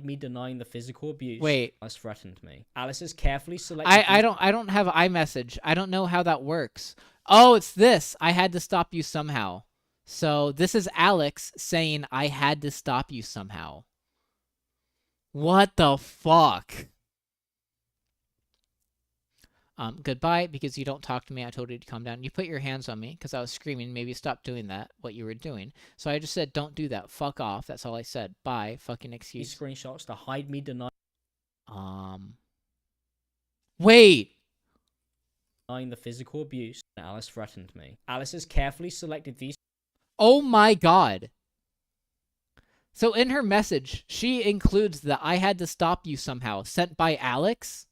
Me denying the physical abuse. Wait. Alice threatened me. Alice has carefully selected I don't have iMessage. I don't know how that works. Oh, it's this. I had to stop you somehow. So this is Alex saying I had to stop you somehow. What the fuck? Goodbye, because you don't talk to me. I told you to calm down. You put your hands on me because I was screaming. Maybe stop doing that, what you were doing. So I just said, don't do that. Fuck off. That's all I said. Bye. Fucking excuse. these screenshots to hide me denying Wait. the physical abuse. Alice threatened me. Alice has carefully selected these. Oh my god. So in her message, she includes the I had to stop you somehow sent by Alex.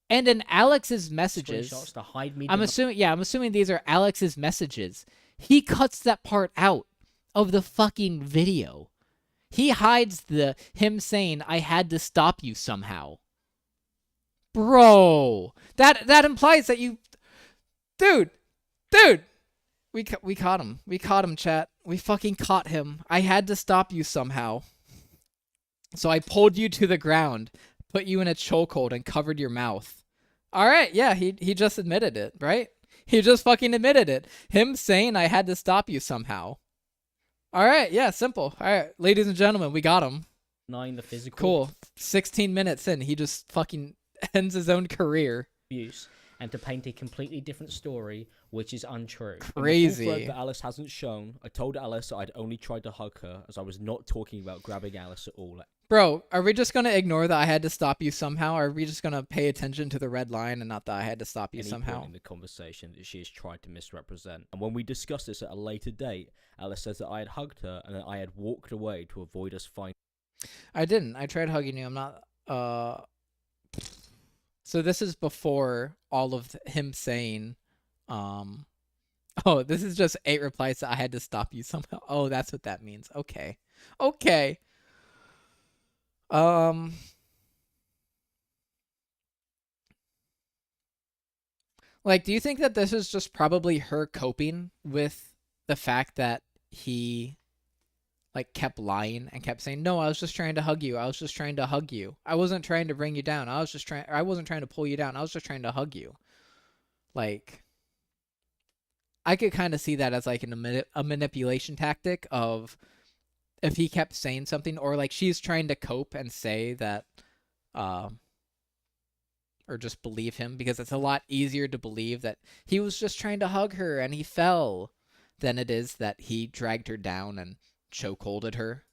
And in Alex's messages, Screenshots to hide me I'm assuming these are Alex's messages. He cuts that part out of the fucking video. He hides him saying I had to stop you somehow. Bro, that implies that you, dude, we caught him. We caught him, chat. We fucking caught him. I had to stop you somehow. So I pulled you to the ground, put you in a chokehold, and covered your mouth. All right, yeah, he just admitted it, right? He just fucking admitted it. Him saying I had to stop you somehow. All right, yeah, simple. All right, ladies and gentlemen, we got him. Denying the physical. Cool. 16 minutes in, he just fucking ends his own career. Abuse, and to paint a completely different story, which is untrue. Crazy. In the full thread that Alice hasn't shown, I told Alice that I'd only tried to hug her, as I was not talking about grabbing Alice at all. Bro, are we just going to ignore that I had to stop you somehow? Or are we just going to pay attention to the red line and not that I had to stop you Any somehow? point in the conversation that she has tried to misrepresent. And when we discuss this at a later date, Alice says that I had hugged her and that I had walked away to avoid us finding. I didn't. I tried hugging you. I'm not... So this is before all of him saying... Oh, this is just 8 replies that I had to stop you somehow. Oh, that's what that means. Okay. Okay. Like, do you think that this is just probably her coping with the fact that he, like, kept lying and kept saying, no, I was just trying to hug you. I was just trying to hug you. I wasn't trying to bring you down. I wasn't trying to pull you down. I was just trying to hug you. Like, I could kind of see that as, like, a manipulation tactic of... if he kept saying something, or like she's trying to cope and say that, or just believe him, because it's a lot easier to believe that he was just trying to hug her and he fell than it is that he dragged her down and chokeholded her.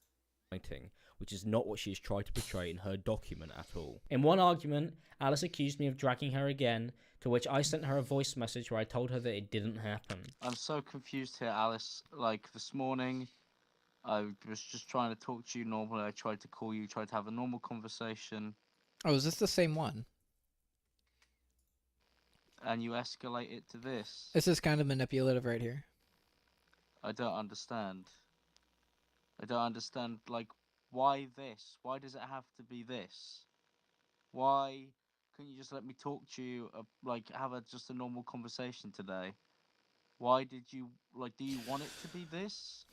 which is not what she has tried to portray in her document at all. In one argument, Alice accused me of dragging her again, to which I sent her a voice message where I told her that it didn't happen. I'm so confused here, Alice. Like, this morning, I was just trying to talk to you normally. I tried to call you, tried to have a normal conversation. Oh, is this the same one? And you escalate it to this. This is kind of manipulative right here. I don't understand. I don't understand, like, why this? Why does it have to be this? Why couldn't you just let me talk to you, like, have just a normal conversation today? Why did you, like, do you want it to be this?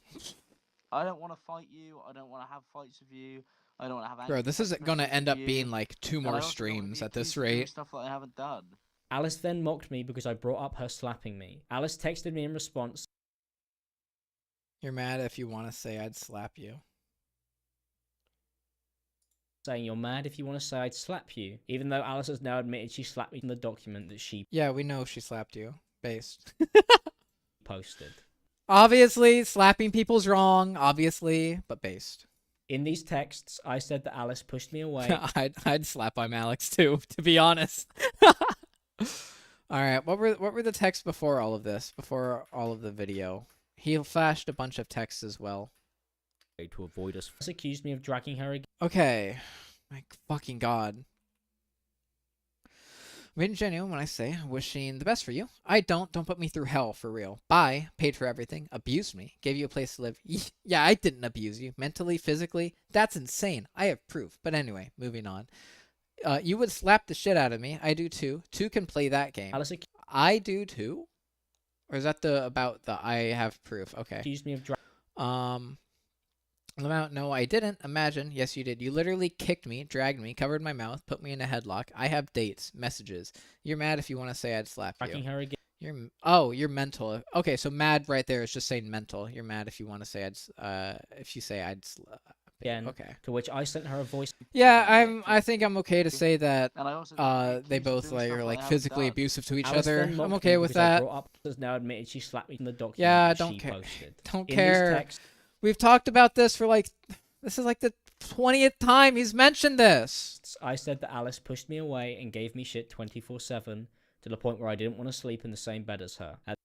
I don't want to fight you. I don't want to have fights with you. I don't want to have. Bro, this is going to end up being you. like 2 And I more also don't wanna streams be at this accused of doing rate. Stuff that I haven't done. Alice then mocked me because I brought up her slapping me. Alice texted me in response, You're mad if you want to say I'd slap you. saying you're mad if you want to say I'd slap you, even though Alice has now admitted she slapped me in the document that she Yeah, we know she slapped you. Based. posted. Obviously, slapping people's wrong, obviously, but based. In these texts, I said that Alice pushed me away. I'd slap Imallexx too, to be honest. All right, what were the texts before all of this? Before all of the video, he flashed a bunch of texts as well. To avoid us. Alice accused me of dragging her again. Okay, my fucking god. I'm being genuine when I say wishing the best for you. I don't put me through hell for real. Bye, paid for everything, abused me, gave you a place to live. Yeah, I didn't abuse you, mentally, physically. That's insane. I have proof. But anyway, moving on. You would slap the shit out of me. I do too. Two can play that game. Alice I do too? Or is that about the I have proof? Okay. accused me of dragging. No, I didn't. Imagine. Yes, you did. You literally kicked me, dragged me, covered my mouth, put me in a headlock. I have dates, messages. You're mad if you want to say I'd slap you. Her again. You're mental. Okay, so mad right there is just saying mental. You're mad if you want to say if you say I'd Again, okay. To which I sent her a voice. Yeah, I think I'm okay to say that And I also don't they accuse both of doing like stuff are I like haven't physically done. abusive to each Alice other. then mocked I'm me okay with because I that. brought up, has now admitted she slapped me in the document Yeah, that don't she care. posted. Don't In care. these texts, We've talked about this for like this is like the 20th time he's mentioned this. I said that Alice pushed me away and gave me shit 24/7 to the point where I didn't want to sleep in the same bed as her. At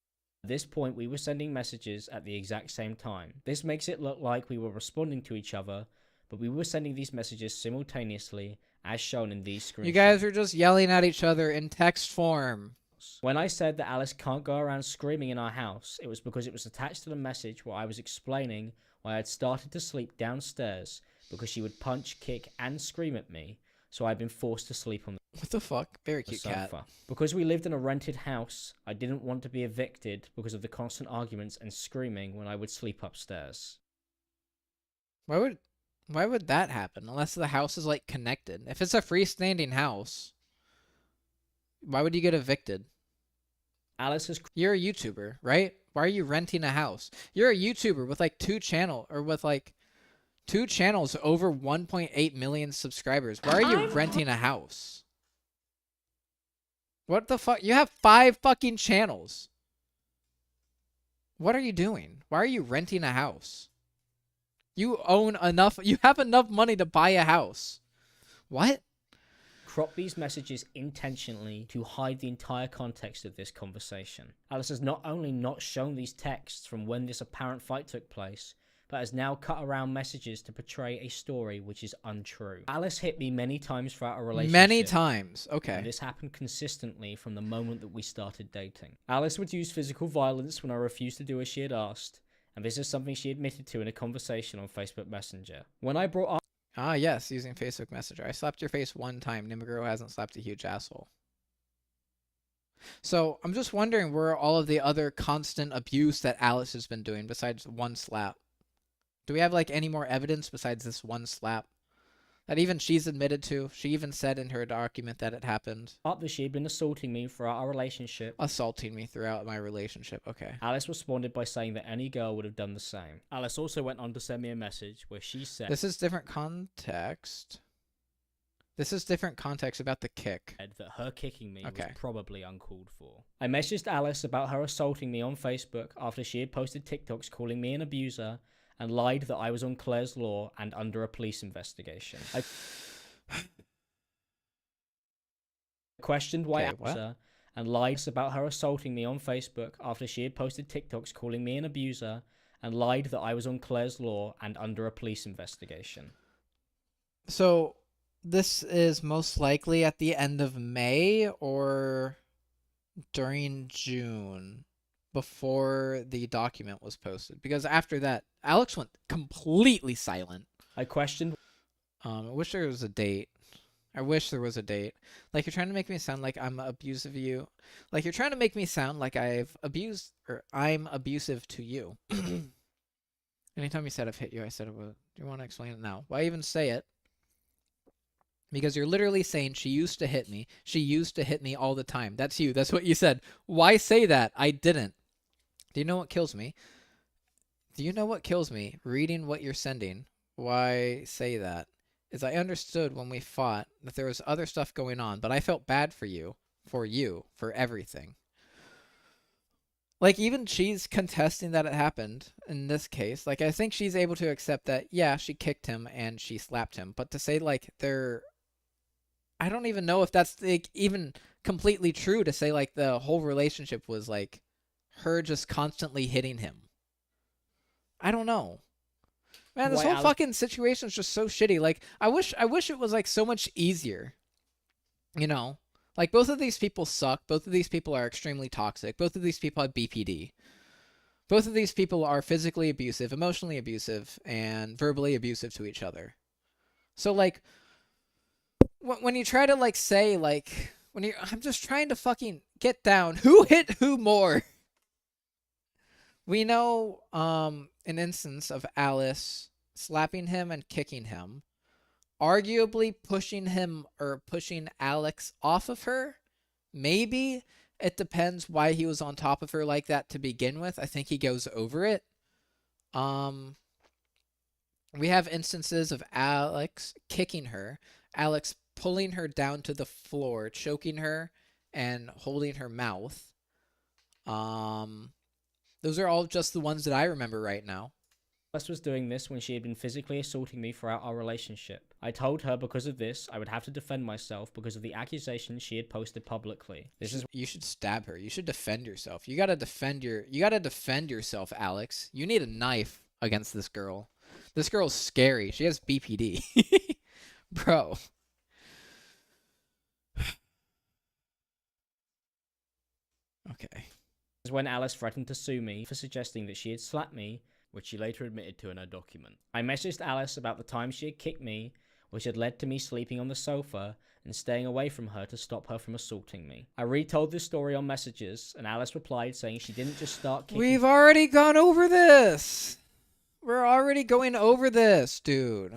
this point, we were sending messages at the exact same time. This makes it look like we were responding to each other, but we were sending these messages simultaneously, as shown in these screenshots. You guys are just yelling at each other in text form. When I said that Alice can't go around screaming in our house, it was because it was attached to the message where I was explaining why I had started to sleep downstairs because she would punch, kick, and scream at me, so I'd been forced to sleep on What the fuck? Very the cute sofa. cat. Because we lived in a rented house, I didn't want to be evicted because of the constant arguments and screaming when I would sleep upstairs. Why would that happen? Unless the house is like connected. If it's a freestanding house, why would you get evicted? Alice has You're a YouTuber, right? Why are you renting a house? You're a YouTuber with like two channels over 1.8 million subscribers. Why are you renting a house? What the fuck? You have 5 fucking channels. What are you doing? Why are you renting a house? You have enough money to buy a house. What? cropped these messages intentionally to hide the entire context of this conversation. Alice has not only not shown these texts from when this apparent fight took place, but has now cut around messages to portray a story which is untrue. Alice hit me many times throughout our relationship. Many times, okay. And this happened consistently from the moment that we started dating. Alice would use physical violence when I refused to do as she had asked, and this is something she admitted to in a conversation on Facebook Messenger. When I brought up Ah, yes, using Facebook Messenger. I slapped your face one time. Nimaguro hasn't slapped a huge asshole. So, I'm just wondering where all of the other constant abuse that Alice has been doing besides one slap. Do we have, like, any more evidence besides this one slap? That even she's admitted to. She even said in her document that it happened. that she had been assaulting me throughout our relationship, Assaulting me throughout my relationship. Okay. Alice responded by saying that any girl would have done the same. Alice also went on to send me a message where she said This is different context. This is different context about the kick. that her kicking me Okay. was probably uncalled for. I messaged Alice about her assaulting me on Facebook after she had posted TikToks calling me an abuser and lied that I was on Claire's law and under a police investigation. I questioned why Okay, what? her and lied about her assaulting me on Facebook after she had posted TikToks calling me an abuser and lied that I was on Claire's law and under a police investigation. So this is most likely at the end of May or during June before the document was posted. Because after that, Alex went completely silent. I questioned I wish there was a date. I wish there was a date. Like, you're trying to make me sound like I'm abusive of you. Like, you're trying to make me sound like I've abused, or I'm abusive to you. Anytime you said I've hit you, I said it would. Do you want to explain it now? Why even say it? Because you're literally saying she used to hit me. She used to hit me all the time. That's you. That's what you said. Why say that? I didn't. Do you know what kills me? Do you know what kills me? Reading what you're sending. Why say that? Is I understood when we fought that there was other stuff going on, but I felt bad for you, for everything. Like, even she's contesting that it happened in this case. Like, I think she's able to accept that, yeah, she kicked him and she slapped him. But to say, like, I don't even know if that's, like, even completely true to say, like, the whole relationship was, like, her just constantly hitting him. I don't know. Man, this whole fucking situation is just so shitty. Like, I wish it was, like, so much easier. You know? Like, both of these people suck. Both of these people are extremely toxic. Both of these people have BPD. Both of these people are physically abusive, emotionally abusive, and verbally abusive to each other. So, like, when you try to, like, say, like, I'm just trying to fucking get down. Who hit who more? We know an instance of Alice slapping him and kicking him, arguably pushing him or pushing Alex off of her. Maybe. It depends why he was on top of her like that to begin with. I think he goes over it. We have instances of Alex kicking her, Alex pulling her down to the floor, choking her, and holding her mouth. Those are all just the ones that I remember right now. Alice was doing this when she had been physically assaulting me throughout our relationship. I told her because of this, I would have to defend myself because of the accusations she had posted publicly. You should stab her. You should defend yourself. You gotta defend yourself, Alex. You need a knife against this girl. This girl's scary. She has BPD. Bro. Okay. This is when Alice threatened to sue me for suggesting that she had slapped me, which she later admitted to in her document. I messaged Alice about the time she had kicked me, which had led to me sleeping on the sofa and staying away from her to stop her from assaulting me. I retold this story on messages, and Alice replied saying she didn't just start kicking. We've already gone over this. We're already going over this, dude.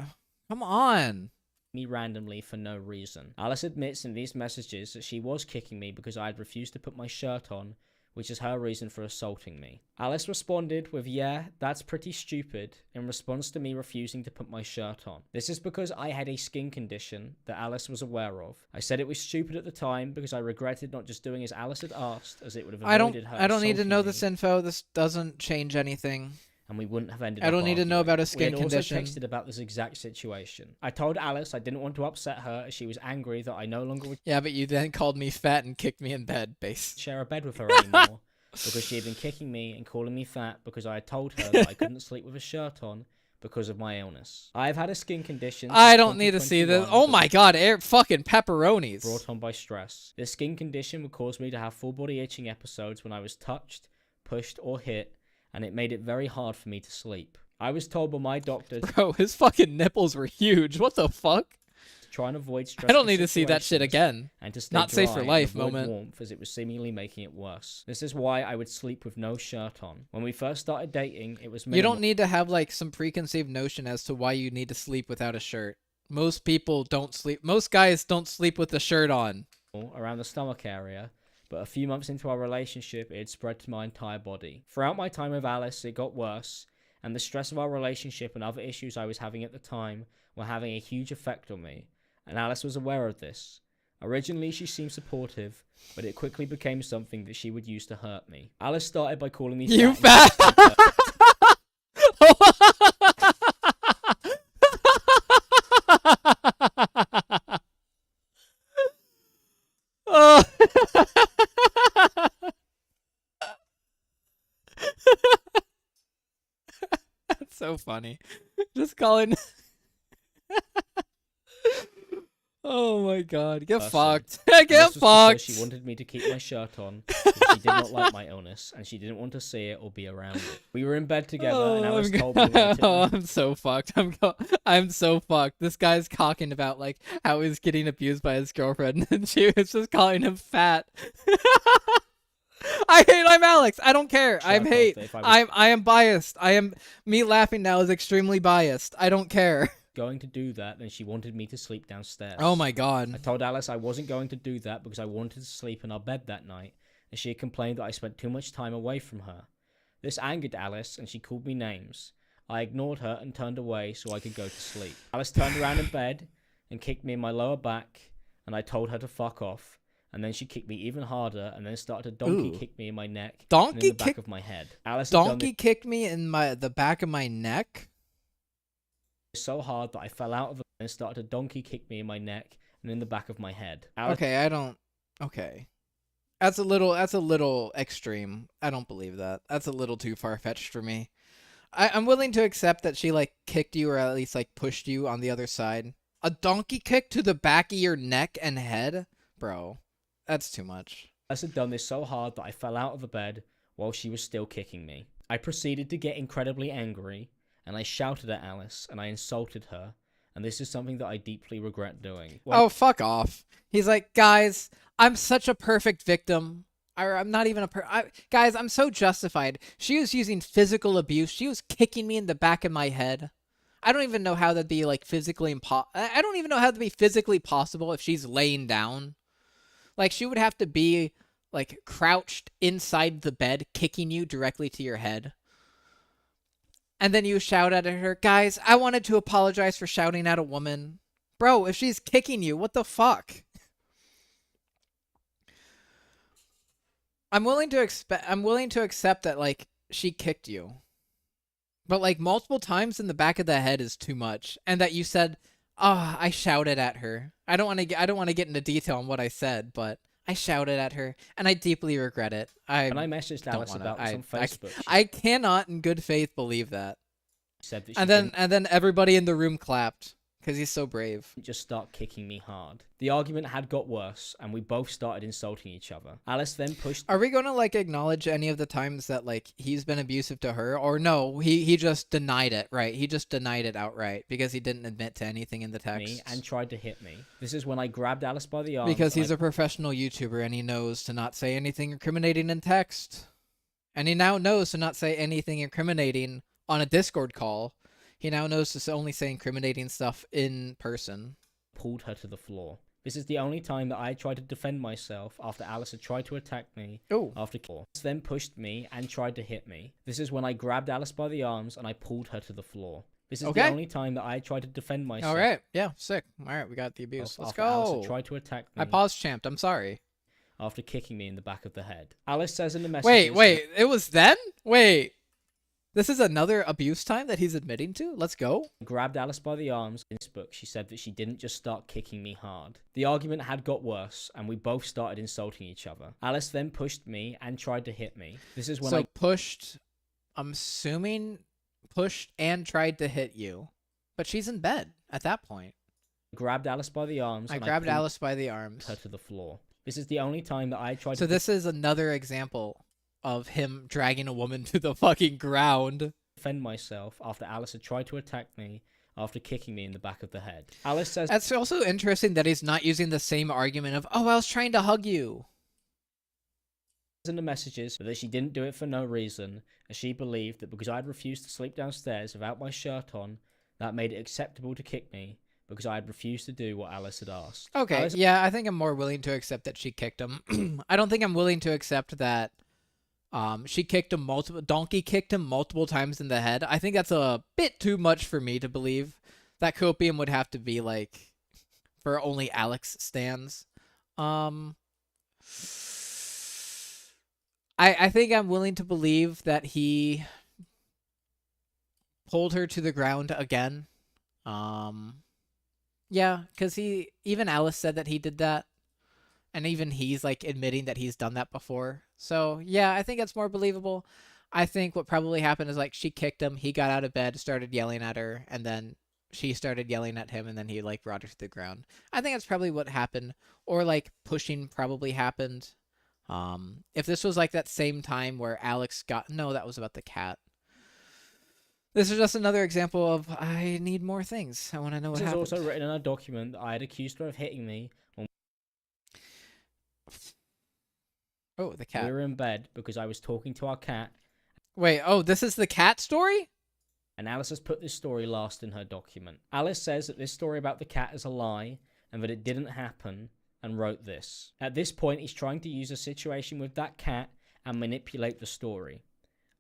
Come on. Me randomly for no reason. Alice admits in these messages that she was kicking me because I had refused to put my shirt on, which is her reason for assaulting me. Alice responded with, yeah, that's pretty stupid, in response to me refusing to put my shirt on. This is because I had a skin condition that Alice was aware of. I said it was stupid at the time because I regretted not just doing as Alice had asked, as it would have avoided her. I don't need to know me, this info. This doesn't change anything. and we wouldn't have ended I up don't need to know arguing. about a skin condition. We had also texted about this exact situation. I told Alice I didn't want to upset her as she was angry that I no longer would Yeah, but you then called me fat and kicked me in bed, base. share a bed with her anymore because she had been kicking me and calling me fat because I had told her that I couldn't sleep with a shirt on because of my illness. I've had a skin condition. I don't need to see this. Oh my god, fucking pepperonis. Brought on by stress. This skin condition would cause me to have full body itching episodes when I was touched, pushed, or hit, and it made it very hard for me to sleep. I was told by my doctor Bro, his fucking nipples were huge. What the fuck? to try and avoid stress. I don't need to see that shit again. And to stay Not safe for dry life and avoid moment. warmth, as it was seemingly making it worse. This is why I would sleep with no shirt on. When we first started dating, it was minimal. You don't need to have like some preconceived notion as to why you need to sleep without a shirt. Most people don't sleep. Most guys don't sleep with a shirt on. Around the stomach area, but a few months into our relationship, it had spread to my entire body. Throughout my time with Alice, it got worse, and the stress of our relationship and other issues I was having at the time were having a huge effect on me, and Alice was aware of this. Originally, she seemed supportive, but it quickly became something that she would use to hurt me. Alice started by calling me You fat. fat. so funny. Just calling. Oh my god. Get person. fucked. And Get this was because fucked. she wanted me to keep my shirt on because she did not like my illness and she didn't want to see it or be around it. We were in bed together and Alice told me that I'm so fucked. I'm so fucked. This guy's talking about like how he's getting abused by his girlfriend, and she was just calling him fat. I hate. I'm Alex. I don't care. I'm hate. I am biased. Me laughing now is extremely biased. I don't care. going to do that, then she wanted me to sleep downstairs. Oh my god. I told Alice I wasn't going to do that because I wanted to sleep in our bed that night, and she had complained that I spent too much time away from her. This angered Alice, and she called me names. I ignored her and turned away so I could go to sleep. Alice turned around in bed and kicked me in my lower back, and I told her to fuck off. And then she kicked me even harder, and then started to donkey kick me in my neck and in the back of my head. Alice donkey kicked me in the back of my neck? So hard that I fell out of it and started to donkey kick me in my neck and in the back of my head. Alice Okay, I don't. Okay, that's a little extreme. I don't believe that. That's a little too far fetched for me. I'm willing to accept that she like kicked you or at least like pushed you on the other side. A donkey kick to the back of your neck and head, bro. That's too much. Alice had done this so hard that I fell out of the bed while she was still kicking me. I proceeded to get incredibly angry, and I shouted at Alice, and I insulted her, and this is something that I deeply regret doing. Oh, fuck off. He's like, guys, I'm such a perfect victim. I'm not even guys, I'm so justified. She was using physical abuse. She was kicking me in the back of my head. I don't even know how that'd be, like, physically I don't even know how that'd be physically possible if she's laying down. Like, she would have to be, like, crouched inside the bed, kicking you directly to your head. And then you shout at her, guys, I wanted to apologize for shouting at a woman. Bro, if she's kicking you, what the fuck? I'm willing to accept that, like, she kicked you. But, like, multiple times in the back of the head is too much. And that you said, oh, I shouted at her. I don't want to get into detail on what I said, but I shouted at her, and I deeply regret it. When I messaged Alice about this on Facebook, I cannot, in good faith, believe that. Said that and then everybody in the room clapped because he's so brave. Just start kicking me hard. The argument had got worse, and we both started insulting each other. Alice then pushed. Are we going to like acknowledge any of the times that like he's been abusive to her, or no? He just denied it, right? He just denied it outright because he didn't admit to anything in the text. Me and tried to hit me. This is when I grabbed Alice by the arm. Because he's a professional YouTuber and he knows to not say anything incriminating in text, and he now knows to not say anything incriminating on a Discord call. He now knows to only say incriminating stuff in person. Pulled her to the floor. This is the only time that I tried to defend myself after Alice had tried to attack me. After Alice then pushed me and tried to hit me. This is when I grabbed Alice by the arms and I pulled her to the floor. This is the only time that I tried to defend myself. All right, yeah, sick. All right, we got the abuse. Let's go. Alice had tried to attack me. I paused champed. I'm sorry. After kicking me in the back of the head. Alice says in the message. Wait, it was then? Wait. This is another abuse time that he's admitting to? Let's go. Grabbed Alice by the arms. In this book, she said that she didn't just start kicking me hard. The argument had got worse, and we both started insulting each other. Alice then pushed me and tried to hit me. This is when pushed, I'm assuming, pushed and tried to hit you. But she's in bed at that point. Grabbed Alice by the arms. I grabbed Alice by the arms. Her to the floor. This is the only time that I tried So this is another example of him dragging a woman to the fucking ground. Defend myself after Alice had tried to attack me after kicking me in the back of the head. Alice says that's also interesting that he's not using the same argument of, oh, I was trying to hug you. In the messages that she didn't do it for no reason, as she believed that because I had refused to sleep downstairs without my shirt on, that made it acceptable to kick me because I had refused to do what Alice had asked. Okay, yeah, I think I'm more willing to accept that she kicked him. I don't think I'm willing to accept that she kicked him donkey kicked him multiple times in the head. I think that's a bit too much for me to believe. That copium would have to be like for only Alex stands. I think I'm willing to believe that he pulled her to the ground again. Yeah, because even Alice said that he did that. And even he's like admitting that he's done that before. So yeah, I think it's more believable. I think what probably happened is like she kicked him, he got out of bed, started yelling at her, and then she started yelling at him, and then he like brought her to the ground. I think that's probably what happened. Or like pushing probably happened. If this was like that same time where Alex got, no, that was about the cat. This is just another example of I need more things. I want to know what This is happened. also written in a document that I had accused her of hitting me when Oh, the cat. we were in bed because I was talking to our cat, Wait, oh, this is the cat story? and Alice has put this story last in her document. Alice says that this story about the cat is a lie and that it didn't happen, and wrote this. At this point, he's trying to use a situation with that cat and manipulate the story.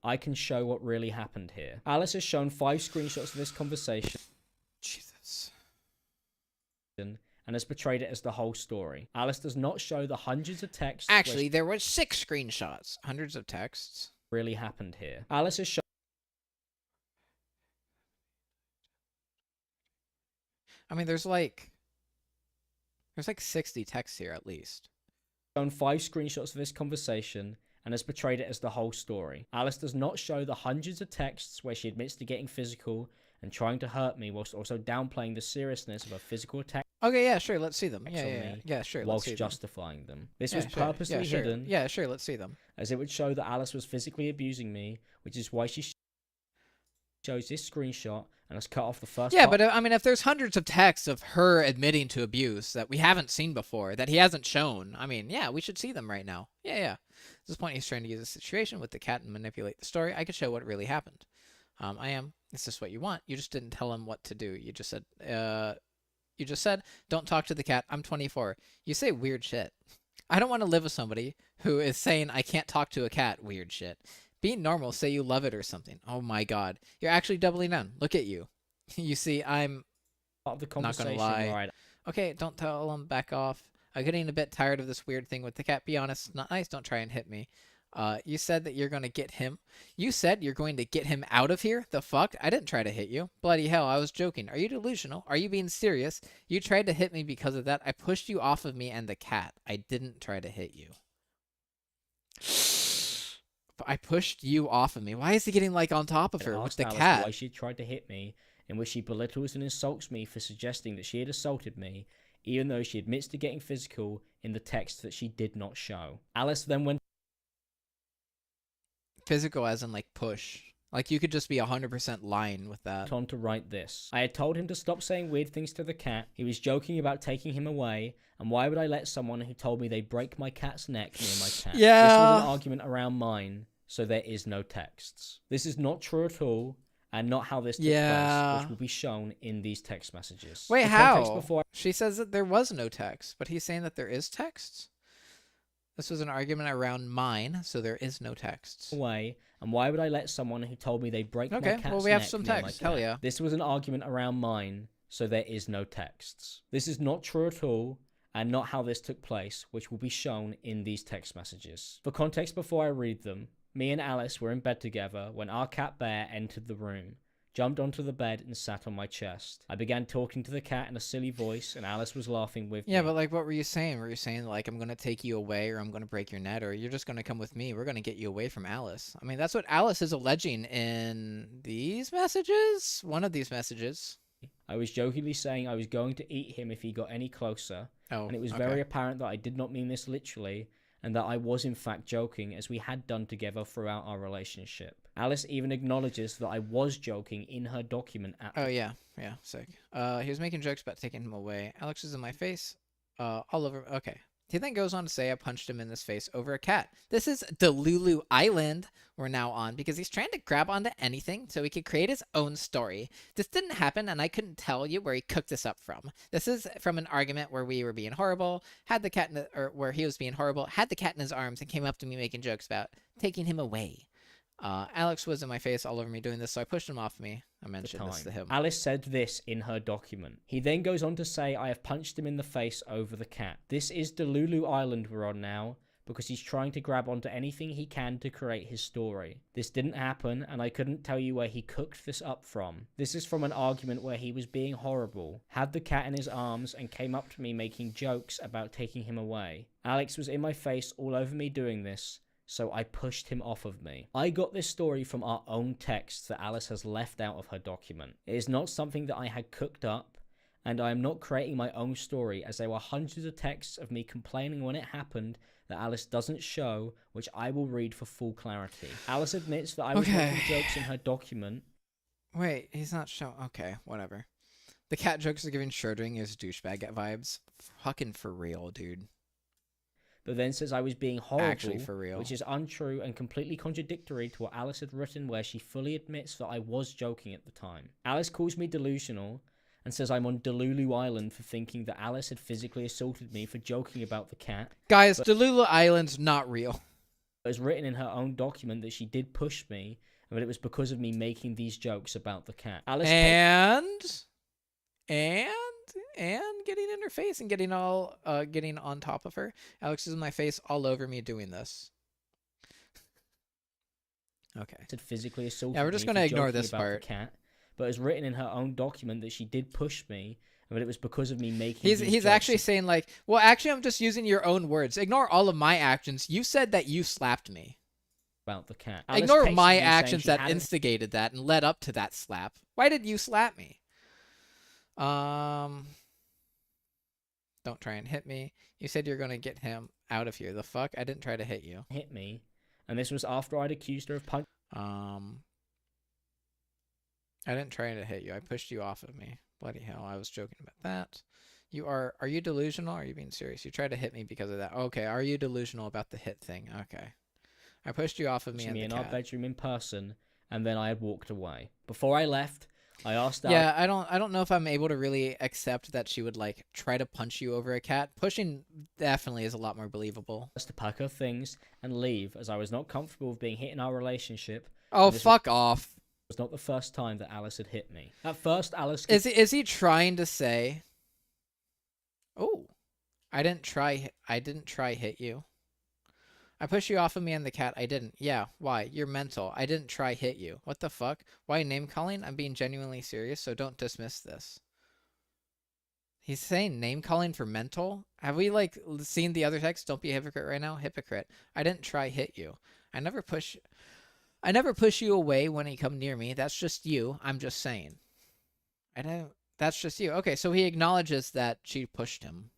I can show what really happened here. Alice has shown 5 screenshots of this conversation Jesus. and has portrayed it as the whole story. Alice does not show the hundreds of texts where Actually, there were 6 screenshots. Hundreds of texts. really happened here. Alice has shown I mean, there's like 60 texts here at least. 5 screenshots of this conversation and has portrayed it as the whole story. Alice does not show the hundreds of texts where she admits to getting physical and trying to hurt me, whilst also downplaying the seriousness of her physical attack Okay, yeah, sure, let's see them. on Yeah, me, sure, let's whilst see them. justifying them. This Yeah, was sure. purposely Yeah, sure. hidden, Yeah, sure, let's see them. as it would show that Alice was physically abusing me, which is why she shows this screenshot and has cut off the first Yeah, part. but I mean, if there's hundreds of texts of her admitting to abuse that we haven't seen before, that he hasn't shown, I mean, yeah, we should see them right now. Yeah. At this point, he's trying to use a situation with the cat and manipulate the story. I could show what really happened. Is this what you want? You just didn't tell him what to do. You just said, don't talk to the cat. I'm 24. You say weird shit. I don't want to live with somebody who is saying I can't talk to a cat. Weird shit. Be normal. Say you love it or something. Oh my God. You're actually doubling down. Look at you. You see, I'm Part of the not conversation gonna lie. where I'd okay. Don't tell him. Back off. I'm getting a bit tired of this weird thing with the cat. Be honest. It's not nice. Don't try and hit me. You said that you're going to get him. You said you're going to get him out of here? The fuck? I didn't try to hit you. Bloody hell, I was joking. Are you delusional? Are you being serious? You tried to hit me because of that. I pushed you off of me and the cat. I didn't try to hit you. I pushed you off of me. Why is he getting like on top of her with asked the Alice cat? why she tried to hit me, in which she belittles and insults me for suggesting that she had assaulted me, even though she admits to getting physical in the text that she did not show. Alice then went Physical as in like push. Like you could just be 100% lying with that. on to write this. I had told him to stop saying weird things to the cat. He was joking about taking him away, and why would I let someone who told me they'd break my cat's neck near my cat? Yeah. This was an argument around mine, so there is no texts. This is not true at all, and not how this took place, which will be shown in these text messages. Wait, For context how? before She says that there was no text, but he's saying that there is text? This was an argument around mine, so there is no texts. away, and why would I let someone who told me they'd break my Okay, cat's well, we have neck some near my text. cat? Hell yeah. This was an argument around mine, so there is no texts. This is not true at all, and not how this took place, which will be shown in these text messages. For context before I read them, me and Alice were in bed together when our cat Bear entered the room, jumped onto the bed and sat on my chest. I began talking to the cat in a silly voice, and Alice was laughing with Yeah, me. but like, what were you saying? Were you saying like, I'm gonna take you away, or I'm gonna break your net, or you're just gonna come with me? We're gonna get you away from Alice. I mean, that's what Alice is alleging in these messages. One of these messages. I was jokingly saying I was going to eat him if he got any closer, Oh, and it was okay. very apparent that I did not mean this literally, and that I was in fact joking, as we had done together throughout our relationship. Alice even acknowledges that I was joking in her document at Oh yeah, sick. He was making jokes about taking him away. Alex is in my face, all over. Okay. He then goes on to say I punched him in his face over a cat. This is Delulu Island we're now on, because he's trying to grab onto anything so he could create his own story. This didn't happen, and I couldn't tell you where he cooked this up from. This is from an argument where we were being horrible, had the cat or where he was being horrible, had the cat in his arms, and came up to me making jokes about taking him away. Alex was in my face all over me doing this, so I pushed him off me. I mentioned this to him. Alice said this in her document. He then goes on to say I have punched him in the face over the cat. This is Delulu Island we're on now, because he's trying to grab onto anything he can to create his story. This didn't happen, and I couldn't tell you where he cooked this up from. This is from an argument where he was being horrible, had the cat in his arms, and came up to me making jokes about taking him away. Alex was in my face all over me doing this, so I pushed him off of me. I got this story from our own texts that Alice has left out of her document. It is not something that I had cooked up, and I am not creating my own story, as there were hundreds of texts of me complaining when it happened that Alice doesn't show, which I will read for full clarity. Alice admits that I was making jokes in her document. Wait, he's not showing. Okay, whatever. The cat jokes are giving Schrödinger's douchebag vibes. Fucking for real, dude. But then says I was being horrible, Actually, for real. which is untrue and completely contradictory to what Alice had written, where she fully admits that I was joking at the time. Alice calls me delusional and says I'm on Delulu Island for thinking that Alice had physically assaulted me for joking about the cat. Guys, Delulu Island's not real. It was written in her own document that she did push me, and that it was because of me making these jokes about the cat. Alice and getting in her face and getting on top of her. Alex is in my face all over me doing this. Okay. Had physically assaulted Yeah, we're just me gonna for ignore joking this about part. the cat, but it was written in her own document that she did push me, and that it was because of me making He's these jokes actually saying like, well, actually, I'm just using your own words. Ignore all of my actions. You said that you slapped me. about the cat. Alice Ignore texted my me saying actions she that hadn't- instigated that and led up to that slap. Why did you slap me? Don't try and hit me. You said you're gonna get him out of here. The fuck? I didn't try to hit you. hit me, and this was after I'd accused her of punching. I didn't try to hit you. I pushed you off of me. Bloody hell, I was joking about that. Are you delusional or are you being serious? You tried to hit me because of that. Okay, are you delusional about the hit thing? Okay. I pushed you off of me and the in cat. our bedroom in person, and then I had walked away. Before I left, I asked Yeah, I don't know if I'm able to really accept that she would like try to punch you over a cat. Pushing definitely is a lot more believable. Alice to pack her things and leave, as I was not comfortable with being hit in our relationship. Oh, this fuck off. was not the first time that Alice had hit me. At first, Alice... Is he trying to say, oh, I didn't try hit you. I pushed you off of me and the cat. I didn't. Yeah, why? You're mental. I didn't try hit you. What the fuck? Why name calling? I'm being genuinely serious, so don't dismiss this. He's saying name calling for mental? Have we like seen the other text? Don't be a hypocrite right now. Hypocrite. I didn't try hit you. I never push you away when you come near me. That's just you. I'm just saying. That's just you. Okay, so he acknowledges that she pushed him.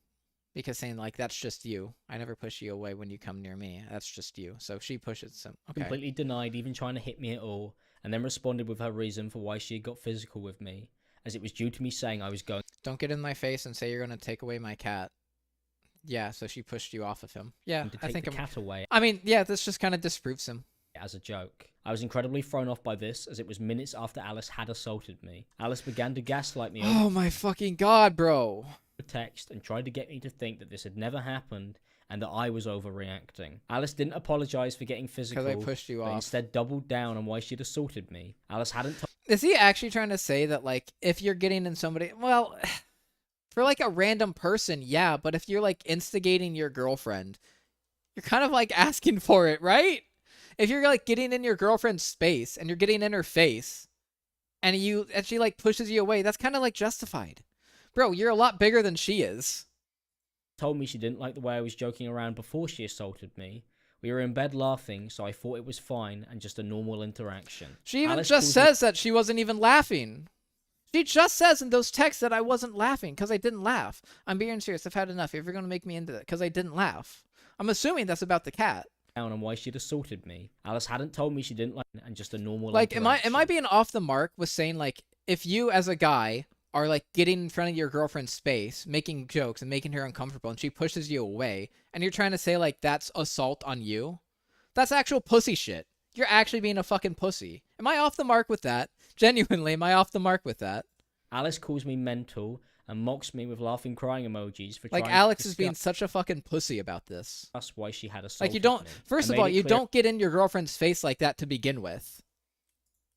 Because saying, like, that's just you. I never push you away when you come near me. That's just you. So she pushes him. Okay. completely denied even trying to hit me at all, and then responded with her reason for why she had got physical with me, as it was due to me saying I was going Don't get in my face and say you're going to take away my cat. Yeah, so she pushed you off of him. Yeah, to take the cat away I mean, yeah, this just kind of disproves him. as a joke. I was incredibly thrown off by this, as it was minutes after Alice had assaulted me. Alice began to gaslight me Oh my fucking god, bro. text and tried to get me to think that this had never happened and that I was overreacting. Alice didn't apologize for getting physical, Because I pushed you but off. instead doubled down on why she'd assaulted me. Alice hadn't Is he actually trying to say that, like, if you're getting in somebody... Well, for, like, a random person, yeah, but if you're, like, instigating your girlfriend, you're kind of, like, asking for it, right? If you're, like, getting in your girlfriend's space and you're getting in her face and she, like, pushes you away, that's kind of, like, justified. Bro, you're a lot bigger than she is. told me she didn't like the way I was joking around before she assaulted me. We were in bed laughing, so I thought it was fine and just a normal interaction. She even Alice just calls me- says that she wasn't even laughing. She just says in those texts that I wasn't laughing because I didn't laugh. I'm being serious. I've had enough. If you're going to make me into that, because I didn't laugh. I'm assuming that's about the cat. down on why she'd assaulted me. Alice hadn't told me she didn't like and just a normal Like, am I interaction. being off the mark with saying, like, if you as a guy are, like, getting in front of your girlfriend's space, making jokes and making her uncomfortable, and she pushes you away, and you're trying to say, like, that's assault on you? That's actual pussy shit. You're actually being a fucking pussy. Am I off the mark with that? Genuinely, am I off the mark with that? Alice calls me mental and mocks me with laughing crying emojis for Like, trying Alex to is being such a fucking pussy about this. discuss why she had assaulted Like, you don't... me. First I of all, made it you clear don't get in your girlfriend's face like that to begin with.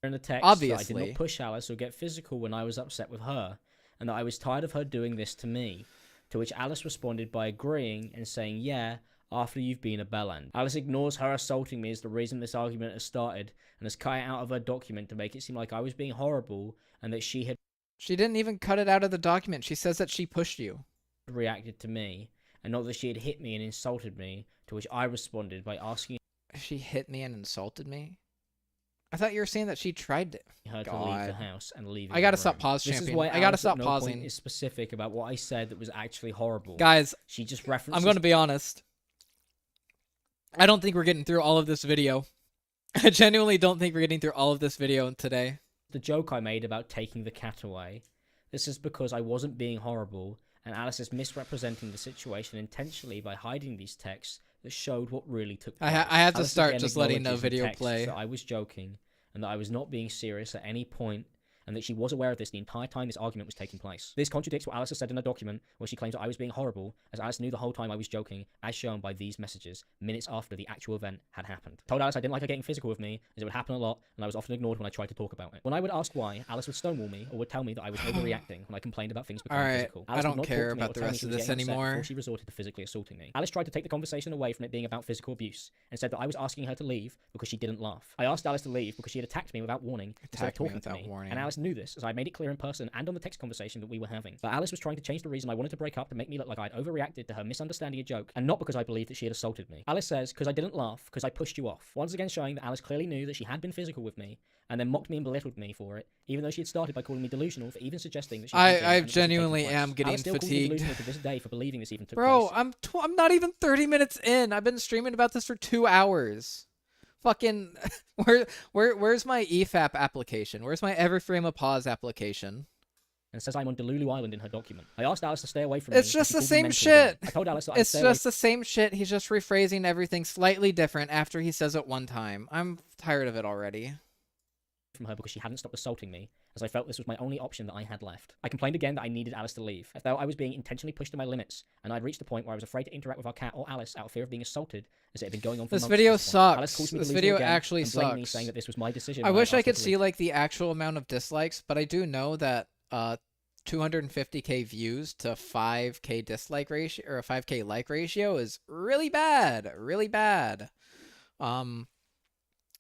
in the text Obviously. that I did not push Alice or get physical when I was upset with her, and that I was tired of her doing this to me, to which Alice responded by agreeing and saying, yeah, after you've been a bellend. Alice ignores her assaulting me as the reason this argument has started, and has cut it out of her document to make it seem like I was being horrible, and that she had She didn't even cut it out of the document. She says that she pushed you. reacted to me, and not that she had hit me and insulted me, to which I responded by asking She hit me and insulted me? I thought you were saying that she tried to... her to leave the God. house and leave. I gotta the stop room. pause This champing. is why I gotta Alice stop at no pausing. point is specific about what I said that was actually horrible. Guys, she just references. I'm gonna be honest. I don't think we're getting through all of this video. I genuinely don't think we're getting through all of this video today. The joke I made about taking the cat away. This is because I wasn't being horrible, and Alice is misrepresenting the situation intentionally by hiding these texts that showed what really took place. I have to Alice start again just letting the acknowledges in video texts play. that I was joking, and that I was not being serious at any point, and that she was aware of this the entire time this argument was taking place. This contradicts what Alice has said in her document, where she claims that I was being horrible, as Alice knew the whole time I was joking, as shown by these messages, minutes after the actual event had happened. I told Alice I didn't like her getting physical with me, as it would happen a lot, and I was often ignored when I tried to talk about it. When I would ask why, Alice would stonewall me, or would tell me that I was overreacting when I complained about things becoming Alright, physical. I Alice would don't not care talk to me or about the tell me rest she of was this getting upset anymore. before she resorted to physically assaulting me. Alice tried to take the conversation away from it being about physical abuse, and said that I was asking her to leave because she didn't laugh. I asked Alice to leave because she had attacked me without warning, instead of Attacked me talking to without me, warning. and Alice knew this, as I made it clear in person and on the text conversation that we were having. But Alice was trying to change the reason I wanted to break up to make me look like I'd overreacted to her misunderstanding a joke, and not because I believed that she had assaulted me. Alice says, because I didn't laugh, because I pushed you off. Once again showing that Alice clearly knew that she had been physical with me, and then mocked me and belittled me for it, even though she had started by calling me delusional for even suggesting that she had been, I and it wasn't genuinely taking place. am getting Alice still calls me fatigued. delusional to this day for believing this even took Bro, place. I'm not even 30 minutes in. I've been streaming about this for 2 hours. Fucking where's my EFAP application? Where's my every frame of pause application? And says I'm on Delulu Island in her document. I asked Alice to stay away from It's me. just and the she called same me mental shit. again. I told Alice that I'd It's stay away just the same shit. He's just rephrasing everything slightly different after he says it one time. I'm tired of it already. from her because she hadn't stopped assaulting me, as I felt this was my only option that I had left. I complained again that I needed Alice to leave. I felt I was being intentionally pushed to my limits, and I'd reached the point where I was afraid to interact with our cat or Alice out of fear of being assaulted, as it had been going on for This months. video at this point. Alice sucks. calls me This delusional video again actually and blamed me, sucks. saying that this was my decision. I when wish I asked her could to see leave. like the actual amount of dislikes, but I do know that 250k views to 5k dislike ratio or a 5k like ratio is really bad, really bad.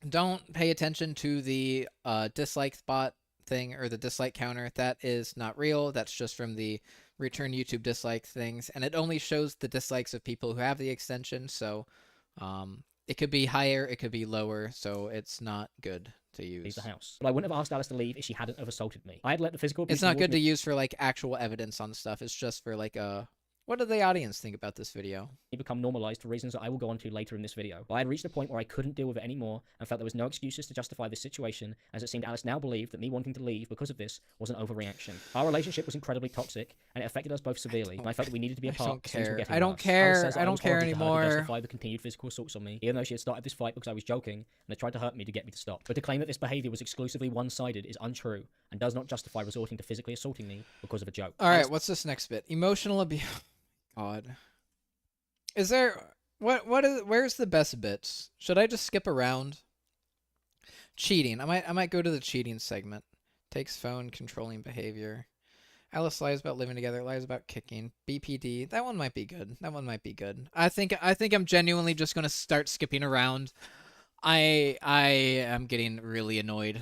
Don't pay attention to the dislike spot thing or the dislike counter. That is not real. That's just from the return YouTube dislike things, and it only shows the dislikes of people who have the extension. So it could be higher, it could be lower, so it's not good to use. Leave the house. But I wouldn't have asked Alice to leave if she hadn't have assaulted me. I had let the physical abuse It's not towards good me to use for like actual evidence on stuff. It's just for like what do the audience think about this video? become normalized for reasons that I will go on to later in this video. But I had reached a point where I couldn't deal with it anymore and felt there was no excuses to justify this situation, as it seemed Alice now believed that me wanting to leave because of this was an overreaction. Our relationship was incredibly toxic, and it affected us both severely, and I felt that we needed to be I apart. don't since we were care. getting I don't worse. care. Alice says that I don't was care horrible to her to anymore. justify the continued physical assaults on me, even though she had started this fight because I was joking, and they tried to hurt me to get me to stop. But to claim that this behavior was exclusively one-sided is untrue, and does not justify resorting to physically assaulting me because of a joke. All right, Alice what's this next bit? Emotional abuse. God. Is there where's the best bits? Should I just skip around? Cheating. I might go to the cheating segment. Takes phone, controlling behavior. Alice lies about living together, lies about kicking. BPD. That one might be good. That one might be good. I think I'm genuinely just gonna start skipping around. I am getting really annoyed.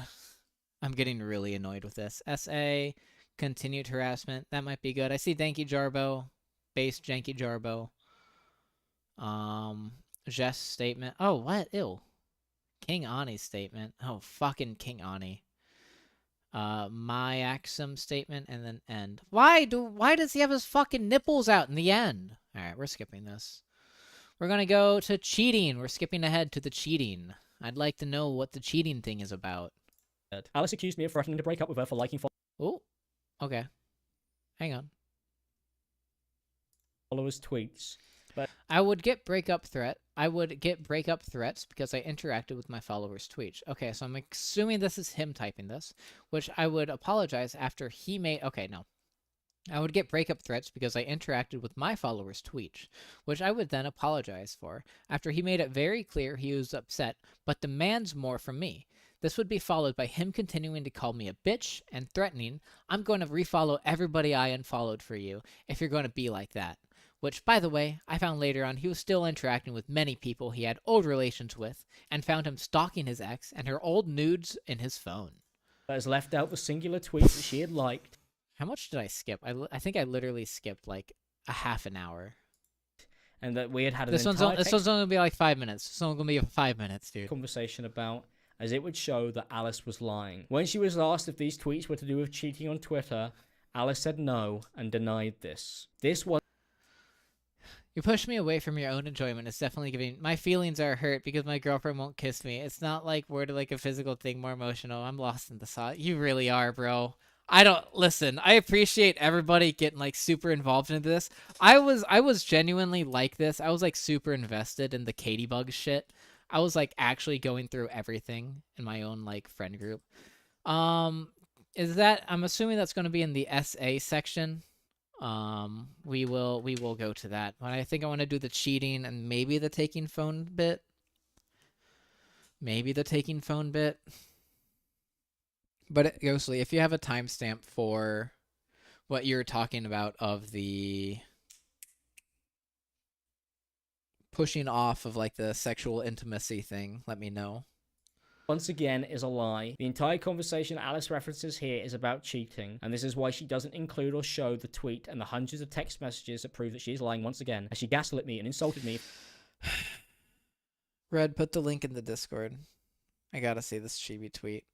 I'm getting really annoyed with this. SA, continued harassment. That might be good. I see Danky Jarbo. Base Janky Jarbo. Jess statement. Oh, what? Ew. King Ani's statement. Oh, fucking King Ani. My Axum statement and then end. Why does he have his fucking nipples out in the end? Alright, we're skipping this. We're gonna go to cheating. We're skipping ahead to the cheating. I'd like to know what the cheating thing is about. Alice accused me of threatening to break up with her for liking Oh, okay. Hang on. followers' tweets. I would get breakup threats because I interacted with my followers' tweets. Okay, so I'm assuming this is him typing this, which I would apologize after he made... Okay, no. I would get breakup threats because I interacted with my followers' tweets, which I would then apologize for after he made it very clear he was upset but demands more from me. This would be followed by him continuing to call me a bitch and threatening, I'm going to refollow everybody I unfollowed for you if you're going to be like that. Which, by the way, I found later on he was still interacting with many people he had old relations with, and found him stalking his ex and her old nudes in his phone. That has left out the singular tweets that she had liked. How much did I skip? I think I literally skipped like a half an hour. and that we had an This one's entire this one's only gonna be like 5 minutes. This one's gonna be 5 minutes, dude. conversation about, as it would show that Alice was lying. When she was asked if these tweets were to do with cheating on Twitter, Alice said no and denied this. This was You push me away from your own enjoyment. It's definitely giving my feelings are hurt because my girlfriend won't kiss me. It's not like we're like a physical thing, more emotional. I'm lost in the sauce. You really are, bro. I don't listen. I appreciate everybody getting like super involved into this. I was genuinely like this. I was like super invested in the Katie Bug shit. I was like actually going through everything in my own like friend group. Is that I'm assuming that's going to be in the SA section. We will go to that. But I think I want to do the cheating and maybe the taking phone bit. Maybe the taking phone bit. But Ghostly, if you have a timestamp for what you're talking about of the pushing off of like the sexual intimacy thing, let me know. once again is a lie. The entire conversation Alice references here is about cheating, and this is why she doesn't include or show the tweet and the hundreds of text messages that prove that she is lying once again, as she gaslit me and insulted me. Red, put the link in the Discord. I gotta see this chibi tweet.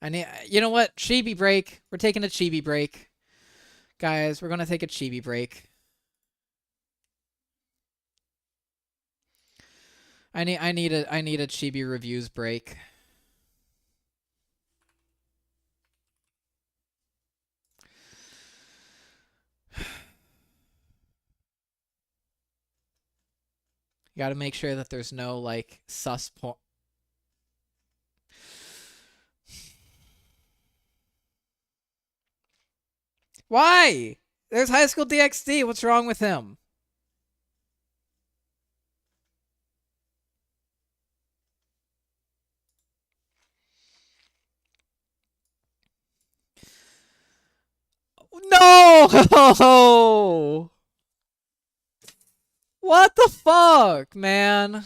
You know what? Chibi break. We're taking a chibi break. Guys, we're gonna take a chibi break. I need a chibi reviews break. You gotta make sure that there's no like sus point. Why? There's High School DxD. What's wrong with him? No! What the fuck, man?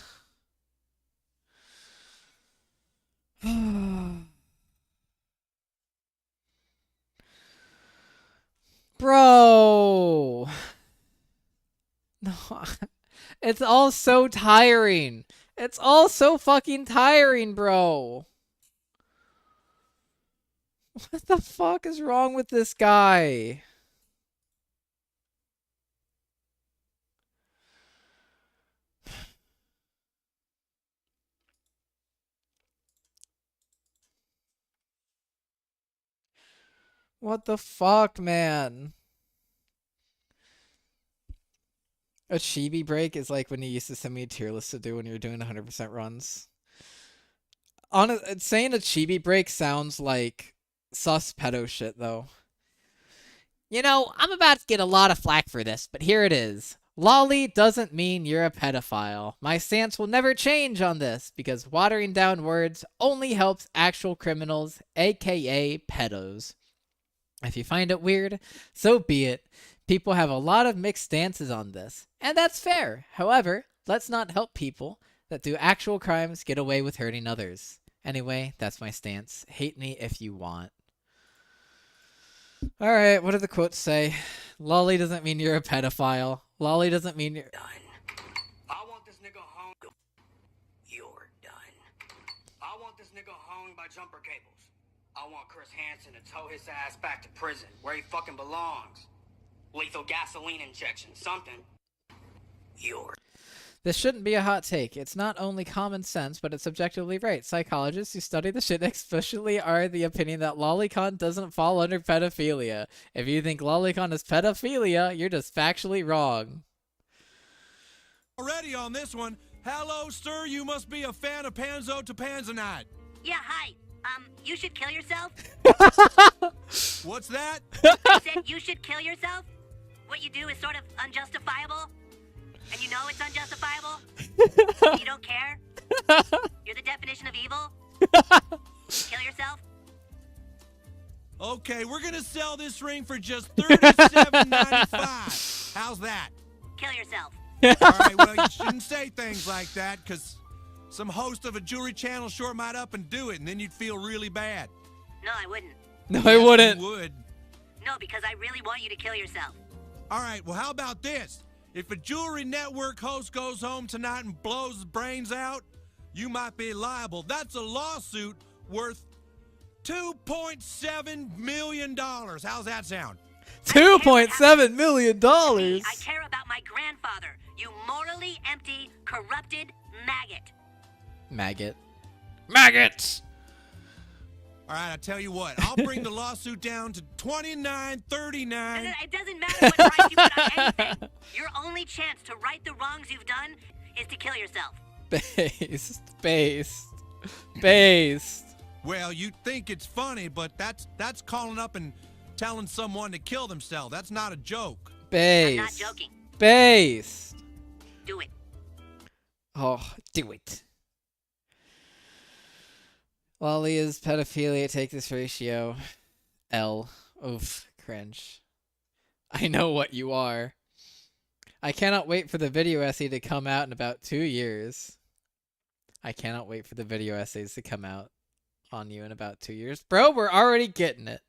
Bro. No. It's all so tiring. It's all so fucking tiring, bro. What the fuck is wrong with this guy? What the fuck, man? A chibi break is like when you used to send me a tier list to do when you're doing 100% runs. Saying a chibi break sounds like sus pedo shit, though. You know, I'm about to get a lot of flack for this, but here it is. Lolly doesn't mean you're a pedophile. My stance will never change on this, because watering down words only helps actual criminals, aka pedos. If you find it weird, so be it. People have a lot of mixed stances on this, and that's fair. However, let's not help people that do actual crimes get away with hurting others. Anyway, that's my stance. Hate me if you want. Alright, what do the quotes say? Lolly doesn't mean you're a pedophile. Lolly doesn't mean you're... Done. I want this nigga hung. You're done. I want this nigga hung by jumper cables. I want Chris Hansen to tow his ass back to prison, where he fucking belongs. Lethal gasoline injection, something. You're... This shouldn't be a hot take. It's not only common sense, but it's objectively right. Psychologists who study the shit explicitly are the opinion that lolicon doesn't fall under pedophilia. If you think lolicon is pedophilia, you're just factually wrong. Already on this one. Hello, sir. You must be a fan of Panzo to Panzanite. Yeah, hi. You should kill yourself. What's that? I said you should kill yourself. What you do is sort of unjustifiable. And you know it's unjustifiable. You don't care. You're the definition of evil. Kill yourself. Okay, we're gonna sell this ring for just $37.95. How's that? Kill yourself. All right, well, you shouldn't say things like that, because some host of a jewelry channel sure might up and do it, and then you'd feel really bad. No, I wouldn't. No, I wouldn't. You would. No, because I really want you to kill yourself. All right, well, how about this? If a jewelry network host goes home tonight and blows his brains out, you might be liable. That's a lawsuit worth $2.7 million. How's that sound? $2.7 million. I care about my grandfather, you morally empty, corrupted maggot. Maggot. Maggots. All right, I tell you what. I'll bring the lawsuit down to $29.39. It doesn't matter what price you put on anything. Your only chance to right the wrongs you've done is to kill yourself. Based. Well, you think it's funny, but that's calling up and telling someone to kill themselves. That's not a joke. I'm not joking. Based. Do it. Oh, do it. Lolly's pedophilia, take this ratio. L. Oof, cringe. I know what you are. I cannot wait for the video essay to come out in about 2 years. I cannot wait for the video essays to come out on you in about 2 years. Bro, we're already getting it.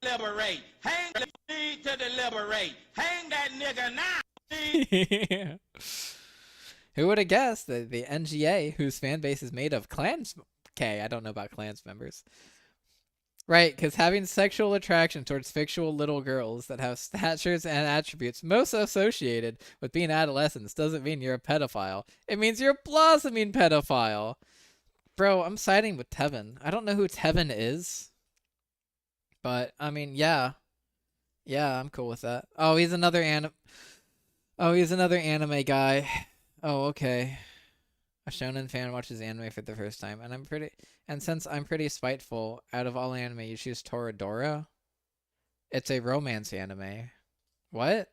Liberate. Hang the need to deliberate. Hang that nigga now. Who would have guessed that the NGA, whose fan base is made of clans... Okay, I don't know about clans members. Right, because having sexual attraction towards fictional little girls that have statures and attributes most associated with being adolescents doesn't mean you're a pedophile. It means you're a blossoming pedophile. Bro, I'm siding with Tevin. I don't know who Tevin is. But, I mean, yeah. Yeah, I'm cool with that. Oh, he's another anime guy. Oh, okay. A shonen fan watches anime for the first time, and since I'm pretty spiteful, out of all anime, you choose Toradora? It's a romance anime. What?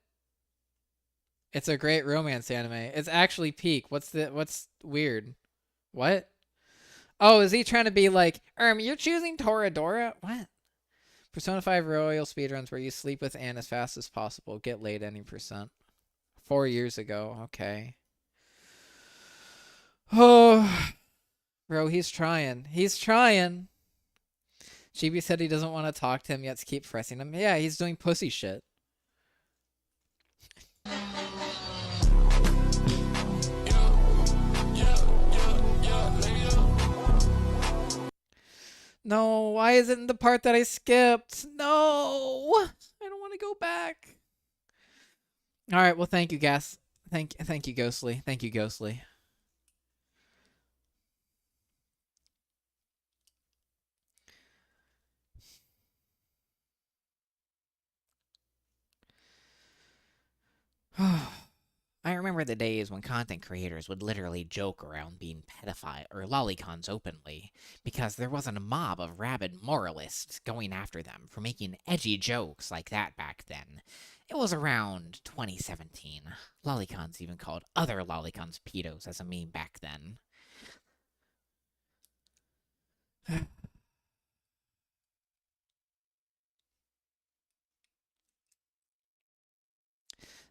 It's a great romance anime. It's actually peak. What's weird? What? Oh, is he trying to be like, you're choosing Toradora? What? Persona 5 Royal speedruns where you sleep with Anne as fast as possible. Get laid any %. 4 years ago. Okay. Oh, bro, he's trying. He's trying. Chibi said he doesn't want to talk to him yet to keep pressing him. Yeah, he's doing pussy shit. No, why is it in the part that I skipped? No, I don't want to go back. All right, well, thank you, Gas. Thank you, Ghostly. Thank you, Ghostly. I remember the days when content creators would literally joke around being pedophile or lolicons openly, because there wasn't a mob of rabid moralists going after them for making edgy jokes like that back then. It was around 2017. Lolicons even called other lolicons pedos as a meme back then.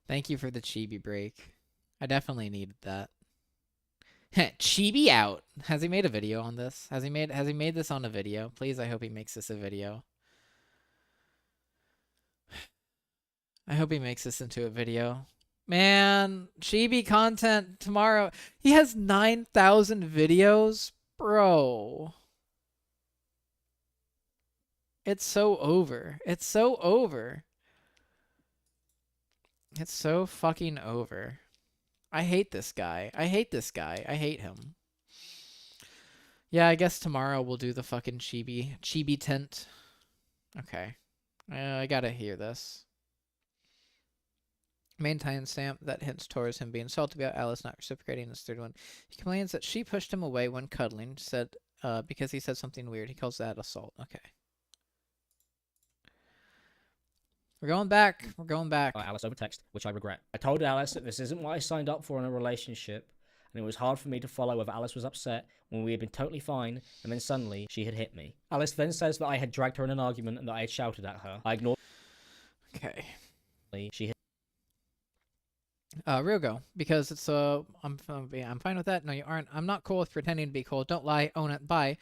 Thank you for the chibi break. I definitely needed that. Chibi out. Has he made a video on this? Has he made this on a video? Please, I hope he makes this a video. I hope he makes this into a video. Man, chibi content tomorrow. He has 9,000 videos? Bro. It's so over. It's so over. It's so fucking over. I hate this guy. I hate this guy. I hate him. Yeah, I guess tomorrow we'll do the fucking chibi tent. Okay. I gotta hear this. Main timestamp that hints towards him being salty about Alice not reciprocating this third one. He complains that she pushed him away when cuddling, because he said something weird. He calls that assault. Okay. We're going back. We're going back. Alice over text, which I regret. I told Alice that this isn't what I signed up for in a relationship, and it was hard for me to follow if Alice was upset when we had been totally fine, and then suddenly she had hit me. Alice then says that I had dragged her in an argument and that I had shouted at her. I ignored. Okay. She hit. Real go, because it's I'm fine with that. No, you aren't. I'm not cool with pretending to be cool. Don't lie. Own it. Bye.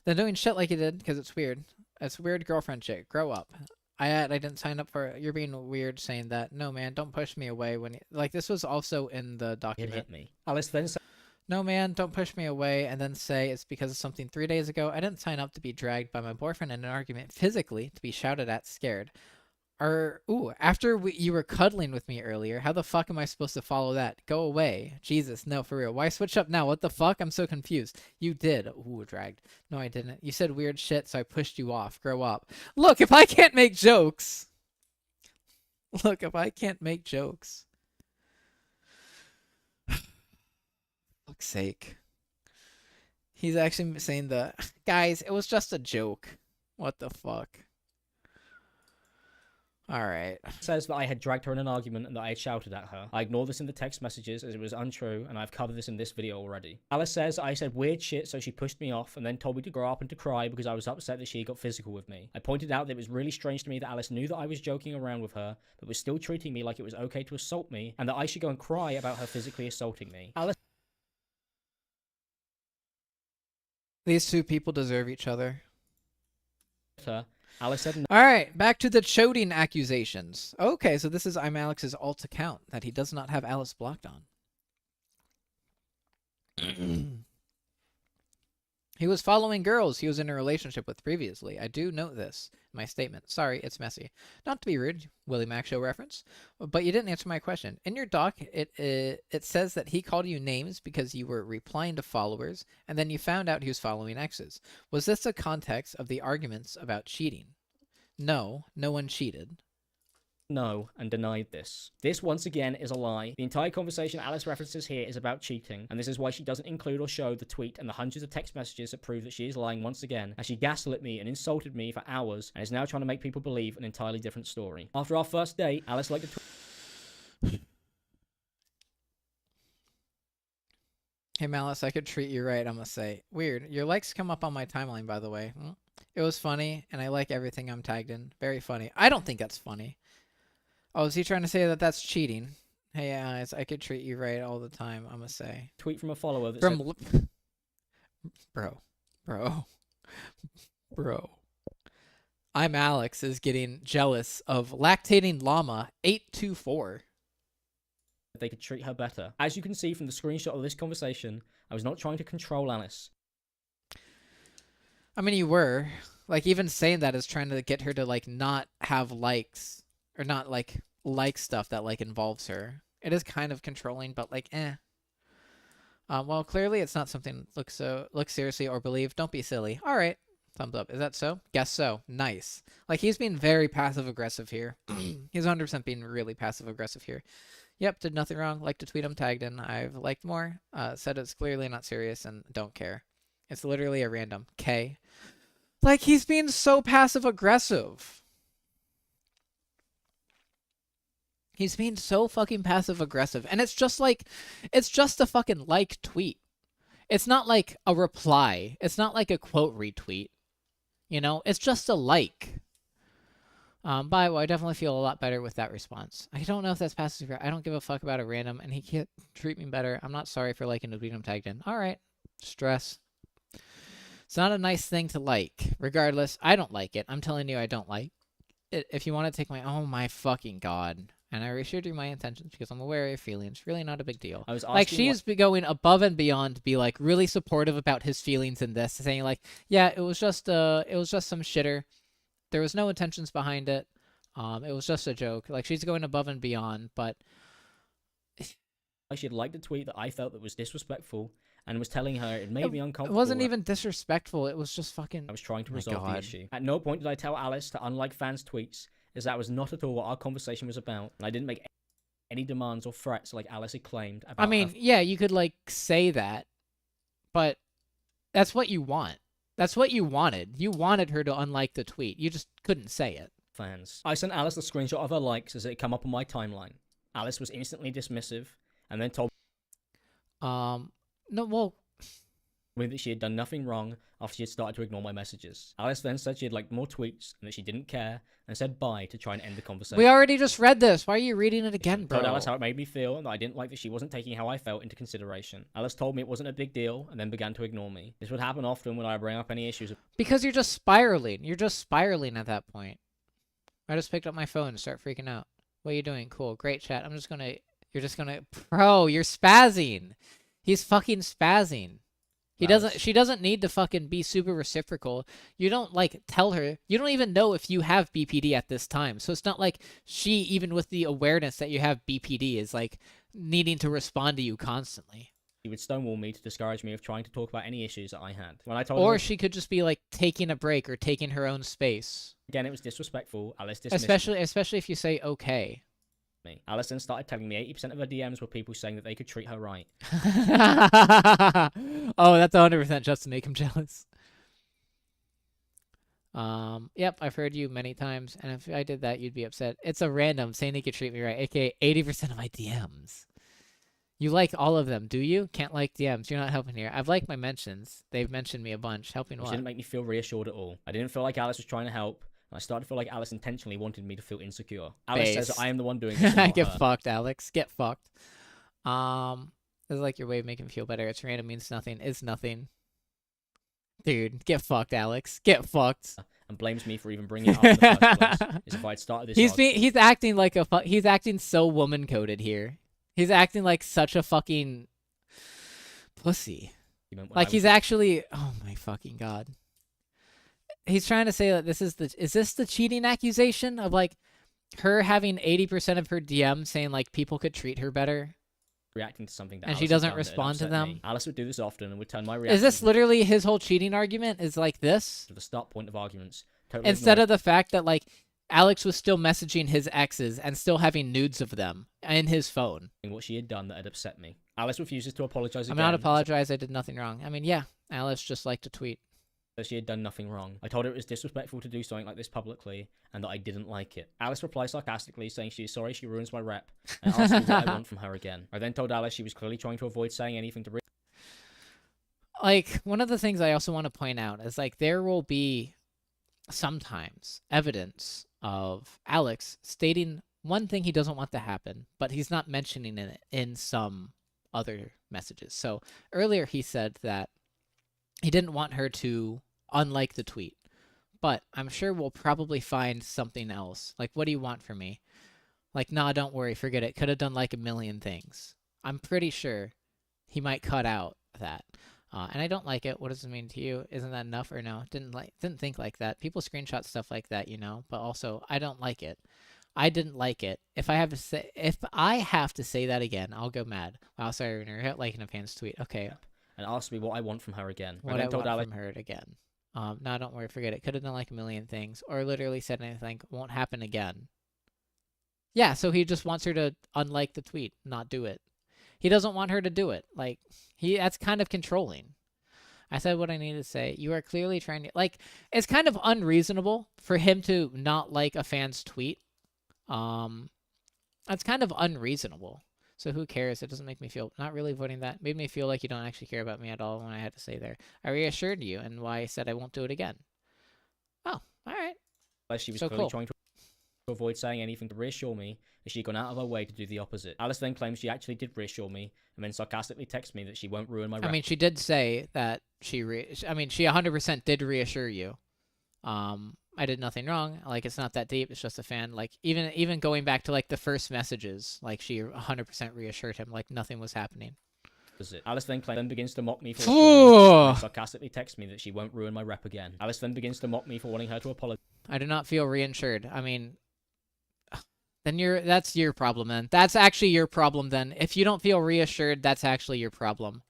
Then doing shit like you did because it's weird. It's weird girlfriend shit. Grow up. I didn't sign up for it. You're being weird saying that. No, man, don't push me away when like this was also in the It document. hit me. Alice then said, No, man, don't push me away and then say it's because of something 3 days ago. I didn't sign up to be dragged by my boyfriend in an argument physically, to be shouted at, scared. After you were cuddling with me earlier, how the fuck am I supposed to follow that? Go away. Jesus, no, for real. Why switch up now? What the fuck? I'm so confused. You did. Ooh, dragged. No, I didn't. You said weird shit, so I pushed you off. Grow up. Look, if I can't make jokes. Look, if I can't make jokes. Fuck's sake. He's actually saying guys, it was just a joke. What the fuck? Alright. says that I had dragged her in an argument and that I had shouted at her. I ignored this in the text messages as it was untrue, and I've covered this in this video already. Alice says I said weird shit, so she pushed me off and then told me to grow up and to cry because I was upset that she got physical with me. I pointed out that it was really strange to me that Alice knew that I was joking around with her, but was still treating me like it was okay to assault me, and that I should go and cry about her physically assaulting me. Alice These two people deserve each other. Alice said All right, back to the choding accusations. Okay, so this is Imallexx's alt account that he does not have Alice blocked on. He was following girls he was in a relationship with previously. I do note this in my statement. Sorry, it's messy. Not to be rude, Willie Mac Show reference, but you didn't answer my question. In your doc, it says that he called you names because you were replying to followers, and then you found out he was following exes. Was this the context of the arguments about cheating? No, no one cheated. no and denied this. This once again is a lie. The entire conversation Alice references here is about cheating, and this is why she doesn't include or show the tweet and the hundreds of text messages that prove that she is lying once again, as she gaslit me and insulted me for hours and is now trying to make people believe an entirely different story. After our first date, Alice liked a tweet. Hey Malice, I could treat you right, I'm gonna say. Weird. Your likes come up on my timeline, by the way. It was funny, and I like everything I'm tagged in. Very funny. I don't think that's funny. Oh, is he trying to say that that's cheating? Hey, I could treat you right all the time, I'm gonna say. Tweet from a follower that From said... Bro. Imallexx is getting jealous of lactating llama 824. they could treat her better. As you can see from the screenshot of this conversation, I was not trying to control Alice. I mean, you were. Like, even saying that is trying to get her to, like, not have likes. Or not, like stuff that, like, involves her. It is kind of controlling, but, like, eh. Well, clearly it's not something look seriously or believe. Don't be silly. All right. Thumbs up. Is that so? Guess so. Nice. Like, he's being very passive-aggressive here. He's 100% being really passive-aggressive here. Yep, did nothing wrong. Like to tweet I'm tagged in. I've liked more. Said it's clearly not serious and don't care. It's literally a random. K. Like, he's being so passive-aggressive. He's being so fucking passive-aggressive. And it's just like, it's just a fucking like tweet. It's not like a reply. It's not like a quote retweet. You know, it's just a like. Well, I definitely feel a lot better with that response. I don't know if that's passive. I don't give a fuck about a random, and he can't treat me better. I'm not sorry for liking the tweet I'm tagged in. All right. Stress. It's not a nice thing to like. Regardless, I don't like it. I'm telling you I don't like it. If you want to take my... Oh my fucking god. And I reassured you my intentions because I'm aware of your feelings. Really not a big deal. I was asking like, she's going above and beyond to be, like, really supportive about his feelings in this. Saying, like, yeah, it was just some shitter. There was no intentions behind it. It was just a joke. Like, she's going above and beyond, but... She had liked a tweet that I felt that was disrespectful and was telling her it made me uncomfortable. It wasn't even disrespectful. It was just fucking... I was trying to resolve the issue. At no point did I tell Alice to unlike fans' tweets, as that was not at all what our conversation was about, and I didn't make any demands or threats like Alice had claimed about I mean, yeah, you could, like, say that, but that's what you want. That's what you wanted. You wanted her to unlike the tweet. You just couldn't say it. Fans. I sent Alice the screenshot of her likes as it come up on my timeline. Alice was instantly dismissive, and then told no, well... me that she had done nothing wrong after she had started to ignore my messages. Alice then said she had liked more tweets and that she didn't care, and said bye to try and end the conversation. We already just read this. Why are you reading it again, bro? I told Alice how it made me feel, and that I didn't like that she wasn't taking how I felt into consideration. Alice told me it wasn't a big deal, and then began to ignore me. This would happen often when I bring up any issues. Because you're just spiraling. You're just spiraling at that point. I just picked up my phone and start freaking out. What are you doing? Cool. Great chat. You're just gonna, bro, you're spazzing. He's fucking spazzing. She doesn't need to fucking be super reciprocal. You don't, like, tell her. You don't even know if you have BPD at this time. So it's not like she, even with the awareness that you have BPD, is, like, needing to respond to you constantly. He would stonewall me to discourage me of trying to talk about any issues that I had. When I told Or her, she could just be, like, taking a break or taking her own space. again, it was disrespectful. Alice dismissed Especially if you say okay. me. Alice then started telling me 80% of her DMs were people saying that they could treat her right. Oh, that's 100% just to make him jealous. Yep, I've heard you many times, and if I did that, you'd be upset. It's a random saying they could treat me right, aka 80% of my DMs. You like all of them, do you? Can't like DMs. You're not helping here. I've liked my mentions. They've mentioned me a bunch. Helping Which what? didn't make me feel reassured at all. I didn't feel like Alice was trying to help. I started to feel like Alice intentionally wanted me to feel insecure. Alice says that I am the one doing this. Get fucked, Alex. Get fucked. This is like your way of making me feel better. It's random, means nothing. It's nothing. Dude, get fucked, Alex. Get fucked. And blames me for even bringing it up in the first place. As if I'd started this. He's acting like he's acting so woman coded here. He's acting like such a fucking pussy. Like he's actually, oh my fucking god. He's trying to say that is this the cheating accusation of, like, her having 80% of her DM saying, like, people could treat her better? Reacting to something that and Alice she had doesn't done that had respond to upset them. me. Alice would do this often and would turn my reaction. Is this literally his whole cheating argument? Is like this? To the start point of arguments. Totally Instead of the fact that, like, Alex was still messaging his exes and still having nudes of them in his phone. What she had done that had upset me. Alice refuses to apologize again. I'm not apologize. I did nothing wrong. I mean, yeah, Alice just liked to tweet. That she had done nothing wrong. I told her it was disrespectful to do something like this publicly, and that I didn't like it. Alice replied sarcastically, saying she is sorry she ruins my rep, and asked me what I want from her again. I then told Alice she was clearly trying to avoid saying anything to Like, one of the things I also want to point out is, like, there will be sometimes evidence of Alex stating one thing he doesn't want to happen, but he's not mentioning it in some other messages. So earlier he said that he didn't want her to unlike the tweet, but I'm sure we'll probably find something else. Like, what do you want from me? Like, nah, don't worry, forget it. Could have done like a million things. I'm pretty sure he might cut out that. And I don't like it. What does it mean to you? Isn't that enough or no? Didn't think like that. People screenshot stuff like that, you know. But also, I don't like it. I didn't like it. If I have to say that again, I'll go mad. Wow, sorry, you're liking a fan's tweet. Okay. And asked me what I want from her again. What I want from her again. No, don't worry, forget it. Could have done like a million things, or literally said anything. Won't happen again. Yeah, so he just wants her to unlike the tweet, not do it. He doesn't want her to do it. Like, that's kind of controlling. I said what I needed to say. You are clearly trying to, like, it's kind of unreasonable for him to not like a fan's tweet. That's kind of unreasonable. So who cares? It doesn't make me feel, not really voting that. Made me feel like you don't actually care about me at all when I had to say there. I reassured you and why I said I won't do it again. Oh, all right. She was clearly trying to avoid saying anything to reassure me, as she'd gone out of her way to do the opposite. Alice then claims she actually did reassure me, and then sarcastically texts me that she won't ruin my rep. I mean, she did say that she 100% did reassure you. I did nothing wrong. Like, it's not that deep. It's just a fan. Like, even going back to, like, the first messages, like, she 100% reassured him, like, nothing was happening. Alice then begins to mock me for sarcastically texts me that she won't ruin my rep again. Alice then begins to mock me for wanting her to apologize. I do not feel reinsured. I mean, then that's your problem then. That's actually your problem then. If you don't feel reassured, that's actually your problem.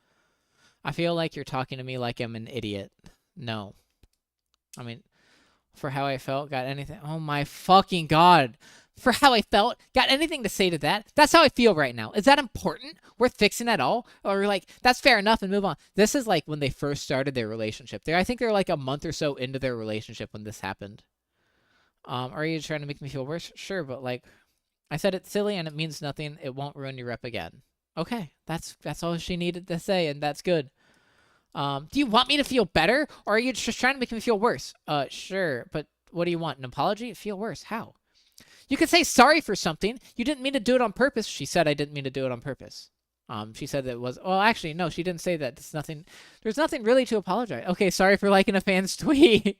I feel like you're talking to me like I'm an idiot. No. I mean, for how I felt, got anything? Oh my fucking god. For how I felt, got anything to say to that? That's how I feel right now. Is that important? Worth fixing at all? Or like, that's fair enough and move on. This is like when they first started their relationship. I think they're like a month or so into their relationship when this happened. Are you trying to make me feel worse? Sure, but like, I said it's silly and it means nothing. It won't ruin your rep again. Okay, that's all she needed to say, and that's good. Do you want me to feel better, or are you just trying to make me feel worse? Sure, but what do you want? An apology? Feel worse? How? You could say sorry for something. You didn't mean to do it on purpose. She said I didn't mean to do it on purpose. She said that it was, well, actually, no, she didn't say that. There's nothing really to apologize. Okay, sorry for liking a fan's tweet.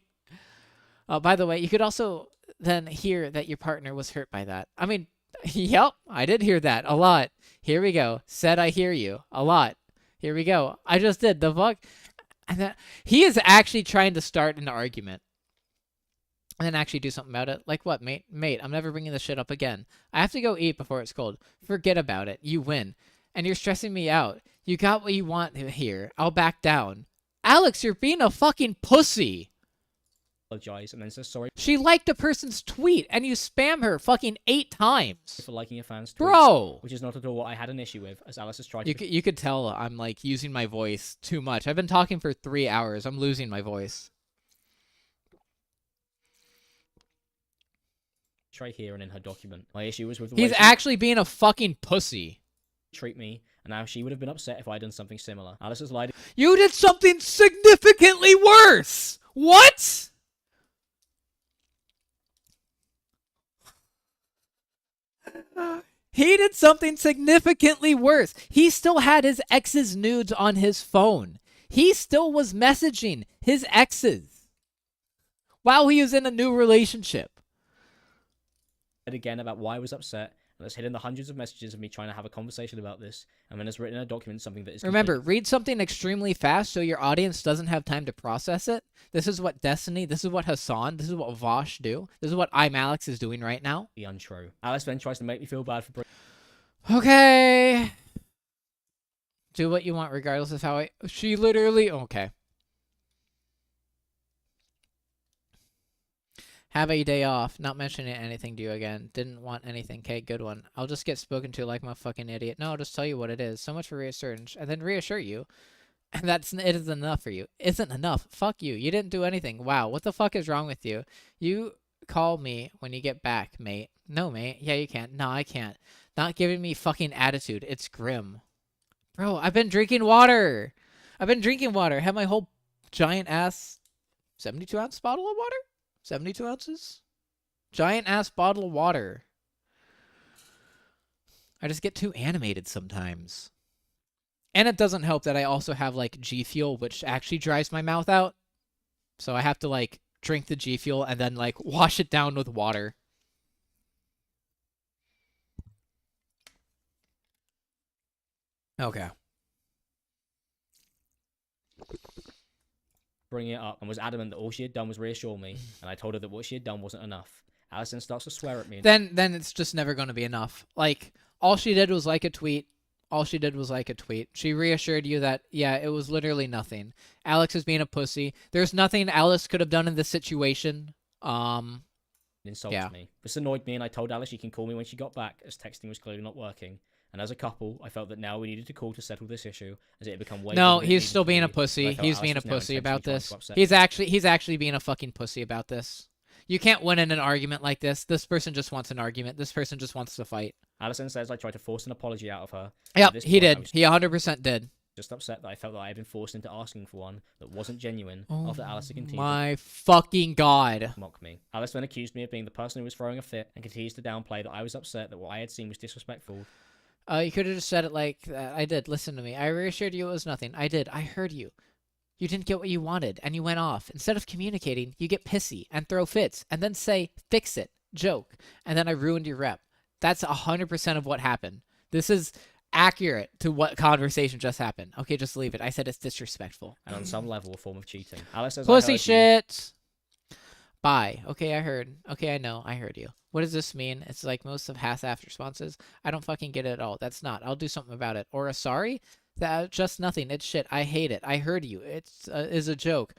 By the way, you could also then hear that your partner was hurt by that. I mean, yep, I did hear that a lot. Here we go. Said I hear you a lot. Here we go. I just did. The fuck? And then, he is actually trying to start an argument. And then actually do something about it. Like what, mate? Mate, I'm never bringing this shit up again. I have to go eat before it's cold. Forget about it. You win. And you're stressing me out. You got what you want here. I'll back down. Alex, you're being a fucking pussy. Apologize and then says sorry She liked a person's tweet, and you spam her fucking 8 times. for liking a fan's tweets. Bro! Which is not at all what I had an issue with, as Alice has tried to... You could tell I'm, like, using my voice too much. I've been talking for 3 hours. I'm losing my voice. Try here and in her document. My issue was with the He's way actually being a fucking pussy. she treat me, and now she would have been upset if I had done something similar. Alice has lied. You did something significantly worse! What?! He did something significantly worse. He still had his ex's nudes on his phone. He still was messaging his exes while he was in a new relationship. Again about why I was upset, and has hidden the hundreds of messages of me trying to have a conversation about this, and then has written in a document something that is... Remember, read something extremely fast so your audience doesn't have time to process it. This is what Destiny, this is what Hassan, this is what Vosh do. This is what Imallexx is doing right now. ...be untrue. Alice then tries to make me feel bad for... Okay. Do what you want regardless of how I... She literally... Okay. Have a day off. Not mentioning anything to you again. Didn't want anything. Okay, good one. I'll just get spoken to like I'm a fucking idiot. No, I'll just tell you what it is. So much for reassurance. And then reassure you. And it isn't enough for you. Isn't enough. Fuck you. You didn't do anything. Wow, what the fuck is wrong with you? You call me when you get back, mate. No, mate. Yeah, you can't. No, I can't. Not giving me fucking attitude. It's grim. Bro, I've been drinking water. I've been drinking water. Have my whole giant ass 72-ounce bottle of water? 72 ounces? Giant ass bottle of water. I just get too animated sometimes. And it doesn't help that I also have like G Fuel, which actually dries my mouth out. So I have to like drink the G Fuel and then like wash it down with water. Okay. Bringing it up and was adamant that all she had done was reassure me, and I told her that what she had done wasn't enough. Alice then starts to swear at me. Then it's just never going to be enough. Like, all she did was like a tweet. All she did was like a tweet. She reassured you that, yeah, it was literally nothing. Alex is being a pussy. There's nothing Alice could have done in this situation. Insulted me. This annoyed me, and I told Alice she can call me when she got back, as texting was clearly not working. And as a couple, I felt that now we needed to call to settle this issue, as it had become way... No, he's still being a pussy. He's being a pussy about this. He's actually being a fucking pussy about this. You can't win in an argument like this. This person just wants an argument. This person just wants to fight. Allison says I tried to force an apology out of her. Yep, he did. He 100% did. Just upset that I felt that I had been forced into asking for one that wasn't genuine after Alice had continued my fucking god. to mock me. Alice then accused me of being the person who was throwing a fit and continues to downplay that I was upset that what I had seen was disrespectful. You could have just said it like, I did. Listen to me. I reassured you it was nothing. I did. I heard you. You didn't get what you wanted, and you went off. Instead of communicating, you get pissy and throw fits, and then say, fix it, joke, and then I ruined your rep. That's 100% of what happened. This is accurate to what conversation just happened. Okay, just leave it. I said it's disrespectful. And on some level, a form of cheating. Alice says pussy shit. Bye. Okay, I heard. Okay, I know. I heard you. What does this mean? It's like most of half-assed responses. I don't fucking get it at all. That's not. I'll do something about it. Or a sorry? That just nothing. It's shit. I hate it. I heard you. It's is a joke.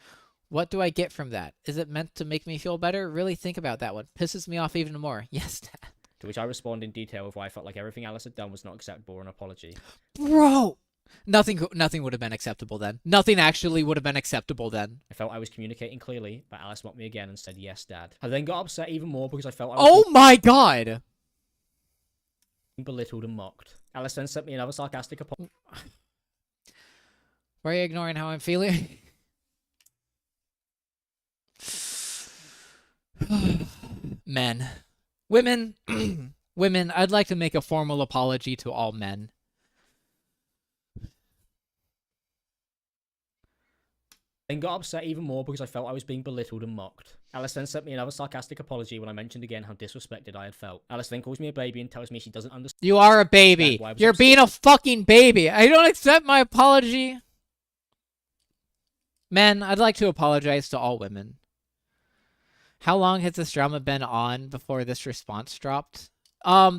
What do I get from that? Is it meant to make me feel better? Really think about that one. Pisses me off even more. Yes, Dad. To which I respond in detail with why I felt like everything Alice had done was not acceptable or an apology. Bro! Nothing would have been acceptable then. Nothing actually would have been acceptable then. I felt I was communicating clearly, but Alice mocked me again and said, yes, Dad. I then got upset even more because I felt I was my god! belittled and mocked. Alice then sent me another sarcastic apology. Why are you ignoring how I'm feeling? Men. Women. Women, I'd like to make a formal apology to all men. Then got upset even more because I felt I was being belittled and mocked. Alice then sent me another sarcastic apology when I mentioned again how disrespected I had felt. Alice then calls me a baby and tells me she doesn't understand. You are a baby. why I was You're upset. being a fucking baby. I don't accept my apology. Men, I'd like to apologize to all women. How long has this drama been on before this response dropped?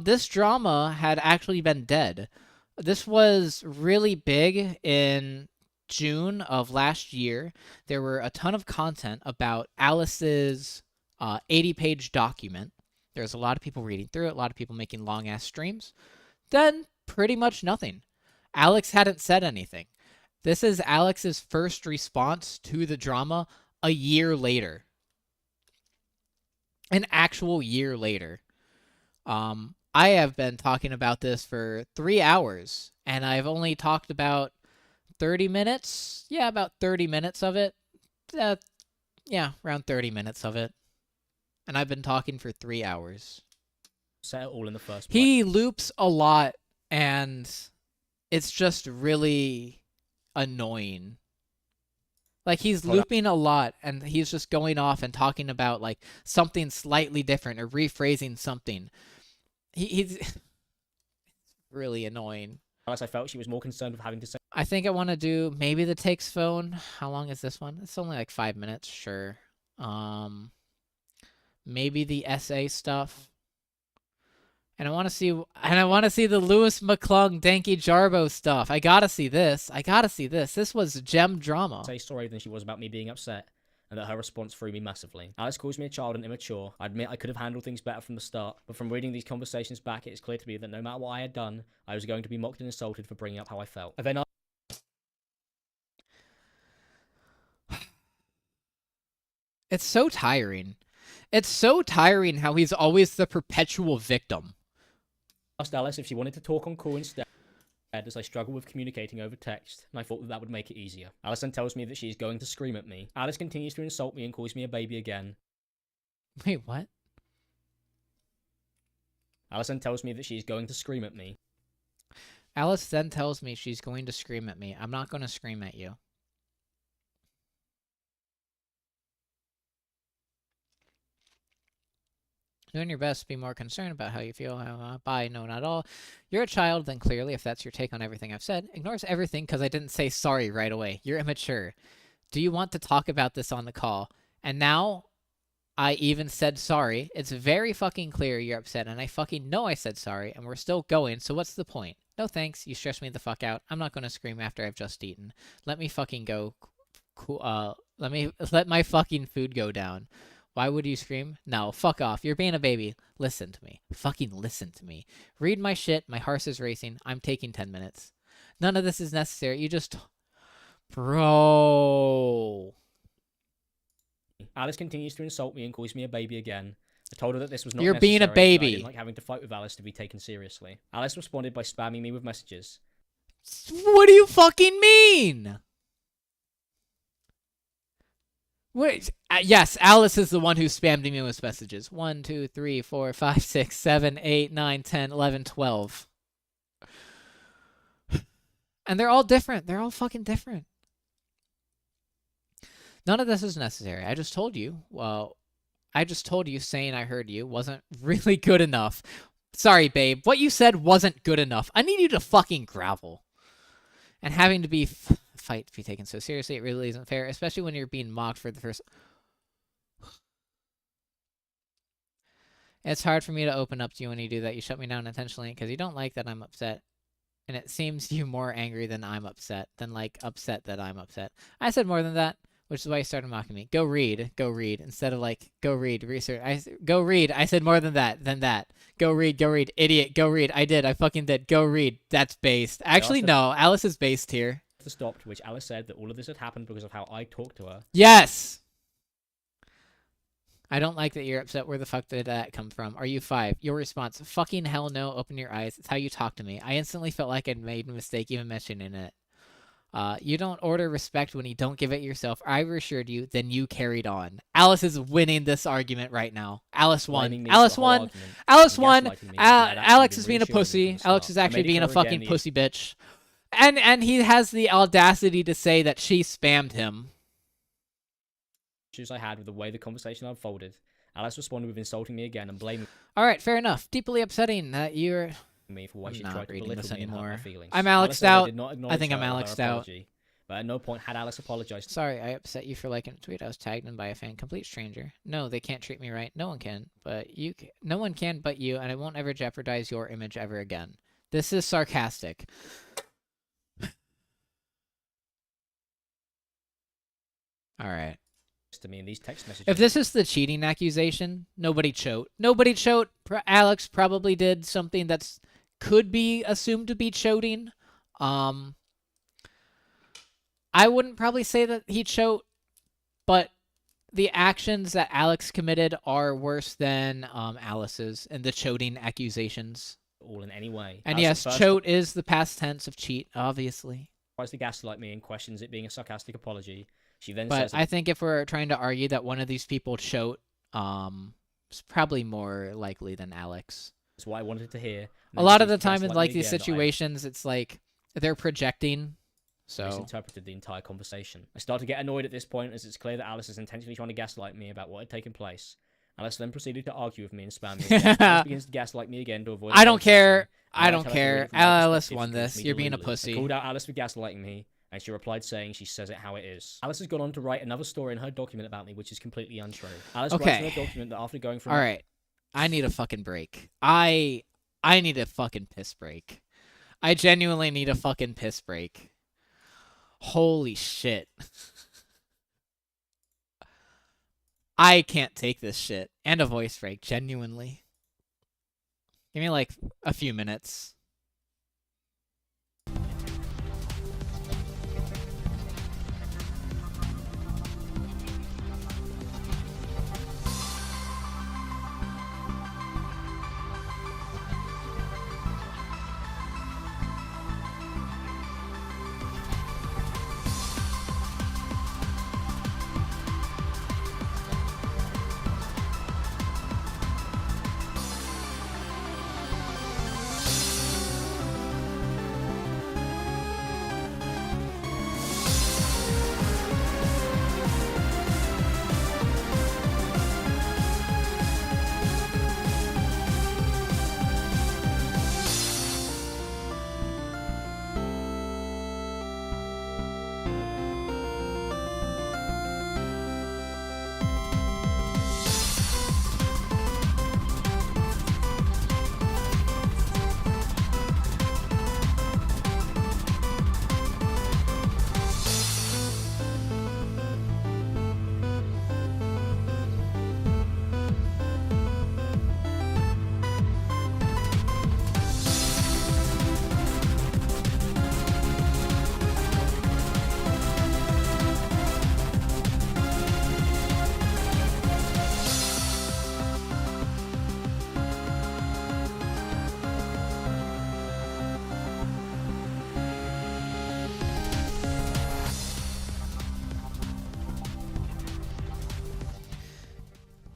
This drama had actually been dead. This was really big in June of last year. There were a ton of content about Alice's 80-page document. There's a lot of people reading through it, a lot of people making long-ass streams. Then pretty much nothing. Alex hadn't said anything. This is Alex's first response to the drama a year later. An actual year later. I have been talking about this for 3 hours, and I've only talked about 30 minutes? Yeah, about 30 minutes of it. Yeah, around 30 minutes of it. And I've been talking for 3 hours. Set it all in the first place. He loops a lot, and it's just really annoying. Like, he's looping a lot, and he's just going off and talking about, like, something slightly different or rephrasing something. He's really annoying. Alice, I felt she was more concerned with having to say. I think I want to do maybe the takes phone. How long is this one? It's only like 5 minutes, sure. Maybe the essay stuff. And I want to see the Lewis McClung Danky Jarbo stuff. I gotta see this. This was gem drama. Say sorry than she was about me being upset, and that her response threw me massively. Alice calls me a child and immature. I admit I could have handled things better from the start, but from reading these conversations back, it is clear to me that no matter what I had done, I was going to be mocked and insulted for bringing up how I felt. And then It's so tiring. It's so tiring how he's always the perpetual victim. I asked Alice if she wanted to talk on call instead, as I struggle with communicating over text, and I thought that would make it easier. Alice then tells me that she is going to scream at me. Alice continues to insult me and calls me a baby again. Wait, what? Alice then tells me that she is going to scream at me. Alice then tells me she's going to scream at me. I'm not going to scream at you. Doing your best to be more concerned about how you feel. Bye, no, not all. You're a child, then clearly, if that's your take on everything I've said, ignores everything because I didn't say sorry right away. You're immature. Do you want to talk about this on the call? And now, I even said sorry. It's very fucking clear you're upset, and I fucking know I said sorry, and we're still going, so what's the point? No thanks, you stress me the fuck out. I'm not gonna scream after I've just eaten. Let me fucking go. Let my fucking food go down. Why would you scream? No, fuck off. You're being a baby. Listen to me. Fucking listen to me. Read my shit. My heart is racing. I'm taking 10 minutes. None of this is necessary. You just... Bro. Alice continues to insult me and calls me a baby again. I told her that this was not You're necessary, being a that baby. I didn't like having to fight with Alice to be taken seriously. Alice responded by spamming me with messages. What do you fucking mean? Wait, yes, Alice is the one who spammed me with messages. 1, 2, 3, 4, 5, 6, 7, 8, 9, 10, 11, 12. And they're all different. They're all fucking different. None of this is necessary. I just told you. Well, I just told you saying I heard you wasn't really good enough. Sorry, babe. What you said wasn't good enough. I need you to fucking grovel. And having to be... fight to be taken so seriously, it really isn't fair, especially when you're being mocked for the first... It's hard for me to open up to you when you do that. You shut me down intentionally because you don't like that I'm upset. And it seems you more angry than I'm upset, than like upset that I'm upset. I said more than that, which is why you started mocking me. Go read, instead of like, go read, research. Go read. I said more than that, Go read, idiot, go read. I did, I fucking did. Go read. That's based. Actually, no, Alice is based here. Stopped, to which Alice said that all of this had happened because of how I talked to her. Yes! I don't like that you're upset. Where the fuck did that come from? Are you 5? Your response, fucking hell no, open your eyes. It's how you talk to me. I instantly felt like I'd made a mistake even mentioning it. You don't order respect when you don't give it yourself. I reassured you, then you carried on. Alice is winning this argument right now. Alice won. Alice won. Alice won. Alex is being a pussy. Alex is actually being a fucking pussy bitch. And he has the audacity to say that she spammed him. issues I had with the way the conversation unfolded, Alice responded with insulting me again and blaming All right, fair enough. Deeply upsetting that you're. me for why I'm she not tried to reading belittle this me and hurt my anymore. feelings. I'm Alice Allexxed said I out. did not I acknowledge think I'm her or her Allexxed out. apology, but at no point had Alice apologized. Sorry, I upset you for liking a tweet. I was tagged in by a fan, complete stranger. No, they can't treat me right. No one can, but you. No one can, but you, and I won't ever jeopardize your image ever again. This is sarcastic. All right. To me in these text messages. If this is the cheating accusation, nobody chote. Nobody chote. Alex probably did something that's could be assumed to be choting. I wouldn't probably say that he chote, but the actions that Alex committed are worse than Alice's and the choting accusations. All in any way. And Alice yes, chote is the past tense of cheat, obviously. Tries to gaslight me and questions it being a sarcastic apology. She then But says, I think if we're trying to argue that one of these people chote, it's probably more likely than Alex. That's what I wanted to hear. A lot of the time in like these situations, it's like they're projecting. So misinterpreted the entire conversation. I start to get annoyed at this point as it's clear that Alice is intentionally trying to gaslight me about what had taken place. Alice then proceeded to argue with me and spam me again. Alice begins to gaslight me again to avoid. I don't care. I Now don't tell her to read care. it from my Alice perspective. won She calls this. me You're being a delulu. pussy. I called out Alice for gaslighting me, and she replied saying she says it how it is. Alice has gone on to write another story in her document about me, which is completely untrue. Alice writes in her document that after going from all right, I need a fucking break. I need a fucking piss break. I genuinely need a fucking piss break. Holy shit. I can't take this shit. And a voice break, genuinely. Give me like a few minutes.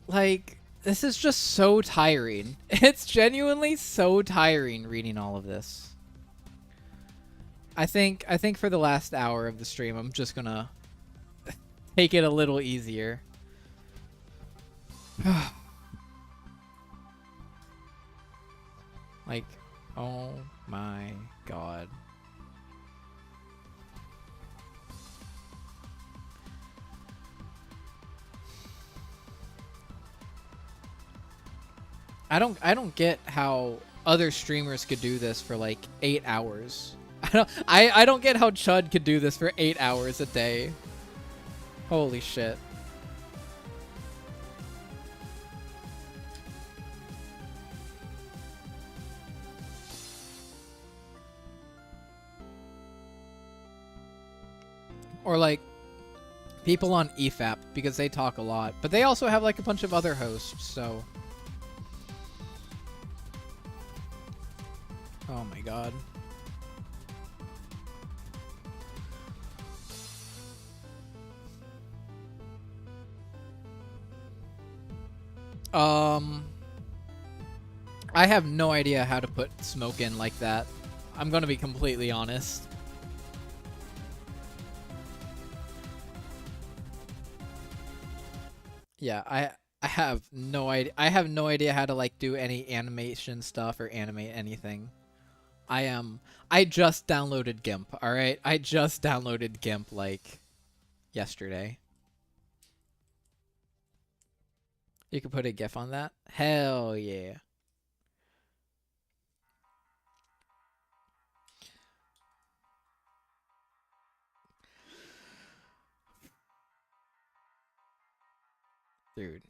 Like, this is just so tiring. It's genuinely so tiring reading all of this. I think for the last hour of the stream, I'm just gonna take it a little easier. Like, oh my god. I don't get how other streamers could do this for like 8 hours. I don't get how Chud could do this for 8 hours a day. Holy shit. Or like people on EFAP because they talk a lot, but they also have like a bunch of other hosts, so oh my god. I have no idea how to put smoke in like that. I'm gonna be completely honest. Yeah, I have no idea. I have no idea how to like do any animation stuff or animate anything. I just downloaded GIMP, all right? I just downloaded GIMP like yesterday. You could put a GIF on that? Hell yeah. Dude.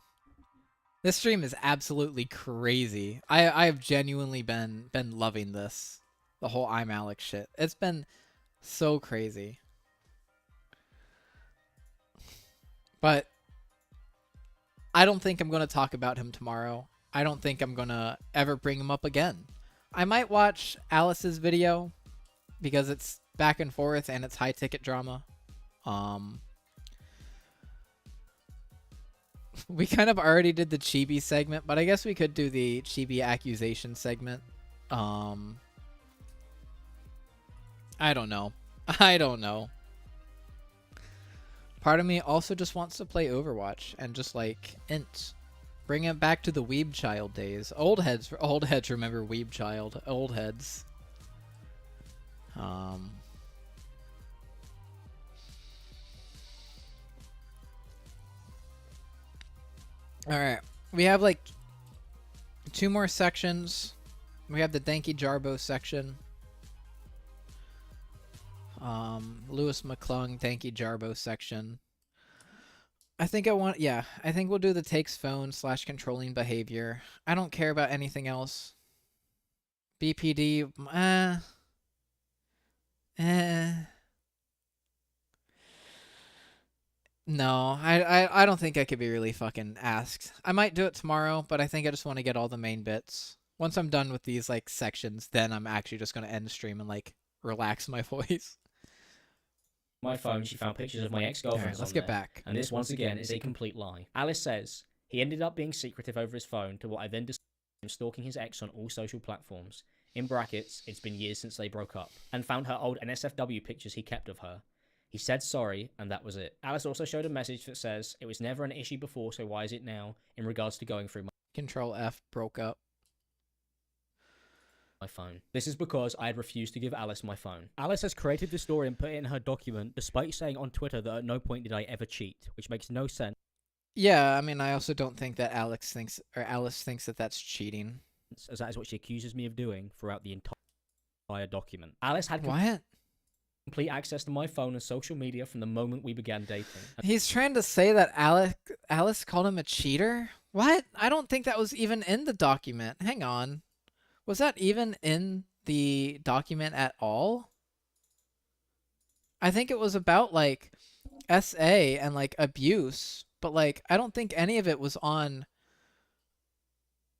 This stream is absolutely crazy. I've genuinely been loving this. The whole Imallexx shit. It's been so crazy. But I don't think I'm going to talk about him tomorrow. I don't think I'm going to ever bring him up again. I might watch Alice's video because it's back and forth and it's high ticket drama. We kind of already did the chibi segment, but I guess we could do the chibi accusation segment. I don't know. I don't know. Part of me also just wants to play Overwatch and just like int. Bring it back to the Weeb Child days. Old heads remember Weeb Child. Old heads. Alright. We have like 2 more sections. We have the Danky Jarbo section. Lewis McClung, Danky Jarbo section. I think we'll do the takes phone / controlling behavior. I don't care about anything else. BPD, No, I don't think I could be really fucking asked. I might do it tomorrow, but I think I just want to get all the main bits. Once I'm done with these like sections, then I'm actually just gonna end the stream and like relax my voice. My phone, she found pictures of my ex-girlfriends. Let's get back. And this once again is a complete lie. Alice says he ended up being secretive over his phone to what I then discovered him stalking his ex on all social platforms. In brackets, it's been years since they broke up. And found her old NSFW pictures he kept of her. He said sorry, and that was it. Alice also showed a message that says, it was never an issue before, so why is it now, in regards to going through Control F broke up. my phone. This is because I had refused to give Alice my phone. Alice has created this story and put it in her document, despite saying on Twitter that at no point did I ever cheat, which makes no sense. Yeah, I mean, I also don't think that Alice thinks that that's cheating. As that is what she accuses me of doing throughout the entire document. Alice had What? complete access to my phone and social media from the moment we began dating. He's trying to say that Alice called him a cheater? What? I don't think that was even in the document. Hang on. Was that even in the document at all? I think it was about like SA and like abuse, but like I don't think any of it was on.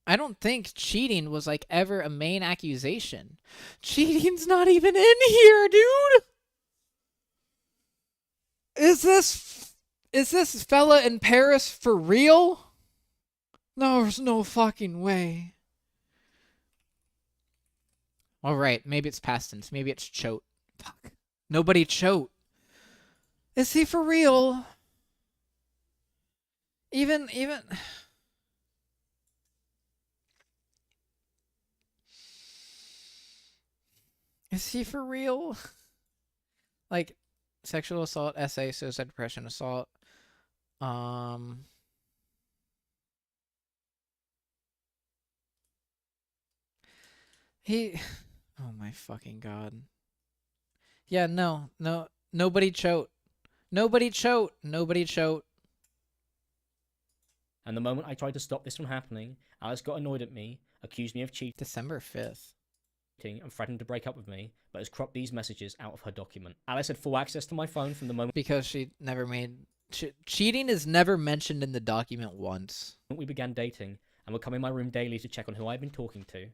I don't think cheating was like ever a main accusation. Cheating's not even in here, dude. Is this fella in Paris for real? No, there's no fucking way. All right, maybe it's past tense. Maybe it's chote. Fuck. Nobody chote. Is he for real? Even. Is he for real? Like, sexual assault, SA, suicide, depression, assault. Oh my fucking god. Yeah, no, nobody chote. Nobody chote. Nobody chote. And the moment I tried to stop this from happening, Alice got annoyed at me, accused me of cheating. December 5th. And threatened to break up with me, but has cropped these messages out of her document. Alice had full access to my phone from the moment because she never made cheating is never mentioned in the document once. We began dating and would come in my room daily to check on who I'd been talking to.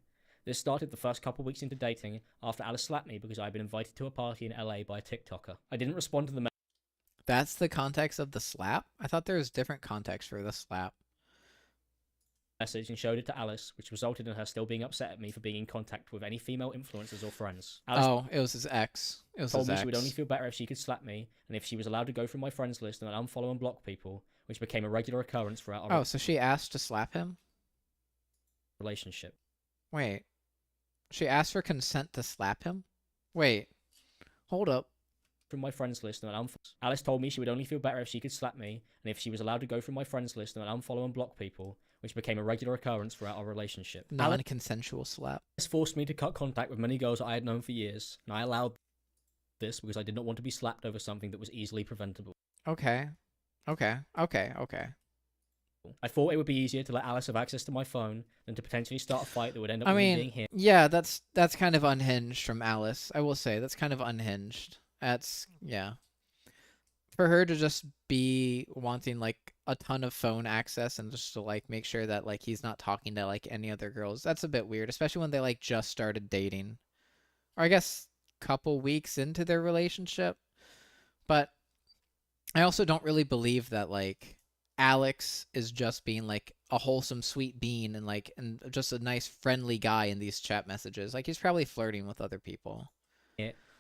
This started the first couple weeks into dating after Alice slapped me because I'd been invited to a party in LA by a TikToker. I didn't respond to the That's the context of the slap? I thought there was different context for the slap. message and showed it to Alice, which resulted in her still being upset at me for being in contact with any female influencers or friends. Alice it was his ex. It was told his me ex. she would only feel better if she could slap me, and if she was allowed to go through my friends list and unfollow and block people, which became a regular occurrence throughout our So she asked to slap him? relationship. Wait. She asked for consent to slap him? Wait. Hold up. From my friends list and Alice told me she would only feel better if she could slap me, and if she was allowed to go through my friends list and unfollow and block people, which became a regular occurrence throughout our relationship. Non-consensual slap. This forced me to cut contact with many girls that I had known for years, and I allowed this because I did not want to be slapped over something that was easily preventable. Okay. I thought it would be easier to let Alice have access to my phone than to potentially start a fight that would end up I with me mean, being hit. yeah, that's kind of unhinged from Alice. I will say that's kind of unhinged. Yeah. For her to just be wanting like a ton of phone access and just to like make sure that like he's not talking to like any other girls, that's a bit weird, especially when they like just started dating. Or I guess couple weeks into their relationship. But I also don't really believe that like Alex is just being like a wholesome sweet bean and just a nice friendly guy in these chat messages. Like he's probably flirting with other people.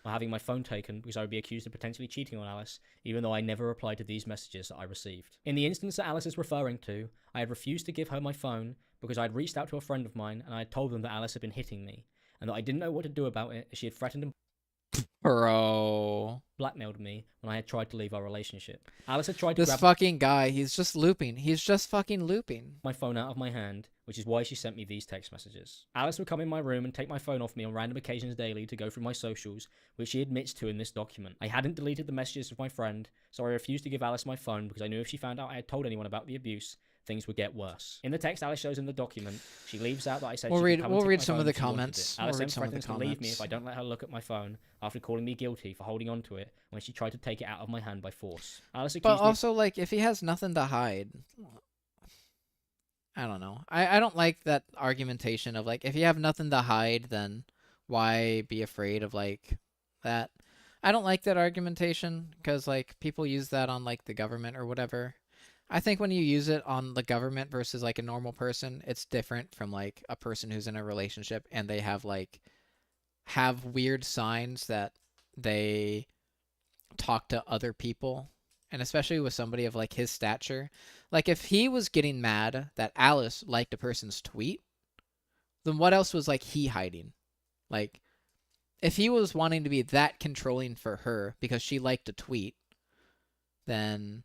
Or having my phone taken because I would be accused of potentially cheating on Alice, even though I never replied to these messages that I received. In the instance that Alice is referring to, I had refused to give her my phone because I had reached out to a friend of mine and I had told them that Alice had been hitting me, and that I didn't know what to do about it as she had threatened and blackmailed me when I had tried to leave our relationship. Alice had tried to grab fucking guy, he's just looping. He's just fucking looping. My phone out of my hand, which is why she sent me these text messages. Alice would come in my room and take my phone off me on random occasions daily to go through my socials, which she admits to in this document. I hadn't deleted the messages with my friend, so I refused to give Alice my phone because I knew if she found out I had told anyone about the abuse, things would get worse. In the text Alice shows in the document, she leaves out that I said We'll she could come and take read my some phone of the if she wanted comments. it. Alice then We'll read some of the threatens to leave me comments. if I don't let her look at my phone after calling me guilty for holding on to it when she tried to take it out of my hand by force. Alice accused But me also, like, if he has nothing to hide, I don't know. I don't like that argumentation of, like, if you have nothing to hide, then why be afraid of, like, that? I don't like that argumentation because, like, people use that on, like, the government or whatever. I think when you use it on the government versus, like, a normal person, it's different from, like, a person who's in a relationship and they have, like, have weird signs that they talk to other people. And especially with somebody of, like, his stature. Like, if he was getting mad that Alice liked a person's tweet, then what else was, like, he hiding? Like, if he was wanting to be that controlling for her because she liked a tweet, then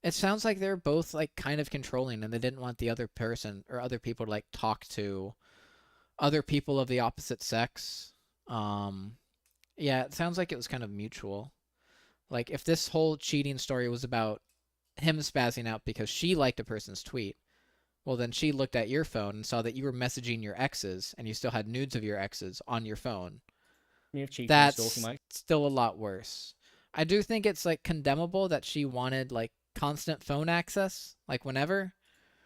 it sounds like they're both, like, kind of controlling and they didn't want the other person or other people to, like, talk to other people of the opposite sex. Yeah, it sounds like it was kind of mutual. Like, if this whole cheating story was about him spazzing out because she liked a person's tweet, well, then she looked at your phone and saw that you were messaging your exes and you still had nudes of your exes on your phone. That's still a lot worse. I do think it's, like, condemnable that she wanted, like, constant phone access, like, whenever.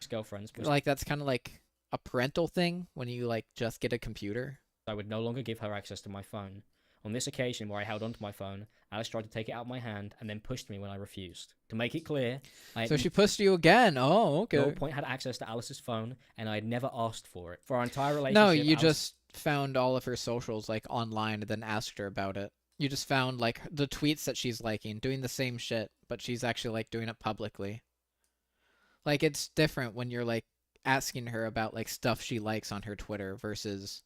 Girlfriends. Like, that's kind of like a parental thing when you, like, just get a computer. I would no longer give her access to my phone. On this occasion where I held onto my phone, Alice tried to take it out of my hand and then pushed me when I refused. To make it clear, So she pushed you again. Oh, okay. No point had access to Alice's phone, and I had never asked for it. For our entire relationship... No, you just found all of her socials, like, online and then asked her about it. You just found, like, the tweets that she's liking, doing the same shit, but she's actually, like, doing it publicly. Like, it's different when you're, like, asking her about, like, stuff she likes on her Twitter versus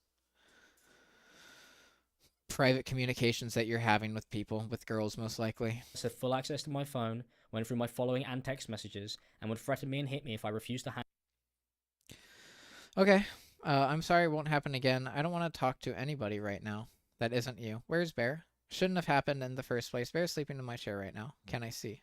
private communications that you're having with people, with girls most likely. I had full access to my phone, went through my following and text messages, and would threaten me and hit me if I refused to hand. Okay, I'm sorry it won't happen again. I don't want to talk to anybody right now that isn't you. Where's Bear? Shouldn't have happened in the first place. Bear's sleeping in my chair right now. Can I see?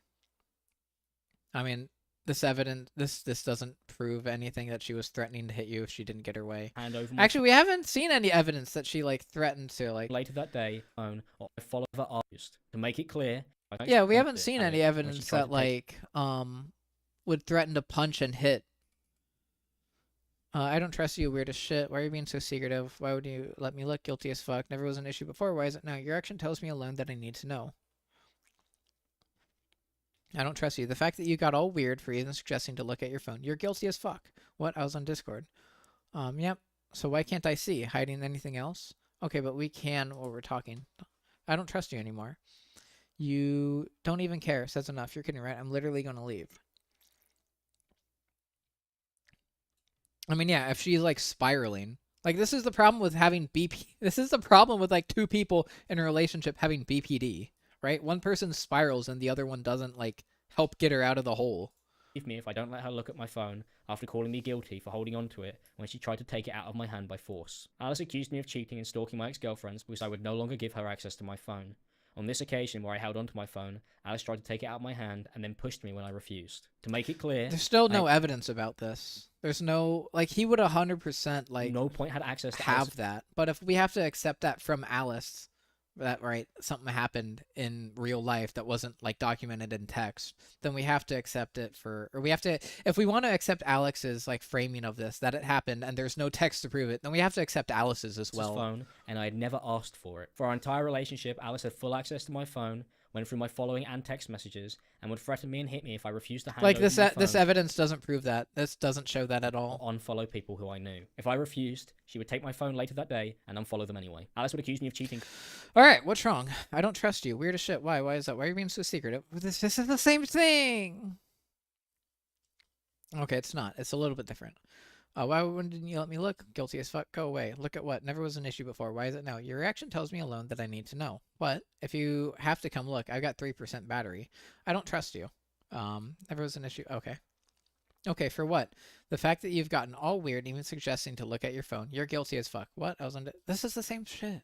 I mean, this evidence, this doesn't prove anything that she was threatening to hit you if she didn't get her way. Actually, we haven't seen any evidence that she, like, threatened to, like... Later that day, phone, or I followed her artist. To make it clear... Yeah, we haven't seen any evidence that, like, would threaten to punch and hit. I don't trust you, weird as shit. Why are you being so secretive? Why would you let me look guilty as fuck? Never was an issue before. Why is it now? Your action tells me alone that I need to know. I don't trust you. The fact that you got all weird for even suggesting to look at your phone. You're guilty as fuck. What? I was on Discord. Yep. So why can't I see? Hiding anything else? Okay, but we can while we're talking. I don't trust you anymore. You don't even care. Says enough. You're kidding, right? I'm literally going to leave. I mean, yeah, if she's like spiraling. Like, this is the problem with having BP. This is the problem with like two people in a relationship having BPD, right? One person spirals and the other one doesn't like help get her out of the hole. Me if I don't let her look at my phone after calling me guilty for holding on to it when she tried to take it out of my hand by force. Alice accused me of cheating and stalking my ex-girlfriends because I would no longer give her access to my phone. On this occasion where I held onto my phone, Alice tried to take it out of my hand and then pushed me when I refused. To make it clear, there's still no evidence about this. There's no, like, he would 100% like no point had access to have Alice. that. But if we have to accept that from Alice, that right, something happened in real life that wasn't like documented in text, then we have to accept it for, or we have to, if we want to accept Alex's like framing of this, that it happened and there's no text to prove it, then we have to accept Alice's as well. Phone, and I had never asked for it. For our entire relationship, Alice had full access to my phone, went through my following and text messages, and would threaten me and hit me if I refused to hand like over my phone. This evidence doesn't prove that. This doesn't show that at all. Unfollow people who I knew. If I refused, she would take my phone later that day and unfollow them anyway. Alice would accuse me of cheating. All right, what's wrong? I don't trust you. Weird as shit. Why? Why is that? Why are you being so secretive? This is the same thing. Okay, it's not. It's a little bit different. Why didn't you let me look? Guilty as fuck. Go away. Look at what? Never was an issue before. Why is it now? Your reaction tells me alone that I need to know. What? If you have to come look, I've got 3% battery. I don't trust you. Never was an issue. Okay. Okay, for what? The fact that you've gotten all weird, even suggesting to look at your phone. You're guilty as fuck. What? I was on. This is the same shit.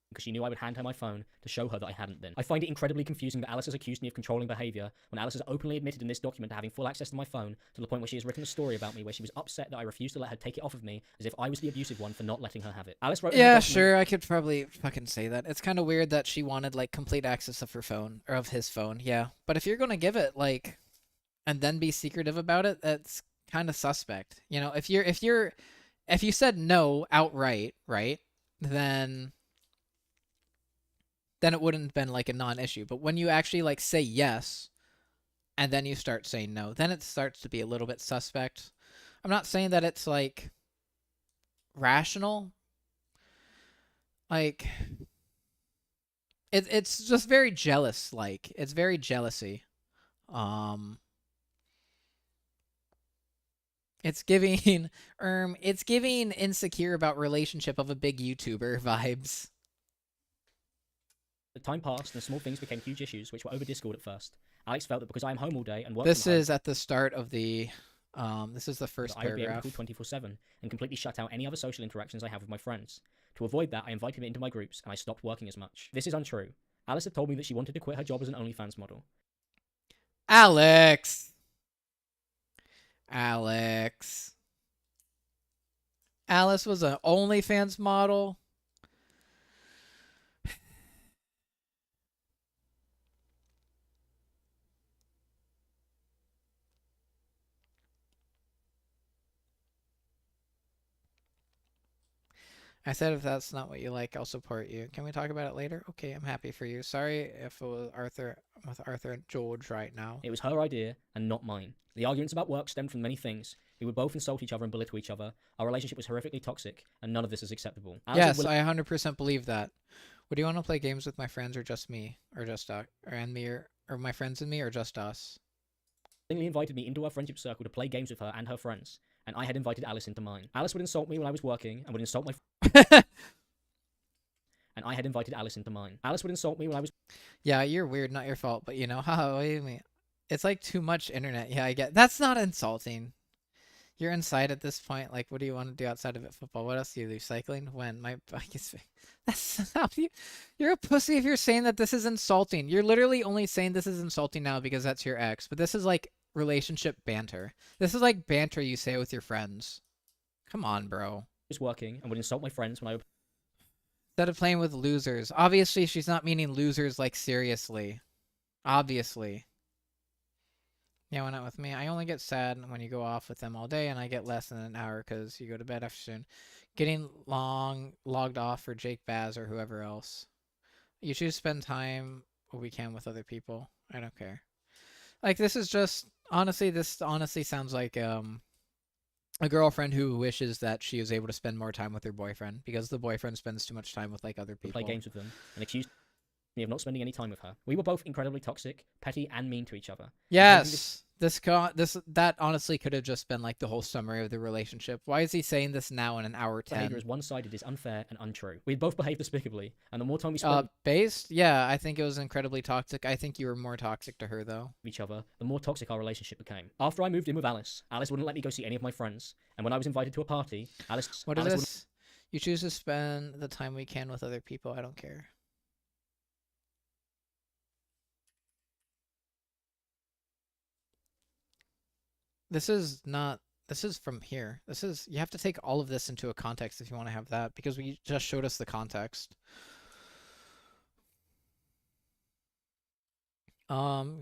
Because she knew I would hand her my phone to show her that I hadn't been. I find it incredibly confusing that Alice has accused me of controlling behaviour when Alice has openly admitted in this document to having full access to my phone to the point where she has written a story about me where she was upset that I refused to let her take it off of me as if I was the abusive one for not letting her have it. Alice wrote Yeah, sure, I could probably fucking say that. It's kind of weird that she wanted like complete access of her phone or of his phone. Yeah, but if you're gonna give it like, and then be secretive about it, that's kind of suspect. You know, if you said no outright, right, then it wouldn't have been like a non-issue. But when you actually like say yes, and then you start saying no, then it starts to be a little bit suspect. I'm not saying that it's like rational. Like it's just very jealous. Like it's very jealousy. It's giving it's giving insecure about relationship of a big YouTuber vibes. The time passed and the small things became huge issues, which were over Discord at first. Alex felt that because I am home all day and work This from home, is at the start of the this is the first I would be able paragraph. to call 24/7 and completely shut out any other social interactions I have with my friends. To avoid that, I invited him into my groups and I stopped working as much. This is untrue. Alice had told me that she wanted to quit her job as an OnlyFans model. Alex. Alice was an OnlyFans model. I said if that's not what you like, I'll support you. Can we talk about it later? Okay, I'm happy for you. Sorry if it was Arthur and George right now. It was her idea and not mine. The arguments about work stemmed from many things. We would both insult each other and belittle each other. Our relationship was horrifically toxic, and none of this is acceptable. Yes, I 100% believe that. Would you want to play games with my friends or just me? Or just or my friends and me or just us? Willingly invited me into our friendship circle to play games with her and her friends, and I had invited Alice into mine. Alice would insult me when I was working and would insult my and I had invited Alice into mine. Alice would insult me when I was... Yeah, you're weird, not your fault, but you know, haha, what do you mean? It's like too much internet. Yeah, I get. That's not insulting. You're inside at this point. Like, what do you want to do outside of it? Football. What else do you do? Cycling? When? My bike is... That's not you. You're a pussy if you're saying that this is insulting. You're literally only saying this is insulting now because that's your ex. But this is like relationship banter. This is like banter you say with your friends. Come on, bro. Was working and would insult my friends when I would... Instead of playing with losers. Obviously, she's not meaning losers like seriously. Obviously. Yeah, why not with me? I only get sad when you go off with them all day, and I get less than an hour because you go to bed after soon. Getting logged off for Jake Baz or whoever else. You should spend time we can with other people. I don't care. Like, this is just honestly, this honestly sounds like a girlfriend who wishes that she was able to spend more time with her boyfriend because the boyfriend spends too much time with like other people. Play games with them and accused me of not spending any time with her. We were both incredibly toxic, petty, and mean to each other. Yes, that honestly could have just been like the whole summary of the relationship. Why is he saying this now in an hour 10? Behavior is one-sided, is unfair, and untrue. We had both behaved despicably, and the more time we spent based, yeah, I think it was incredibly toxic. I think you were more toxic to her though. each other, the more toxic our relationship became. After I moved in with Alice wouldn't let me go see any of my friends, and when I was invited to a party, What is this? You choose to spend the time we can with other people. I don't care. This is not. This is from here. This is. You have to take all of this into a context if you want to have that, because we just showed us the context. Okay,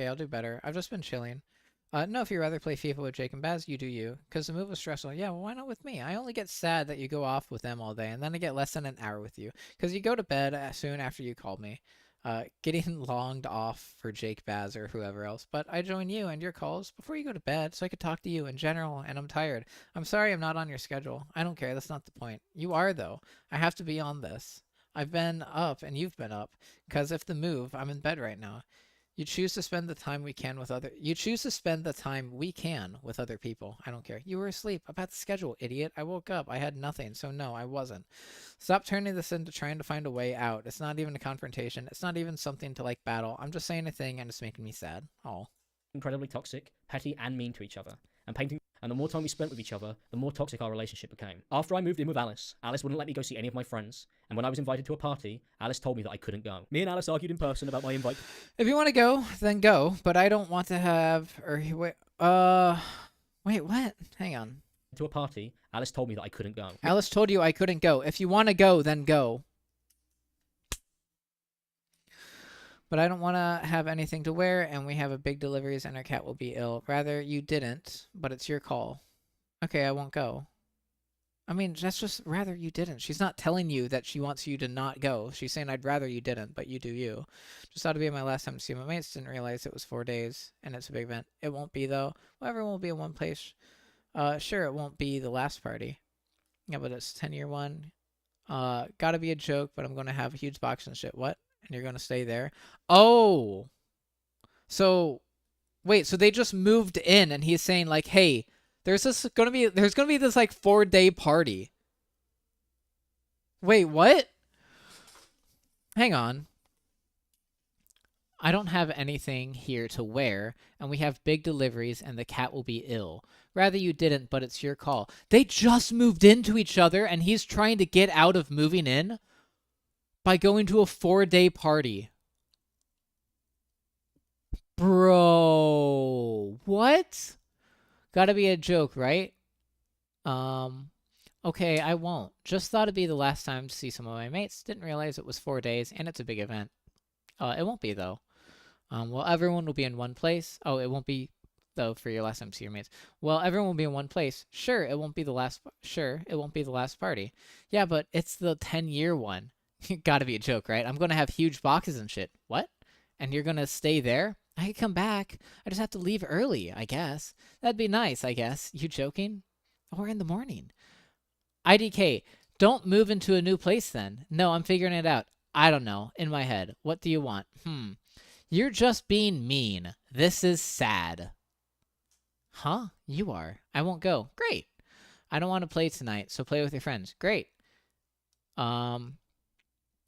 I'll do better. I've just been chilling. No, if you'd rather play FIFA with Jake and Baz, you do you. Because the move was stressful. Yeah, well, why not with me? I only get sad that you go off with them all day, and then I get less than an hour with you. Because you go to bed soon after you called me. Getting longed off for Jake, Baz, or whoever else. But I join you and your calls before you go to bed so I could talk to you in general, and I'm tired. I'm sorry I'm not on your schedule. I don't care. That's not the point. You are, though. I have to be on this. I've been up, and you've been up. Because if the move, I'm in bed right now. You choose to spend the time we can with other. You choose to spend the time we can with other people. I don't care. You were asleep. About the schedule, idiot. I woke up. I had nothing, so no, I wasn't. Stop turning this into trying to find a way out. It's not even a confrontation. It's not even something to like battle. I'm just saying a thing, and it's making me sad. Oh. incredibly toxic, petty, and mean to each other. And the more time we spent with each other, the more toxic our relationship became. After I moved in with Alice wouldn't let me go see any of my friends, and when I was invited to a party, Alice told me that I couldn't go. Me and Alice argued in person about my invite. If you want to go, then go, but I don't want to have... Wait, what? Hang on. To a party, Alice told me that I couldn't go. Alice told you I couldn't go. If you want to go, then go. But I don't want to have anything to wear, and we have a big deliveries, and our cat will be ill. Rather, you didn't, but it's your call. Okay, I won't go. I mean, that's just rather you didn't. She's not telling you that she wants you to not go. She's saying, I'd rather you didn't, but you do you. Just thought it'd be my last time to see my mates. Didn't realize it was 4 days, and it's a big event. It won't be, though. Well, everyone will be in one place. Sure, it won't be the last party. Yeah, but it's 10-year one. Gotta be a joke, but I'm going to have a huge box and shit. What? And you're going to stay there? Oh! So, wait, so they just moved in, and he's saying, like, hey, there's gonna be this, like, 4-day party. Wait, what? Hang on. I don't have anything here to wear, and we have big deliveries, and the cat will be ill. Rather you didn't, but it's your call. They just moved into each other, and he's trying to get out of moving in by going to a 4-day party. Bro, what? Gotta be a joke, right? Okay, I won't. Just thought it'd be the last time to see some of my mates. Didn't realize it was 4 days, and it's a big event. It won't be, though. Well, everyone will be in one place. Oh, it won't be, though, for your last time to see your mates. Well, everyone will be in one place. Sure, it won't be the last... Sure, it won't be the last party. Yeah, but it's the 10-year one. Gotta be a joke, right? I'm gonna have huge boxes and shit. What? And you're gonna stay there? I could come back. I just have to leave early, I guess. That'd be nice, I guess. You joking? Or in the morning. IDK, don't move into a new place then. No, I'm figuring it out. I don't know. In my head. What do you want? You're just being mean. This is sad. Huh? You are. I won't go. Great. I don't want to play tonight, so play with your friends. Great.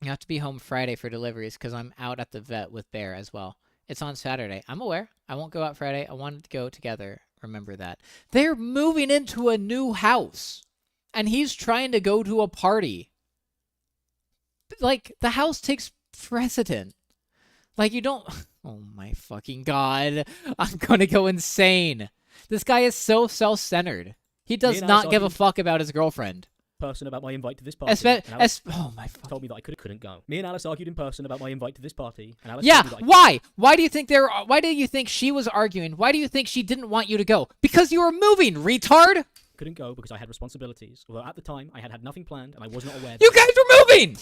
You have to be home Friday for deliveries because I'm out at the vet with Bear as well. It's on Saturday. I'm aware. I won't go out Friday. I wanted to go together. Remember that. They're moving into a new house, and he's trying to go to a party. Like, the house takes precedent. Like, you don't... Oh, my fucking God. I'm gonna go insane. This guy is so self-centered. He does not give a fuck about his girlfriend. Person about my invite to this party. Oh my fuck. Told me that I couldn't go. Me and Alice argued in person about my invite to this party. And Alice yeah, told me that why? Why do you think she was arguing? Why do you think she didn't want you to go? Because you were moving, retard! Couldn't go because I had responsibilities. Although at the time I had nothing planned and I was not aware. You guys were moving!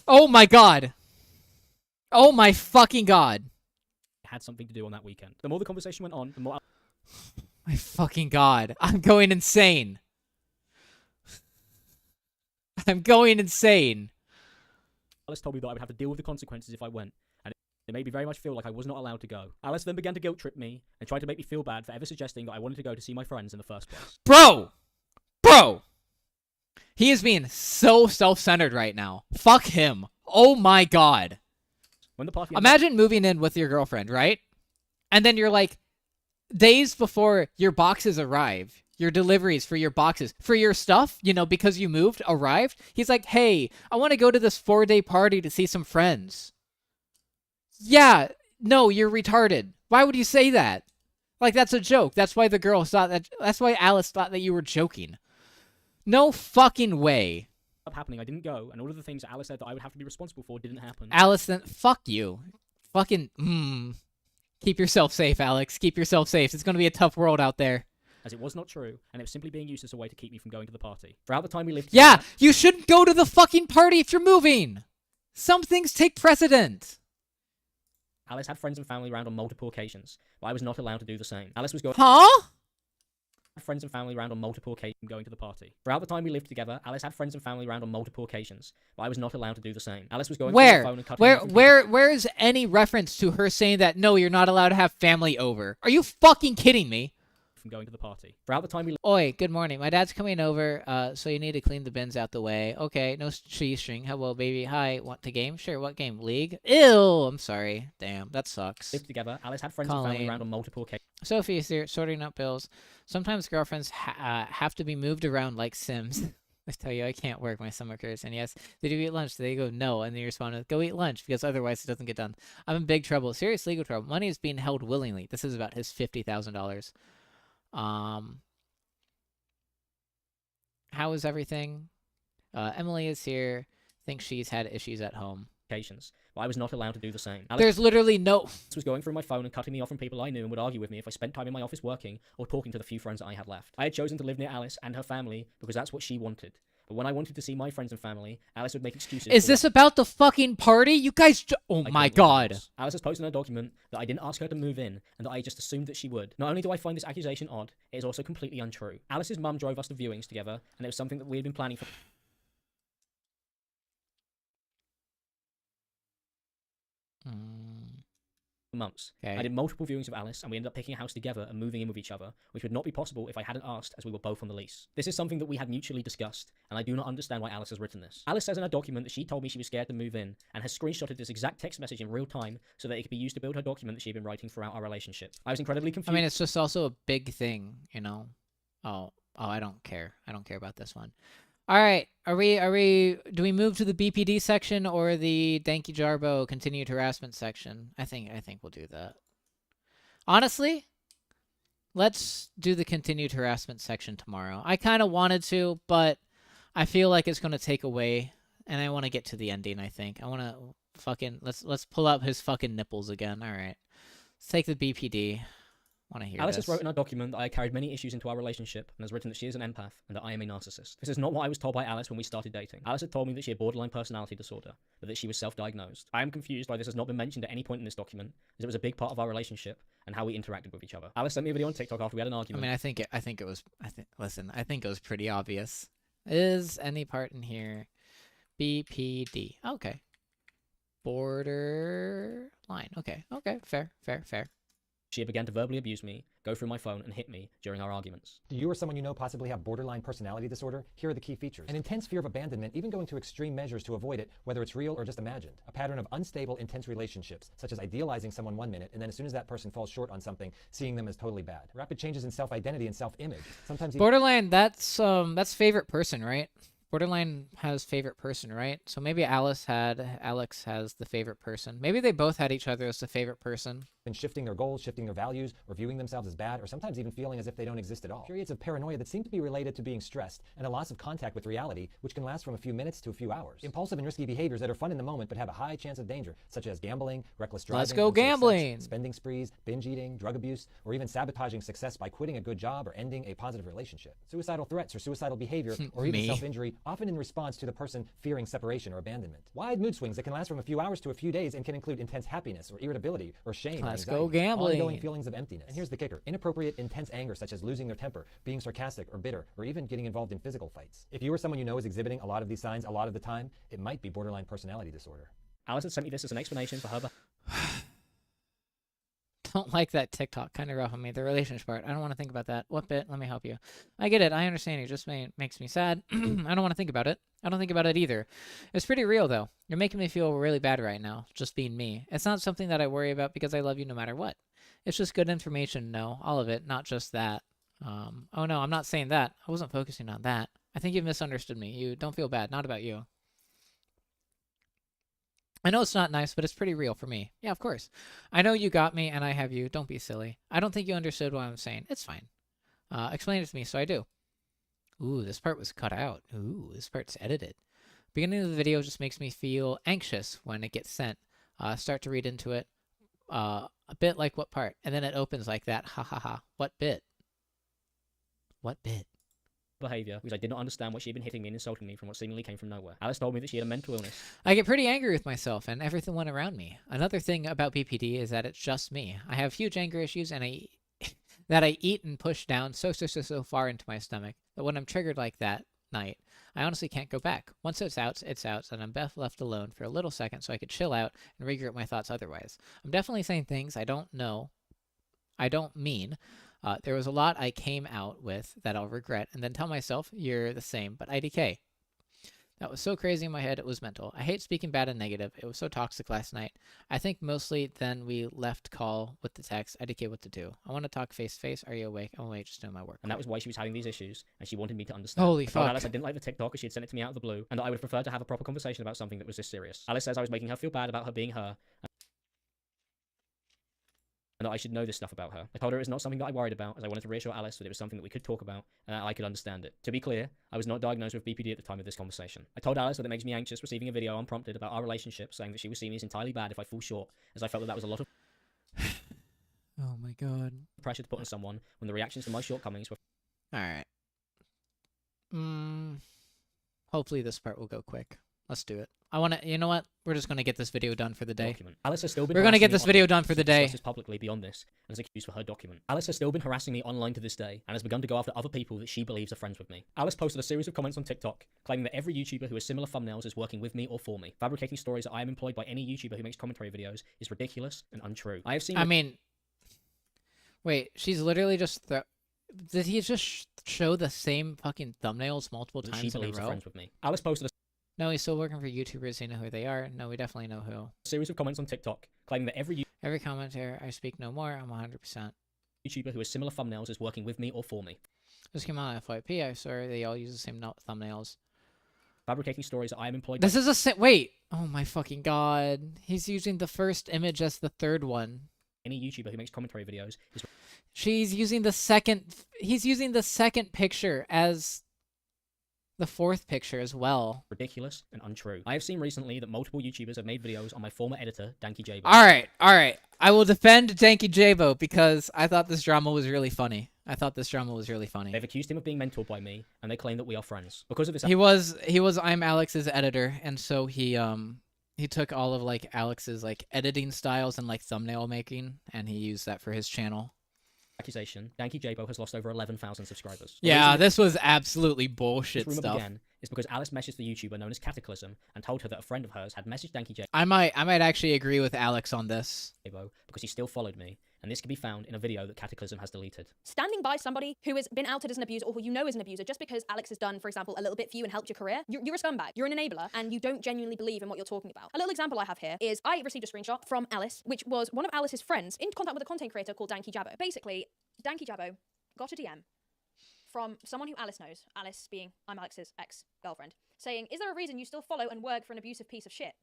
Oh my God. Oh my fucking God. had something to do on that weekend. The more the conversation went on, the more... My fucking god. I'm going insane. I'm going insane. Alice told me that I would have to deal with the consequences if I went, and it made me very much feel like I was not allowed to go. Alice then began to guilt trip me and tried to make me feel bad for ever suggesting that I wanted to go to see my friends in the first place. Bro! Bro! He is being so self-centered right now. Fuck him. Oh my god. When the party Imagine moving in with your girlfriend, right? And then you're like, days before your boxes arrive, your deliveries for your boxes, for your stuff, you know, because you moved, arrived, he's like, hey, I want to go to this 4-day party to see some friends. Yeah, no, you're retarded. Why would you say that? Like, that's a joke. That's why the girl thought that, that's why Alice thought that you were joking. No fucking way. happening, I didn't go, and all of the things that Alice said that I would have to be responsible for didn't happen. Alice, then, fuck you. Fucking, Keep yourself safe, Alex. Keep yourself safe. It's going to be a tough world out there. As it was not true, and it was simply being used as a way to keep me from going to the party. Throughout the time we lived Yeah, together, you shouldn't go to the fucking party if you're moving. Some things take precedent. Alice had friends and family around on multiple occasions, but I was not allowed to do the same. Alice was going... Huh? Friends and family around on multiple occasions going to the party. Throughout the time we lived together, Alice had friends and family around on multiple occasions, but I was not allowed to do the same. Alice was going through her phone and cutting me off from people. Where is any reference to her saying that, no, you're not allowed to have family over? Are you fucking kidding me? From going to the party. Throughout the time we... Oi, good morning. My dad's coming over, so you need to clean the bins out the way. Okay, no shoestring. Hello, baby. Hi, want to game? Sure, what game? League? Ew, I'm sorry. Damn, that sucks. lived together, Alice had friends and family around on multiple occasions. Sophie is here, sorting out bills. Sometimes girlfriends have to be moved around like Sims. I tell you, I can't work. My stomach hurts. And yes, did you eat lunch? They go, no. And then you respond with, go eat lunch, because otherwise it doesn't get done. I'm in big trouble. Serious legal trouble. Money is being held willingly. This is about his $50,000. How is everything? Emily is here. Thinks she's had issues at home. But I was not allowed to do the same. There's literally no... Alice was going through my phone and cutting me off from people I knew and would argue with me if I spent time in my office working or talking to the few friends that I had left. I had chosen to live near Alice and her family because that's what she wanted. But when I wanted to see my friends and family, Alice would make excuses. Is this about the fucking party? You guys... Oh my god. Alice has posted in a document that I didn't ask her to move in and that I just assumed that she would. Not only do I find this accusation odd, it is also completely untrue. Alice's mum drove us to viewings together, and it was something that we had been planning for... months. Okay. I did multiple viewings with Alice, and we ended up picking a house together and moving in with each other, which would not be possible if I hadn't asked, as we were both on the lease. This is something that we had mutually discussed, and I do not understand why Alice has written this. Alice says in her document that she told me she was scared to move in, and has screenshotted this exact text message in real time so that it could be used to build her document that she had been writing throughout our relationship. I was incredibly confused. I mean, it's just also a big thing, you know? Oh, I don't care. I don't care about this one. All right, do we move to the BPD section or the Danky Jarbo continued harassment section? I think we'll do that. Honestly, let's do the continued harassment section tomorrow. I kind of wanted to, but I feel like it's going to take away, and I want to get to the ending, I think. I want to fucking, let's pull up his fucking nipples again. All right, let's take the BPD. Want to hear Alice this. has wrote in our document that I carried many issues into our relationship and has written that she is an empath and that I am a narcissist. This is not what I was told by Alice when we started dating. Alice had told me that she had borderline personality disorder, but that she was self-diagnosed. I am confused why this has not been mentioned at any point in this document, as it was a big part of our relationship and how we interacted with each other. Alice sent me a video on TikTok after we had an argument. I mean, I think it was pretty obvious. Is any part in here BPD? Okay. Borderline. Okay. Fair. She began to verbally abuse me, go through my phone, and hit me during our arguments. Do you or someone you know possibly have borderline personality disorder? Here are the key features. An intense fear of abandonment, even going to extreme measures to avoid it, whether it's real or just imagined. A pattern of unstable, intense relationships, such as idealizing someone 1 minute, and then as soon as that person falls short on something, seeing them as totally bad. Rapid changes in self-identity and self-image. Sometimes borderline, that's favorite person, right? Borderline has favorite person, right? So maybe Alex has the favorite person. Maybe they both had each other as the favorite person. Been shifting their goals, shifting their values, or viewing themselves as bad, or sometimes even feeling as if they don't exist at all. Periods of paranoia that seem to be related to being stressed, and a loss of contact with reality, which can last from a few minutes to a few hours. Impulsive and risky behaviors that are fun in the moment but have a high chance of danger, such as gambling, reckless driving, Let's go unsafe gambling, sex, spending sprees, binge eating, drug abuse, or even sabotaging success by quitting a good job or ending a positive relationship. Suicidal threats or suicidal behavior, or even self-injury, often in response to the person fearing separation or abandonment. Wide mood swings that can last from a few hours to a few days and can include intense happiness or irritability or shame. Let's anxiety, go gambling. ongoing feelings of emptiness. And here's the kicker: inappropriate, intense anger, such as losing their temper, being sarcastic or bitter, or even getting involved in physical fights. If you or someone you know is exhibiting a lot of these signs a lot of the time, it might be borderline personality disorder. Alice had sent me this as an explanation for her. Don't like that TikTok. Kind of rough on me. The relationship part. I don't want to think about that. What bit? Let me help you. I get it. I understand. It just makes me sad. I don't want to think about it. I don't think about it either. It's pretty real, though. You're making me feel really bad right now, just being me. It's not something that I worry about because I love you no matter what. It's just good information, no. All of it, not just that. Oh, no, I'm not saying that. I wasn't focusing on that. I think you've misunderstood me. You don't feel bad. Not about you. I know it's not nice, but it's pretty real for me. Yeah, of course. I know you got me, and I have you. Don't be silly. I don't think you understood what I'm saying. It's fine. Explain it to me, so I do. Ooh, this part was cut out. Ooh, this part's edited. Beginning of the video just makes me feel anxious when it gets sent. Start to read into it. A bit like what part? And then it opens like that. Ha ha ha. What bit? What bit? Behavior because I did not understand why she had been hitting me and insulting me from what seemingly came from nowhere. Alice told me that she had a mental illness. I get pretty angry with myself and everyone around me. Another thing about BPD is that it's just me. I have huge anger issues and that I eat and push down so far into my stomach that when I'm triggered like that night, I honestly can't go back. Once it's out, and I'm left alone for a little second so I could chill out and regroup my thoughts otherwise. I'm definitely saying things I don't know. I don't mean. There was a lot I came out with that I'll regret and then tell myself, you're the same, but IDK. That was so crazy in my head, it was mental. I hate speaking bad and negative. It was so toxic last night. I think mostly then we left call with the text, IDK what to do. I want to talk face to face. Are you awake? I'm awake, just doing my work. And that was why she was having these issues, and she wanted me to understand. Holy I told fuck. Alice I didn't like the TikTok, as she had sent it to me out of the blue, and that I would have preferred to have a proper conversation about something that was this serious. Alice says I was making her feel bad about her being her, and that I should know this stuff about her. I told her it was not something that I worried about, as I wanted to reassure Alice that it was something that we could talk about, and that I could understand it. To be clear, I was not diagnosed with BPD at the time of this conversation. I told Alice that it makes me anxious receiving a video unprompted about our relationship, saying that she would see me as entirely bad if I fall short, as I felt that that was a lot of Oh my god. pressure to put on someone when the reactions to my shortcomings were Alright. Hopefully this part will go quick. Let's do it. You know what? We're just going to get this video done for the day. document. Alice has still been We're going to get harassing me this video online done for the to day. discuss this publicly beyond this, and is accused for her document. Alice has still been harassing me online to this day, and has begun to go after other people that she believes are friends with me. Alice posted a series of comments on TikTok, claiming that every YouTuber who has similar thumbnails is working with me or for me. Fabricating stories that I am employed by any YouTuber who makes commentary videos is ridiculous and untrue. I have seen... I mean... Wait, she's literally just... Did he just show the same fucking thumbnails multiple that times she in a believes are row? friends with me. Alice posted a No, he's still working for YouTubers. You know who they are. No, we definitely know who. series of comments on TikTok, claiming that every Every commenter, I speak no more. I'm 100%. YouTuber who has similar thumbnails is working with me or for me. This came out on FYP. I swear they all use the same thumbnails. Fabricating stories that I am employed This is a... Wait! Oh my fucking god. He's using the first image as the third one. any YouTuber who makes commentary videos is... She's using the second... He's using the second picture as... the fourth picture as well. ridiculous and untrue. I have seen recently that multiple YouTubers have made videos on my former editor, Danky Jabo. Alright. I will defend Danky Jabo because I thought this drama was really funny. They've accused him of being mentored by me, and they claim that we are friends. Because of this... He was Imallexx's editor, and so he took all of, like, Alex's, like, editing styles and, like, thumbnail making, and he used that for his channel. accusation, Danky Jabo has lost over 11,000 subscribers. Yeah, this was absolutely bullshit this rumor stuff. began is because Alice messaged the YouTuber known as Cataclysm and told her that a friend of hers had messaged Danky Jabo I might actually agree with Alex on this. because he still followed me, and this can be found in a video that Cataclysm has deleted. Standing by somebody who has been outed as an abuser or who you know is an abuser just because Alex has done, for example, a little bit for you and helped your career, you're a scumbag. You're an enabler, and you don't genuinely believe in what you're talking about. A little example I have here is I received a screenshot from Alice, which was one of Alice's friends in contact with a content creator called Danky Jabo. Basically, Danky Jabo got a DM from someone who Alice knows, Alice being Imallexx's ex-girlfriend, saying, "Is there a reason you still follow and work for an abusive piece of shit?"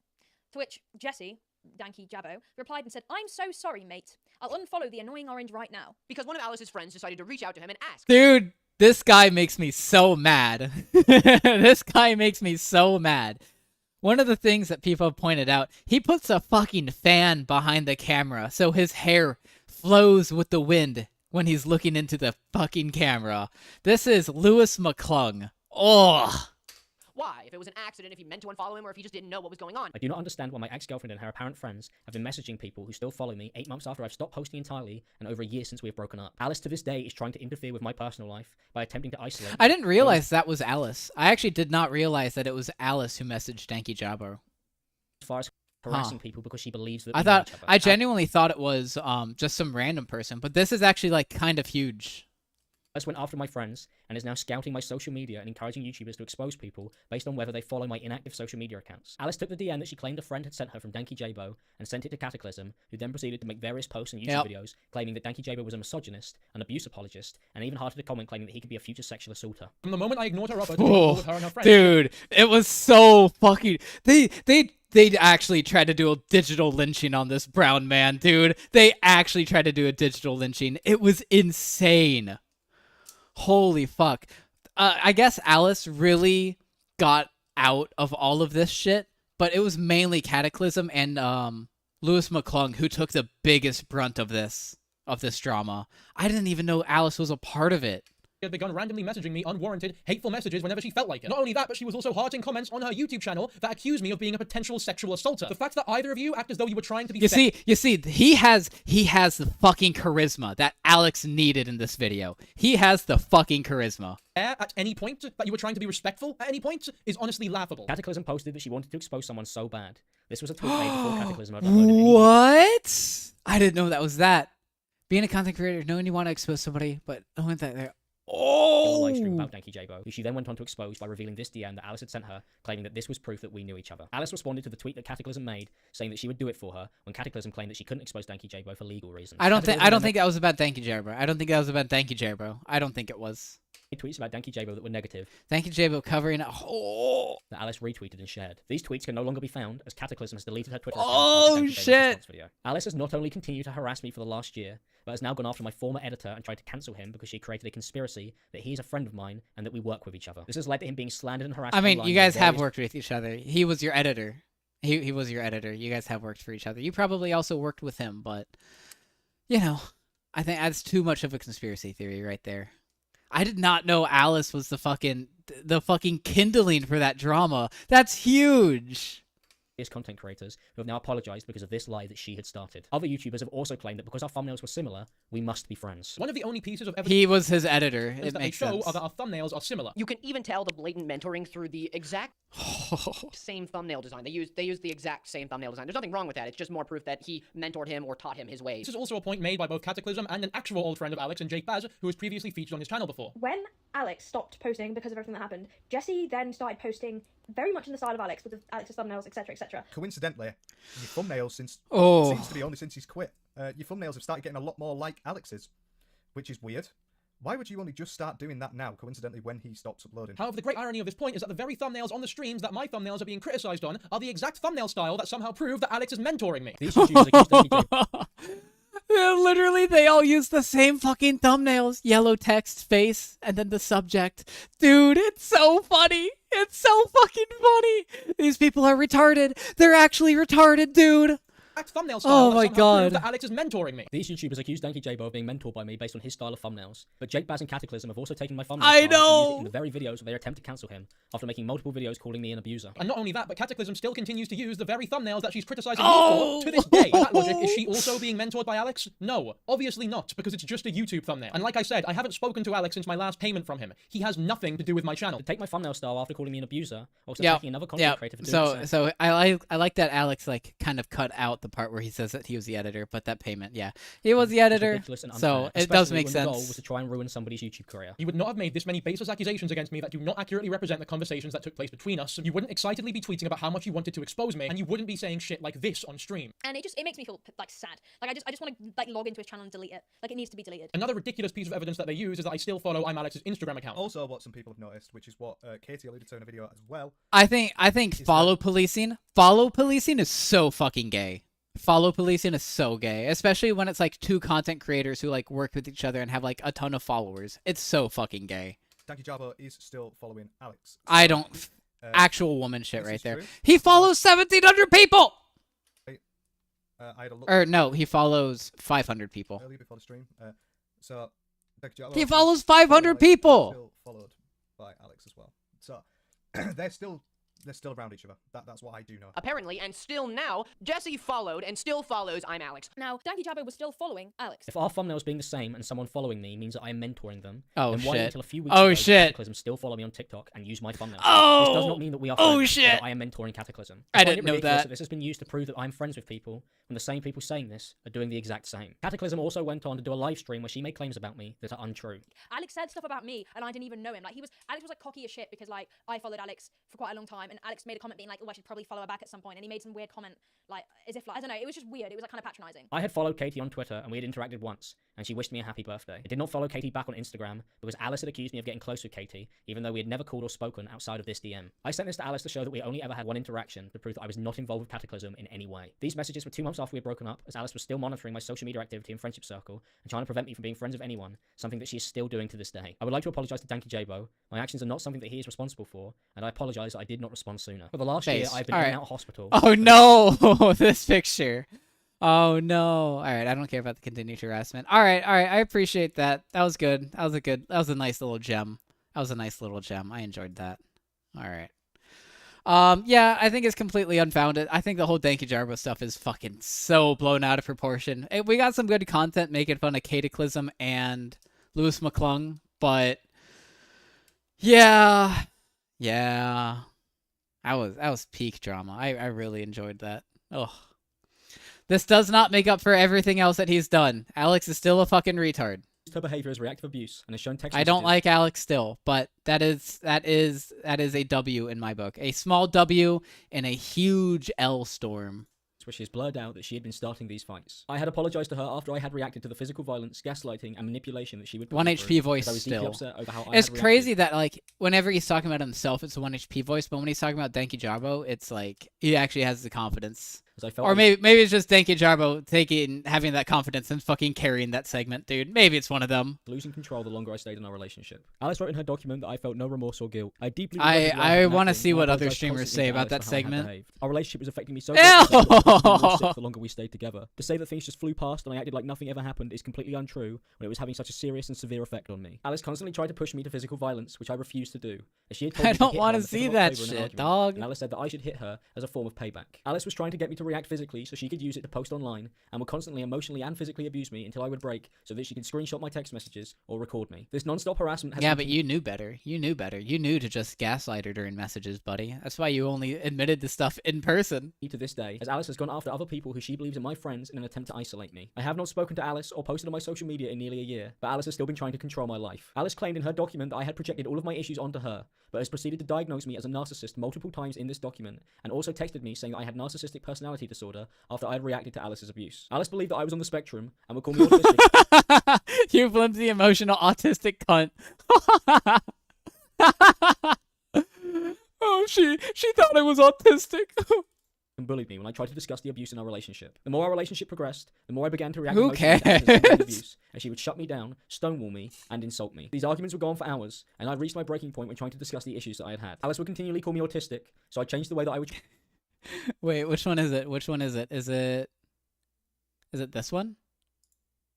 To which Jesse, Danky Jabo, replied and said, "I'm so sorry, mate. I'll unfollow the annoying orange right now." Because one of Alice's friends decided to reach out to him and ask. Dude, this guy makes me so mad. This guy makes me so mad. One of the things that people have pointed out, he puts a fucking fan behind the camera so his hair flows with the wind when he's looking into the fucking camera. This is Lewis McClung. Oh, why. If it was an accident, if he meant to unfollow him, or if he just didn't know what was going on. I do not understand why my ex-girlfriend and her apparent friends have been messaging people who still follow me 8 months after I've stopped posting entirely and over a year since we have broken up. Alice to this day is trying to interfere with my personal life by attempting to isolate me. I didn't realize that was Alice. I actually did not realize that it was Alice who messaged Danky Jabbo. As far as harassing people because she believes that I genuinely thought it was just some random person, but this is actually like kind of huge. Alice went after my friends and is now scouting my social media and encouraging YouTubers to expose people based on whether they follow my inactive social media accounts. Alice took the DM that she claimed a friend had sent her from Danky Jabo and sent it to Cataclysm, who then proceeded to make various posts and YouTube videos claiming that Danky Jabo was a misogynist, an abuse apologist, and even hearted a comment claiming that he could be a future sexual assaulter. From the moment I ignored her offer to go with her and her friends, dude, it was so fucking... They actually tried to do a digital lynching on this brown man, dude. They actually tried to do a digital lynching. It was insane. Holy fuck. I guess Alice really got out of all of this shit, but it was mainly Cataclysm and Lewis McClung who took the biggest brunt of this drama. I didn't even know Alice was a part of it. Had begun randomly messaging me unwarranted, hateful messages whenever she felt like it. Not only that, but she was also hearting comments on her YouTube channel that accused me of being a potential sexual assaulter. The fact that either of you act as though you were trying to be... You see, he has the fucking charisma that Alex needed in this video. He has the fucking charisma. At any point, that you were trying to be respectful at any point, is honestly laughable. Cataclysm posted that she wanted to expose someone so bad. This was a tweet made before Cataclysm had uploaded any... What? I didn't know that was that. Being a content creator, knowing you want to expose somebody, but knowing that they're... live stream about Danky Jabo, who she then went on to expose by revealing this DM that Alice had sent her, claiming that this was proof that we knew each other. Alice responded to the tweet that Cataclysm made, saying that she would do it for her, when Cataclysm claimed that she couldn't expose Danky Jabo for legal reasons. I don't think that was about Danky Jabo. I don't think that was about Danky Jabo. I don't think it was. Tweets about Danky Jabo that were negative. Danky Jabo covering it. That Alice retweeted and shared. These tweets can no longer be found as Cataclysm has deleted her Twitter account. Oh shit! Video. Alice has not only continued to harass me for the last year, but has now gone after my former editor and tried to cancel him because she created a conspiracy that he is a friend of mine and that we work with each other. This has led to him being slandered and harassed. I mean, you guys have worked with each other. He was your editor. He was your editor. You guys have worked for each other. You probably also worked with him, but you know, I think that's too much of a conspiracy theory right there. I did not know Alice was the fucking kindling for that drama. That's huge. Content creators who have now apologized because of this lie that she had started. Other YouTubers have also claimed that because our thumbnails were similar, we must be friends. One of the only pieces of evidence he was his editor. It that makes they show sense. are that our thumbnails are similar. You can even tell the blatant mentoring through the exact same thumbnail design. They use the exact same thumbnail design. There's nothing wrong with that. It's just more proof that he mentored him or taught him his ways. This is also a point made by both Cataclysm and an actual old friend of Alex and Jake Baz, who was previously featured on his channel before. When Alex stopped posting because of everything that happened, Jesse then started posting very much in the style of Alex, with Alex's thumbnails, etc., etc. Coincidentally, your thumbnails seems to be only since he's quit. Your thumbnails have started getting a lot more like Alex's, which is weird. Why would you only just start doing that now, coincidentally, when he stops uploading? However, the great irony of this point is that the very thumbnails on the streams that my thumbnails are being criticized on are the exact thumbnail style that somehow prove that Alex is mentoring me. These YouTubers Literally, they all use the same fucking thumbnails. Yellow text, face, and then the subject. Dude, it's so funny. It's so fucking funny. These people are retarded. They're actually retarded, dude. Thumbnail style Oh my that god. That Alex is mentoring me. These YouTubers accuse Danky Jabo of being mentored by me based on his style of thumbnails. But Jake Baz and Cataclysm have also taken my thumbnail I style know! and used it in the very videos where they attempt to cancel him after making multiple videos calling me an abuser. And not only that, but Cataclysm still continues to use the very thumbnails that she's criticizing me for to this day. By that logic, is she also being mentored by Alex? No, obviously not, because it's just a YouTube thumbnail. And like I said, I haven't spoken to Alex since my last payment from him. He has nothing to do with my channel. To take my thumbnail style after calling me an abuser, also taking another content creator for doing the same. So I like that Alex like kind of cut out the part where he says that he was the editor, but that payment, yeah, he was the editor, so it does make sense. The goal was to try and ruin somebody's YouTube career. You would not have made this many baseless accusations against me that do not accurately represent the conversations that took place between us. You wouldn't excitedly be tweeting about how much you wanted to expose me, and you wouldn't be saying shit like this on stream. And it makes me feel like sad. Like I just want to like log into his channel and delete it. Like it needs to be deleted. Another ridiculous piece of evidence that they use is that I still follow Imallexx's Instagram account. Also, what some people have noticed, which is what Katie alluded to in a video as well. I think follow policing is so fucking gay. Follow policing is so gay, especially when it's like two content creators who like work with each other and have like a ton of followers. It's so fucking gay. Danky Jabo is still following Alex. So, I don't actual woman shit right there. True. He follows 1,700 people. I had a look. Or no, he follows 500 people. Earlier before the stream. So he follows 500 people. Still followed by Alex as well. So they're still around each other. That's what I do know. Apparently, and still now, Jesse followed and still follows Imallexx. Now, Danky Jabbo was still following Alex. If our thumbnails being the same and someone following me means that I am mentoring them, Oh, then why shit. until a few weeks Oh, ago shit. Cataclysm still follow me on TikTok and use my thumbnail? Oh! This does not mean that we are Oh, friends, or shit. that I am mentoring Cataclysm. I find didn't it know ridiculous that. This has been used to prove that I'm friends with people when the same people saying this are doing the exact same. Cataclysm also went on to do a live stream where she made claims about me that are untrue. Alex said stuff about me, and I didn't even know him. Like, Alex was like cocky as shit because like I followed Alex for quite a long time, and Alex made a comment being like, "Oh, I should probably follow her back at some point," and he made some weird comment, like as if like I don't know, it was just weird. It was like kind of patronizing. I had followed Katie on Twitter and we had interacted once, and she wished me a happy birthday. I did not follow Katie back on Instagram because Alice had accused me of getting close with Katie, even though we had never called or spoken outside of this DM. I sent this to Alice to show that we only ever had one interaction to prove that I was not involved with Cataclysm in any way. These messages were 2 months after we had broken up, as Alice was still monitoring my social media activity and friendship circle and trying to prevent me from being friends with anyone, something that she is still doing to this day. I would like to apologise to Danky Jabo. My actions are not something that he is responsible for, and I apologise that I did not respond sooner. For the last year, I've been in and out of hospital. Oh no, this picture. Oh no. All right, I don't care about the continued harassment. All right, I appreciate that. That was good. That was a nice little gem. I enjoyed that. All right. Yeah, I think it's completely unfounded. I think the whole Danky Jarbo stuff is fucking so blown out of proportion. We got some good content making fun of Cataclysm and Lewis McClung, but yeah, that was peak drama. I really enjoyed that. Ugh. This does not make up for everything else that he's done. Alex is still a fucking retard. Her behavior as reactive abuse and has shown text I don't messages. like Alex still, but that is a W in my book. A small W in a huge L storm. Where she has blurred out that she had been starting these fights. I had apologized to her after I had reacted to the physical violence, gaslighting, and manipulation that she would put 1 me HP through, voice because I was deeply still. upset over how I It's had crazy that like whenever he's talking about himself, it's a 1 HP voice, but when he's talking about Danky Jarbo, it's like he actually has the confidence. Or maybe it's just Danky Jarbo having that confidence and fucking carrying that segment, dude. Maybe it's one of them. Losing control the longer I stayed in our relationship. Alice wrote in her document that I felt no remorse or guilt. I deeply I want to see what other streamers say about that segment. Our relationship was affecting me so much the longer we stayed together. To say that things just flew past and I acted like nothing ever happened is completely untrue when it was having such a serious and severe effect on me. Alice constantly tried to push me to physical violence, which I refused to do. As she had told me I to don't hit want her to on the 5th see of that October in an shit, argument, dog. And Alice said that I should hit her as a form of payback. Alice was trying to get me to react physically so she could use it to post online, and would constantly emotionally and physically abuse me until I would break so that she could screenshot my text messages or record me. This non-stop harassment has but you knew better. You knew better. You knew to just gaslight her during messages, buddy. That's why you only admitted to stuff in person. To this day, as Alice has gone after other people who she believes are my friends in an attempt to isolate me. I have not spoken to Alice or posted on my social media in nearly a year, but Alice has still been trying to control my life. Alice claimed in her document that I had projected all of my issues onto her, but has proceeded to diagnose me as a narcissist multiple times in this document, and also texted me saying that I had narcissistic personality disorder after I had reacted to Alice's abuse. Alice believed that I was on the spectrum and would call me autistic. You flimsy, emotional, autistic cunt. Oh, she thought I was autistic. And bullied me when I tried to discuss the abuse in our relationship. The more our relationship progressed, the more I began to react Who emotionally to Alice's cares? abuse, and she would shut me down, stonewall me, and insult me. These arguments would go on for hours, and I reached my breaking point when trying to discuss the issues that I had had. Alice would continually call me autistic, so I changed the way that I would... Wait, which one is it? Which one is it? Is it this one?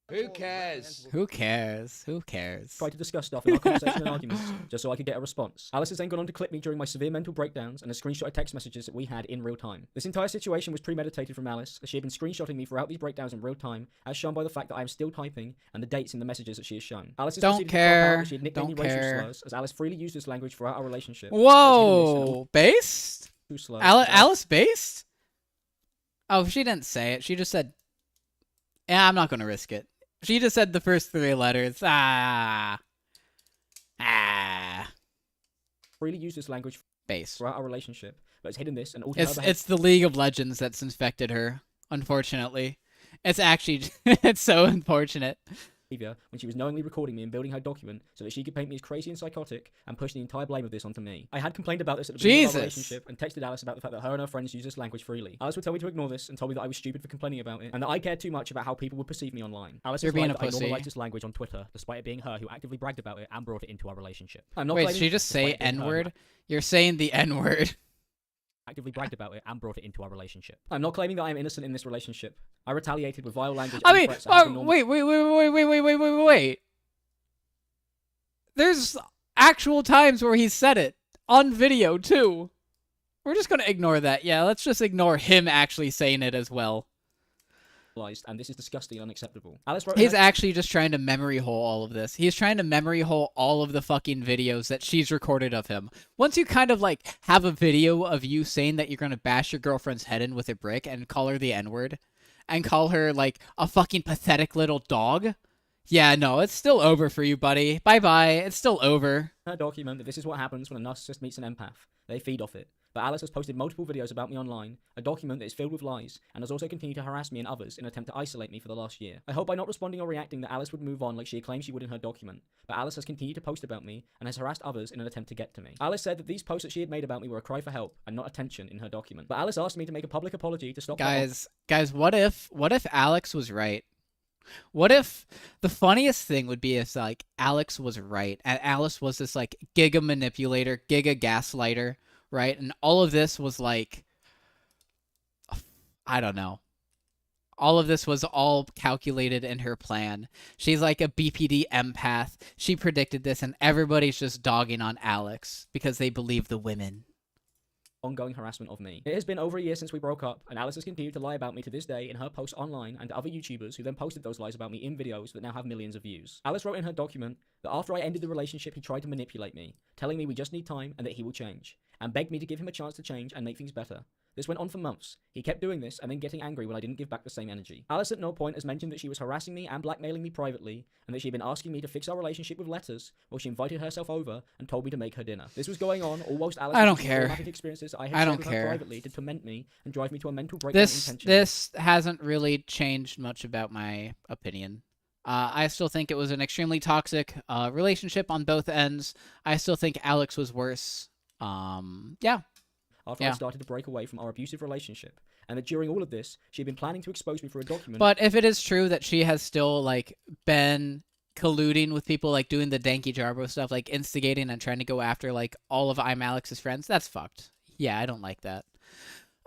Who cares? Who cares? Who cares? Try to discuss stuff in our conversation and arguments, just so I could get a response. Alice has then gone on to clip me during my severe mental breakdowns and has screenshotted text messages that we had in real time. This entire situation was premeditated from Alice, as she had been screenshotting me throughout these breakdowns in real time, as shown by the fact that I am still typing and the dates in the messages that she has shown. Alice has Don't proceeded to call out care. that she had nicknamed me Don't racial care. slurs, as Alice freely used this language throughout our relationship. Whoa, based? Slurs. Alice based? Oh, she didn't say it. She just said, "Yeah, I'm not gonna risk it." She just said the first 3 letters. Freely used this language base throughout our relationship, but has hidden this and altered her It's the League of Legends that's infected her, unfortunately. It's actually, it's so unfortunate. behavior when she was knowingly recording me and building her document so that she could paint me as crazy and psychotic and push the entire blame of this onto me. I had complained about this at the beginning of our relationship and texted Alice about the fact that her and her friends use this language freely. Alice would tell me to ignore this and told me that I was stupid for complaining about it and that I cared too much about how people would perceive me online. Alice You're has being lied a that I pussy. normalized this language on Twitter, despite it being her who actively bragged about it and brought it into our relationship. I'm not Wait, claiming- did she just say despite it being her who N-word? You're saying the N-word. actively bragged about it and brought it into our relationship. I'm not claiming that I am innocent in this relationship. I retaliated with vile language I and mean, threats that have been normal- wait. There's actual times where he said it on video, too. We're just gonna ignore that. Yeah, let's just ignore him actually saying it as well. And this is disgusting and unacceptable. Alice wrote He's actually just trying to memory hole all of this. He's trying to memory hole all of the fucking videos that she's recorded of him. Once you kind of, like, have a video of you saying that you're gonna bash your girlfriend's head in with a brick and call her the N-word, and call her, like, a fucking pathetic little dog, yeah, no, it's still over for you, buddy. Bye-bye. It's still over. her document that this is what happens when a narcissist meets an empath. They feed off it. But Alice has posted multiple videos about me online, a document that is filled with lies, and has also continued to harass me and others in an attempt to isolate me for the last year. I hope by not responding or reacting that Alice would move on like she claimed she would in her document, but Alice has continued to post about me and has harassed others in an attempt to get to me. Alice said that these posts that she had made about me were a cry for help and not attention in her document. But Alice asked me to make a public apology to stop Guys, what if Alex was right? What if the funniest thing would be if, like, Alex was right and Alice was this, like, giga manipulator, giga gaslighter, right? And all of this was, like, I don't know. All of this was all calculated in her plan. She's like a BPD empath. She predicted this, and everybody's just dogging on Alex because they believe the women. Ongoing harassment of me. It has been over a year since we broke up, and Alice has continued to lie about me to this day in her posts online and to other YouTubers who then posted those lies about me in videos that now have millions of views. Alice wrote in her document that after I ended the relationship, he tried to manipulate me, telling me we just need time and that he will change, and begged me to give him a chance to change and make things better. This went on for months. He kept doing this and then getting angry when I didn't give back the same energy. Alice at no point has mentioned that she was harassing me and blackmailing me privately, and that she had been asking me to fix our relationship with letters, while she invited herself over and told me to make her dinner. This was going on almost Alice's I don't care. traumatic experiences I had I shared don't with care. her privately to torment me and drive me to a mental breakdown intentionally. This hasn't really changed much about my opinion. I still think it was an extremely toxic relationship on both ends. I still think Alex was worse. Yeah. After I started to break away from our abusive relationship, and that during all of this, she had been planning to expose me for a document. But if it is true that she has still, like, been colluding with people, like, doing the Danky Jarbo stuff, like, instigating and trying to go after, like, all of Imallexx's friends, that's fucked. Yeah, I don't like that.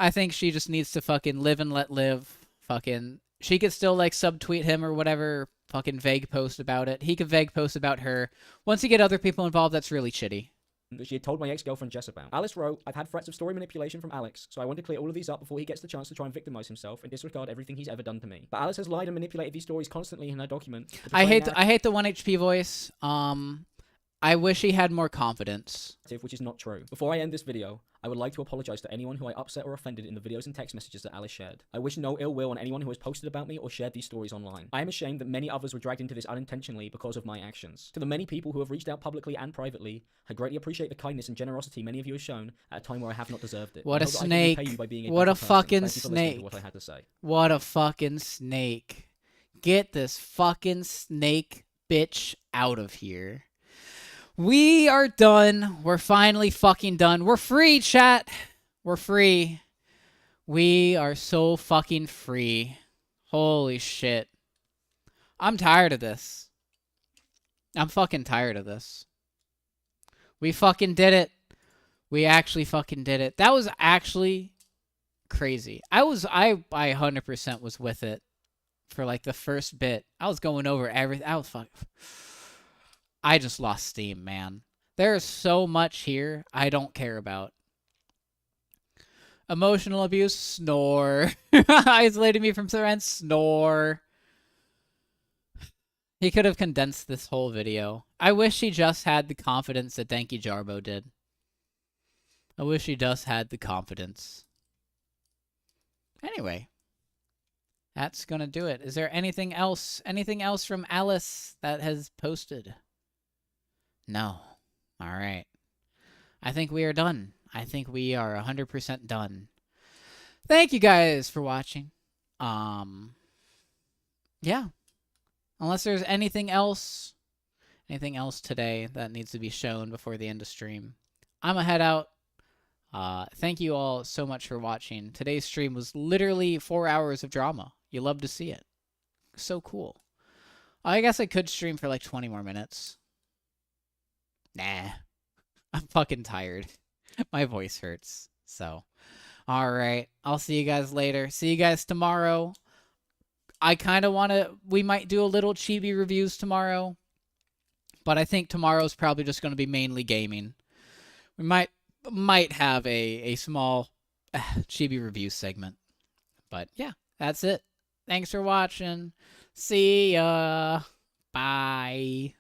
I think she just needs to fucking live and let live. Fucking, she could still, like, subtweet him or whatever, fucking vague post about it. He could vague post about her. Once you get other people involved, that's really shitty. That she had told my ex-girlfriend Jess about. Alice wrote, I've had threats of story manipulation from Alex, so I want to clear all of these up before he gets the chance to try and victimize himself and disregard everything he's ever done to me. But Alice has lied and manipulated these stories constantly in her document. I hate the 1 HP voice. I wish he had more confidence. Which is not true. Before I end this video, I would like to apologize to anyone who I upset or offended in the videos and text messages that Alice shared. I wish no ill will on anyone who has posted about me or shared these stories online. I am ashamed that many others were dragged into this unintentionally because of my actions. To the many people who have reached out publicly and privately, I greatly appreciate the kindness and generosity many of you have shown at a time where I have not deserved it. What a I hope that I can repay snake. you by being What better a person. fucking Thank you for listening to snake. what I had to say. What a fucking snake. Get this fucking snake bitch out of here. We are done. We're finally fucking done. We're free, chat. We're free. We are so fucking free. Holy shit. I'm tired of this. I'm fucking tired of this. We fucking did it. We actually fucking did it. That was actually crazy. I 100% was with it for like the first bit. I was going over everything. I just lost steam, man. There's so much here I don't care about. Emotional abuse, snore. Isolated me from friends, snore. He could have condensed this whole video. I wish he just had the confidence that Danky Jarbo did. I wish he just had the confidence. Anyway. That's gonna do it. Is there anything else? Anything else from Alice that has posted? No. Alright. I think we are done. I think we are 100% done. Thank you guys for watching. Yeah. Unless there's anything else today that needs to be shown before the end of stream, I'm gonna head out. Thank you all so much for watching. Today's stream was literally 4 hours of drama. You love to see it. So cool. I guess I could stream for like 20 more minutes. Nah. I'm fucking tired. My voice hurts. So, alright. I'll see you guys later. See you guys tomorrow. I kind of want to... We might do a little chibi reviews tomorrow. But I think tomorrow's probably just going to be mainly gaming. We might have a small chibi review segment. But yeah, that's it. Thanks for watching. See ya. Bye.